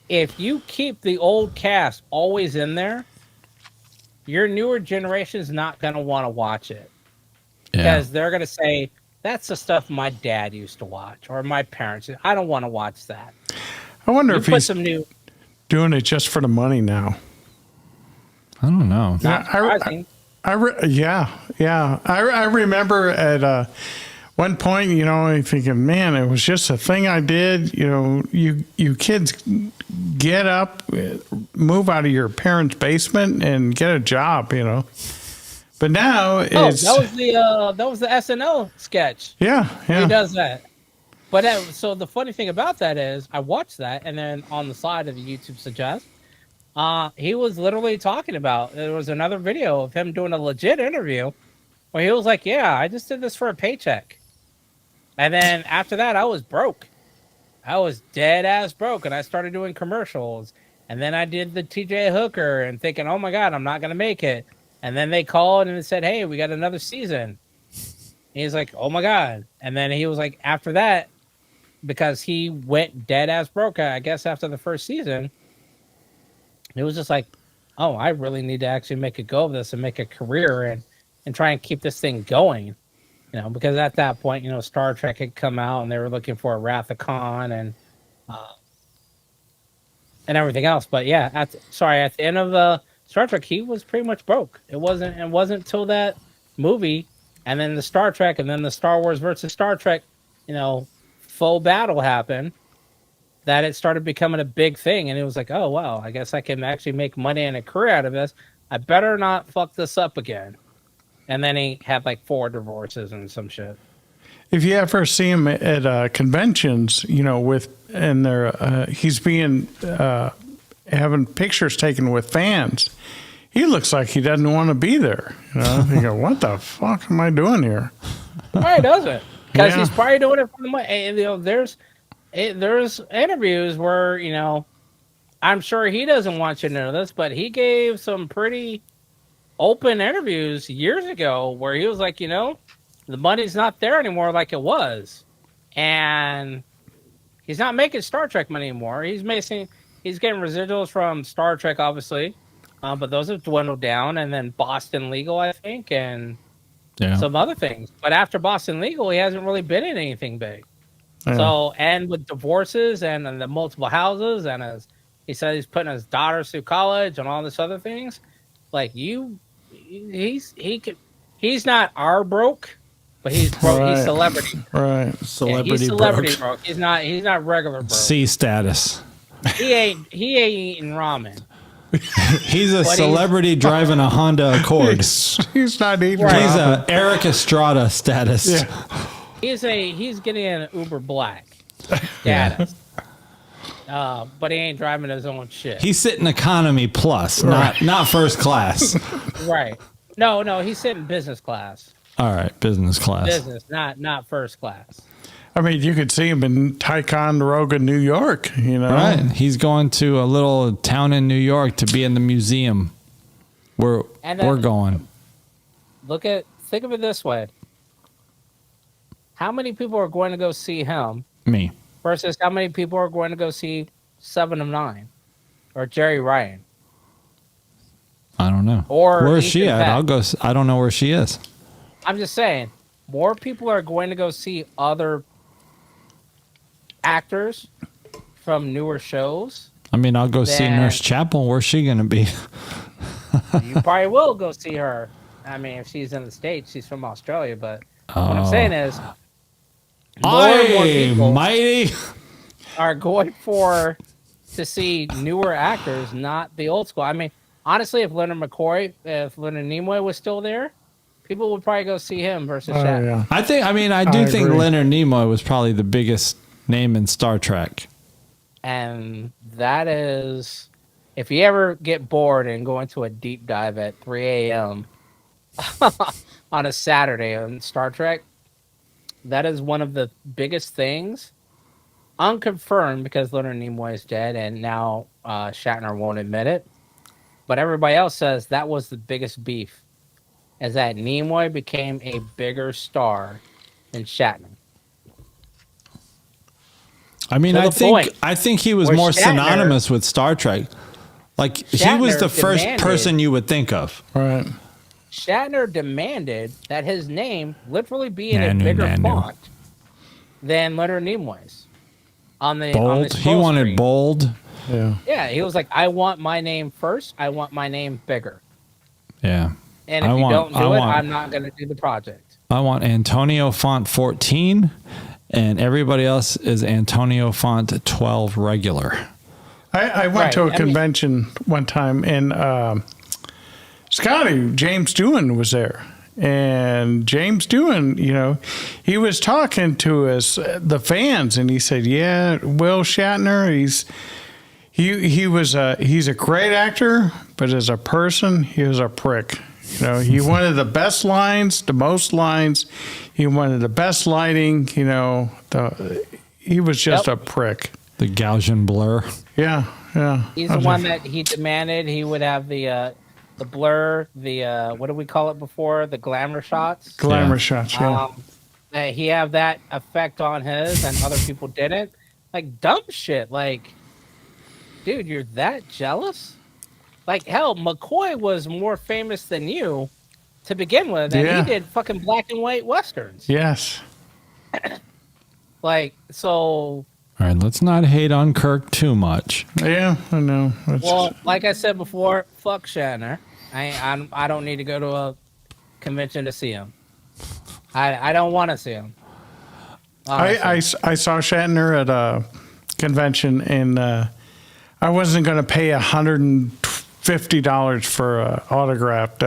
If you keep the old cast always in there, your newer generation is not going to want to watch it. Because they're going to say, that's the stuff my dad used to watch, or my parents. I don't want to watch that. I wonder if he's doing it just for the money now. I don't know. I remember at one point, you know, I'm thinking, man, it was just a thing I did. You know, you kids get up, move out of your parents' basement, and get a job. You know, but now it's that was the SNL sketch. yeah. He does that. But so the funny thing about that is, I watched that, and then on the side of the YouTube suggest, he was literally talking about. There was another video of him doing a legit interview where he was like, "Yeah, I just did this for a paycheck." And then after that, I was broke. I was dead ass broke, and I started doing commercials. And then I did the TJ Hooker, and thinking, "Oh my God, I'm not gonna make it." And then they called and said, "Hey, we got another season." And he's like, "Oh my God!" And then he was like, after that, because he went dead ass broke, I guess after the first season, it was just like, "Oh, I really need to actually make a go of this and make a career and try and keep this thing going." You know, because at that point, you know, Star Trek had come out and they were looking for a Wrath of Khan and everything else. But yeah, at the end of the Star Trek, he was pretty much broke. It wasn't till that movie and then the Star Trek and then the Star Wars versus Star Trek, you know, faux battle happened that it started becoming a big thing. And it was like, oh wow, I guess I can actually make money and a career out of this. I better not fuck this up again. And then he had like 4 divorces and some shit. If you ever see him at conventions, you know, he's being having pictures taken with fans. He looks like he doesn't want to be there. You know, you go, what the fuck am I doing here? No, he doesn't, because he's probably doing it for the money. And, you know, there's interviews where, you know, I'm sure he doesn't want you to know this, but he gave some pretty open interviews years ago where he was like, you know, the money's not there anymore like it was, and he's not making Star Trek money anymore. He's getting residuals from Star Trek, obviously, but those have dwindled down. And then Boston Legal, I think, and some other things. But after Boston Legal, he hasn't really been in anything big. Yeah. So, and with divorces and the multiple houses, and he said he's putting his daughters through college and all this other things, like he's not our broke, but he's broke. Right. He's celebrity. Right. Celebrity, he's celebrity broke. He's not regular broke. C status. He ain't eating ramen. He's a celebrity driving a Honda Accord. He's not eating ramen. He's a Eric Estrada status. Yeah. He's getting an Uber Black status. But he ain't driving his own shit. He's sitting economy plus, not first class. Right. No, he's sitting business class. All right, business class. Business, not first class. I mean, you could see him in Ticonderoga, New York, you know. Right. He's going to a little town in New York to be in the museum. We're going. Think of it this way. How many people are going to go see him? Me. Versus how many people are going to go see 7 of 9 or Jerry Ryan? I don't know. Or where's she at? Pat. I'll go. I don't know where she is. I'm just saying, more people are going to go see other actors from newer shows. I mean, I'll go see Nurse Chapel. Where's she going to be? You probably will go see her. I mean, if she's in the States, she's from Australia. But what I'm saying is, more and more people are going to see newer actors, not the old school. I mean, honestly, if Leonard Nimoy was still there, people would probably go see him versus Shatner. Yeah. I think Leonard Nimoy was probably the biggest name in Star Trek. And that is, if you ever get bored and go into a deep dive at 3 a.m. on a Saturday on Star Trek, that is one of the biggest things, unconfirmed because Leonard Nimoy is dead and now Shatner won't admit it. But everybody else says that was the biggest beef, is that Nimoy became a bigger star than Shatner. I mean, I think he was more synonymous with Star Trek. Like, Shatner, he was the first person you would think of. Right. Shatner demanded that his name literally be in a bigger font than Leonard Nimoy's. Bold. He wanted screen. Bold. Yeah. Yeah, he was like, I want my name first. I want my name bigger. Yeah. And if you don't do it, I'm not going to do the project. I want Antonio font 14, and everybody else is Antonio font 12 regular. I went to a convention one time, and Scotty, James Doohan was there. And James Doohan, he was talking to the fans, and he said, "Yeah, Will Shatner, he's a great actor, but as a person, he was a prick. He wanted the best lines, the most lines. He wanted the best lighting. He was just a prick. The Gaussian blur. Yeah. He's the one that he demanded he would have the blur, the what do we call it before? The glamour shots. Shots, yeah. He have that effect on his, and other people didn't. Like dumb shit. Like, dude, you're that jealous? Like, hell, McCoy was more famous than you to begin with, and he did fucking black and white westerns. Yes. Like, so. All right, let's not hate on Kirk too much. Yeah, I know. Well, like I said before, fuck Shatner. I don't need to go to a convention to see him. I don't want to see him. I saw Shatner at a convention, and I wasn't going to pay $150 for an autograph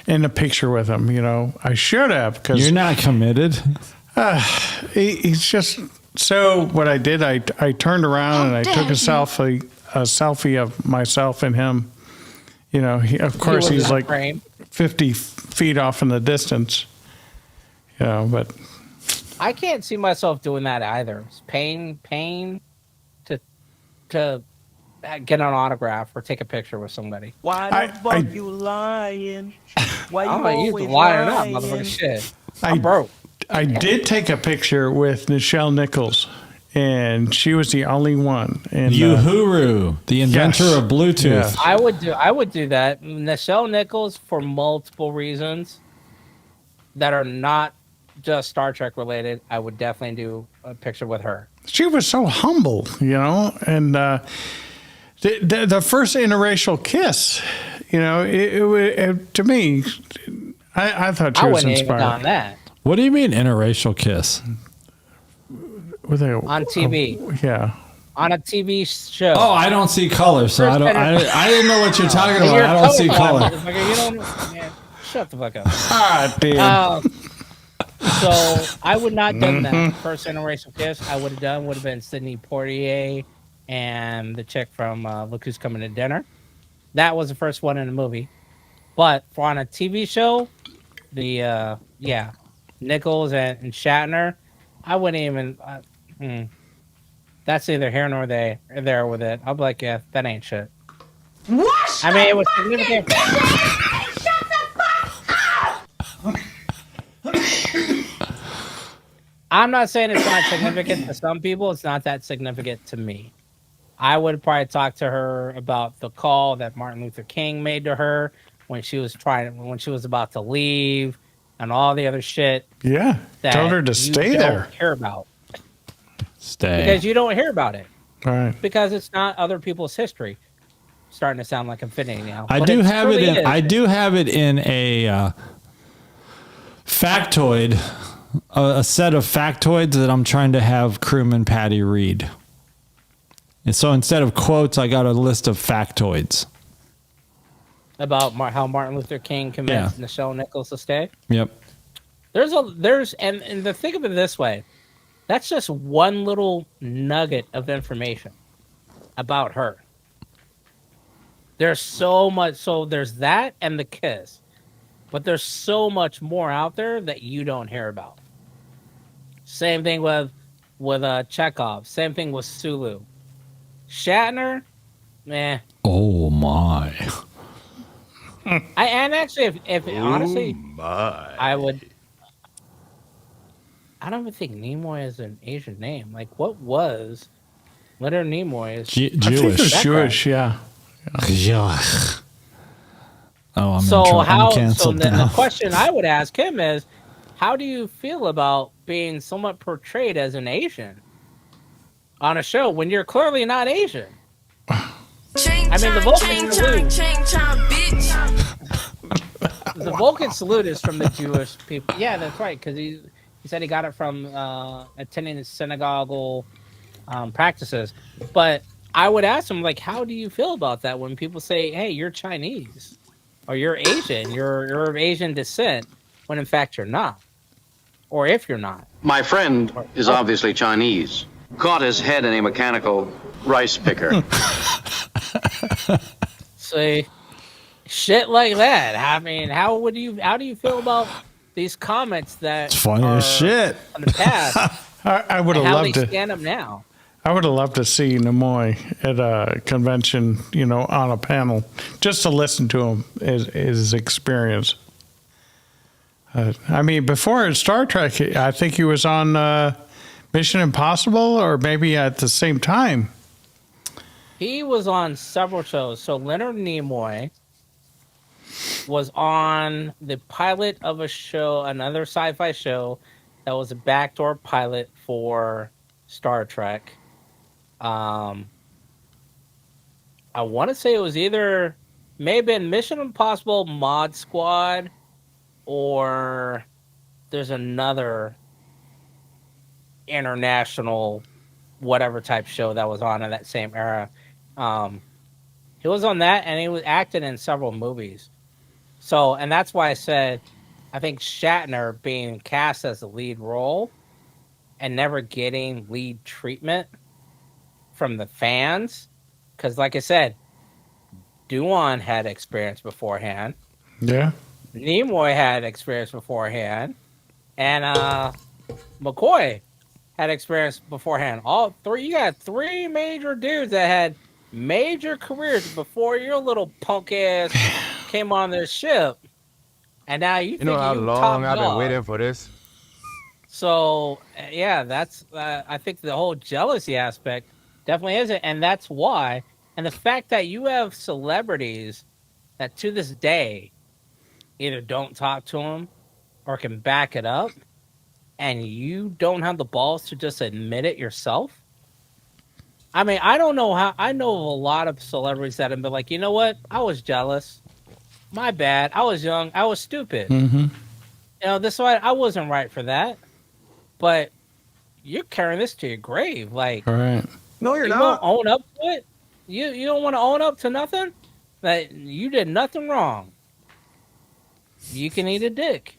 in a picture with him. I should have, because you're not committed. He's just. So what I did, I turned around and I took a selfie of myself and him. Of course he's like 50 feet off in the distance. But I can't see myself doing that either. It's pain to get an autograph or take a picture with somebody. Why the fuck you lying? Why you always lying up, motherfucker? Shit. I'm broke. I did take a picture with Nichelle Nichols, and she was the only one. And Uhuru, the inventor of Bluetooth. Yes. I would do that. Nichelle Nichols, for multiple reasons that are not just Star Trek related, I would definitely do a picture with her. She was so humble, and the first interracial kiss, to me, I thought she was inspired. Even done that. What do you mean interracial kiss? On TV. Yeah. On a TV show. Oh, I don't see color, so I didn't know what you're talking about. I don't see color. Shut the fuck up. Ah, dude. So I would not done that. First interracial kiss I would have been Sidney Poitier and the chick from Look Who's Coming to Dinner. That was the first one in the movie. But for on a TV show, the Nichols and Shatner, I wouldn't even. That's neither here nor there with it. I'll be like, yeah, that ain't shit. What? I mean, it was significant. Shut the fuck up! I'm not saying it's not significant to some people. It's not that significant to me. I would probably talk to her about the call that Martin Luther King made to her when she was about to leave. And all the other shit. Yeah. Told her to stay there. Don't care about. Stay. Because you don't hear about it. All right. Because it's not other people's history. Starting to sound like I'm fitting now. I do have it in a factoid, a set of factoids that I'm trying to have Crewman Patty read. And so instead of quotes, I got a list of factoids. About how Martin Luther King convinced Nichelle Nichols to stay. Yep. And the think of it this way, that's just one little nugget of information about her. There's so much. So there's that and the kiss, but there's so much more out there that you don't hear about. Same thing with Chekhov. Same thing with Sulu. Shatner, meh. Oh my. If honestly, my. I would. I don't even think Nimoy is an Asian name. Like, what was Leonard Nimoy? Jewish. I think it's Jewish, yeah. Oh, I'm canceled then now. the question I would ask him is, how do you feel about being somewhat portrayed as an Asian on a show when you're clearly not Asian? I mean, the Vulcans are loose. The Vulcan salute is from the Jewish people. Yeah, that's right. Because he said he got it from attending the synagogal practices. But I would ask him, like, how do you feel about that when people say, "Hey, you're Chinese," or "You're Asian," you're of Asian descent, when in fact you're not, or if you're not. My friend is obviously Chinese. Caught his head in a mechanical rice picker. See, shit like that. I mean, how do you feel about these comments that It's funny as shit. from the past? I would have how loved they to. stand up now. I would have loved to see Nimoy at a convention, on a panel, just to listen to him, his experience. I mean, before Star Trek, I think he was on Mission Impossible, or maybe at the same time. He was on several shows. So Leonard Nimoy was on the pilot of a show, another sci-fi show that was a backdoor pilot for Star Trek. I want to say it was may have been Mission Impossible Mod Squad, or there's another international whatever type show that was on in that same era. He was on that, and he was acting in several movies. So, and that's why I said, I think Shatner being cast as the lead role and never getting lead treatment from the fans, because like I said, Doohan had experience beforehand. Yeah. Nimoy had experience beforehand, and McCoy had experience beforehand. All three, you got three major dudes that had major careers before your little punk ass came on this ship, and now you You know how long I've been waiting for this? So yeah, that's I think the whole jealousy aspect definitely is it, and that's why. And the fact that you have celebrities that to this day either don't talk to him or can back it up, and you don't have the balls to just admit it yourself. I mean, I don't know how. I know of a lot of celebrities that have been like, you know what? I was jealous. My bad. I was young. I was stupid. Mm-hmm. This why I wasn't right for that. But you're carrying this to your grave. Like, All right. No, you're you not. won't own up to it. You don't want to own up to nothing. That you did nothing wrong. You can eat a dick.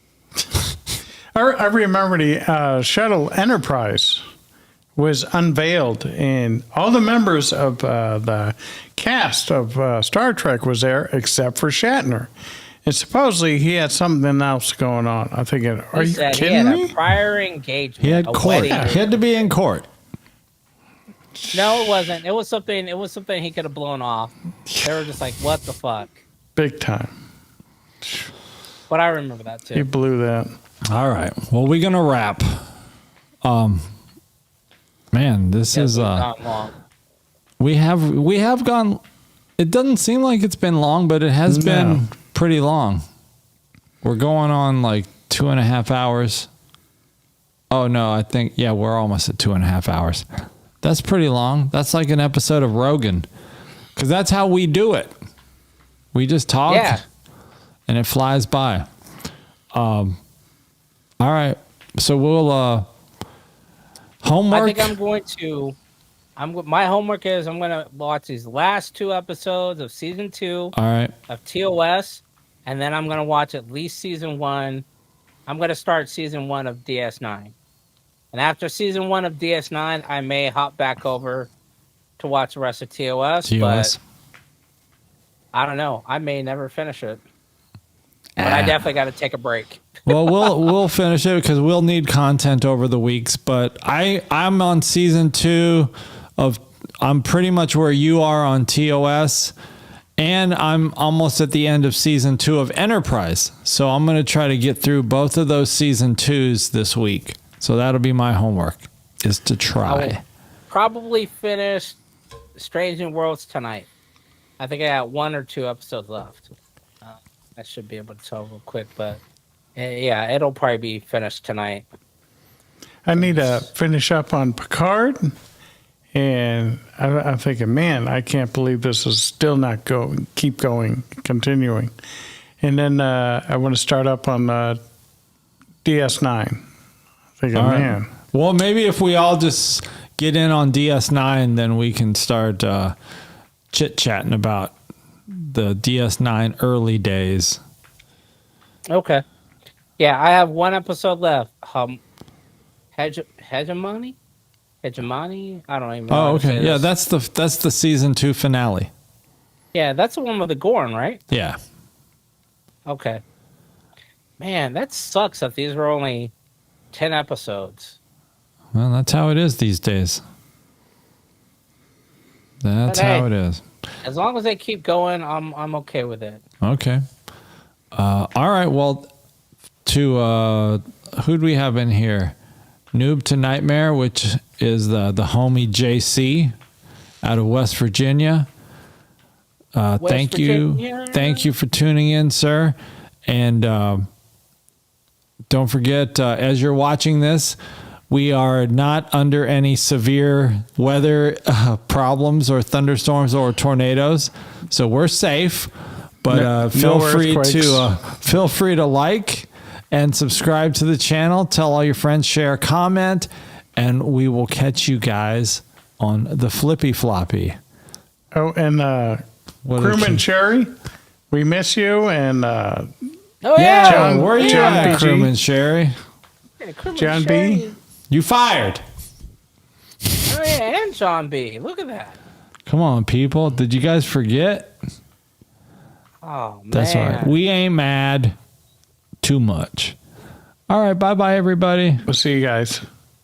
I remember the shuttle Enterprise was unveiled, and all the members of the cast of Star Trek was there except for Shatner. And supposedly he had something else going on. I'm thinking, are you kidding me? He had a prior engagement. He had a court. wedding. He had to be in court. No, it wasn't. It was something he could have blown off. They were just like, what the fuck? Big time. But I remember that too. He blew that. All right. Well, we're gonna wrap. Man, this is not long. we have gone. It doesn't seem like it's been long, but it has been pretty long. We're going on like 2.5 hours. Oh no, I think we're almost at 2.5 hours. That's pretty long. That's like an episode of Rogan, because that's how we do it. We just talk, and it flies by. All right, so we'll homework. I think I'm going to. My homework is I'm going to watch these last 2 episodes of season 2. All right. Of TOS, and then I'm going to watch at least season 1. I'm going to start season 1 of DS9, and after season 1 of DS9, I may hop back over to watch the rest of TOS. But I don't know. I may never finish it, but I definitely got to take a break. Well, we'll finish it because we'll need content over the weeks. But I'm on season 2 of. I'm pretty much where you are on TOS, and I'm almost at the end of season 2 of Enterprise. So I'm going to try to get through both of those season 2s this week. So that'll be my homework, is to try. I will probably finish Strange New Worlds tonight. I think I got 1 or 2 episodes left. I should be able to tell real quick, but yeah, it'll probably be finished tonight. I need to finish up on Picard, and I'm thinking, man, I can't believe this is still not continuing. And then I want to start up on DS9. Thinking, All right. man. Well, maybe if we all just get in on DS9, then we can start chit-chatting about the DS9 early days. Okay. Yeah, I have one episode left. Hegemony? Hegemony? I don't even know. Oh, how to say okay. Yeah, this. that's the season 2 finale. Yeah, that's the one with the Gorn, right? Yeah. Okay. Man, that sucks that these were only 10 episodes. Well, that's how it is these days. That's But hey, how it is. As long as they keep going, I'm okay with it. Okay. All right. Well, to who do we have in here? Noob to Nightmare, which is the homie JC out of West Virginia. Thank you for tuning in, sir. And don't forget, as you're watching this, we are not under any severe weather problems or thunderstorms or tornadoes, so we're safe. But feel free to like and subscribe to the channel. Tell all your friends, share, comment, and we will catch you guys on the Flippy Floppy. Oh, and Crewman Cherry, we miss you. And Oh yeah, John, where are you John at, BG? Crewman Sherry? John B. You fired. Oh yeah, and John B. Look at that. Come on, people. Did you guys forget? Oh man. That's all right. We ain't mad too much. All right. Bye-bye, everybody. We'll see you guys.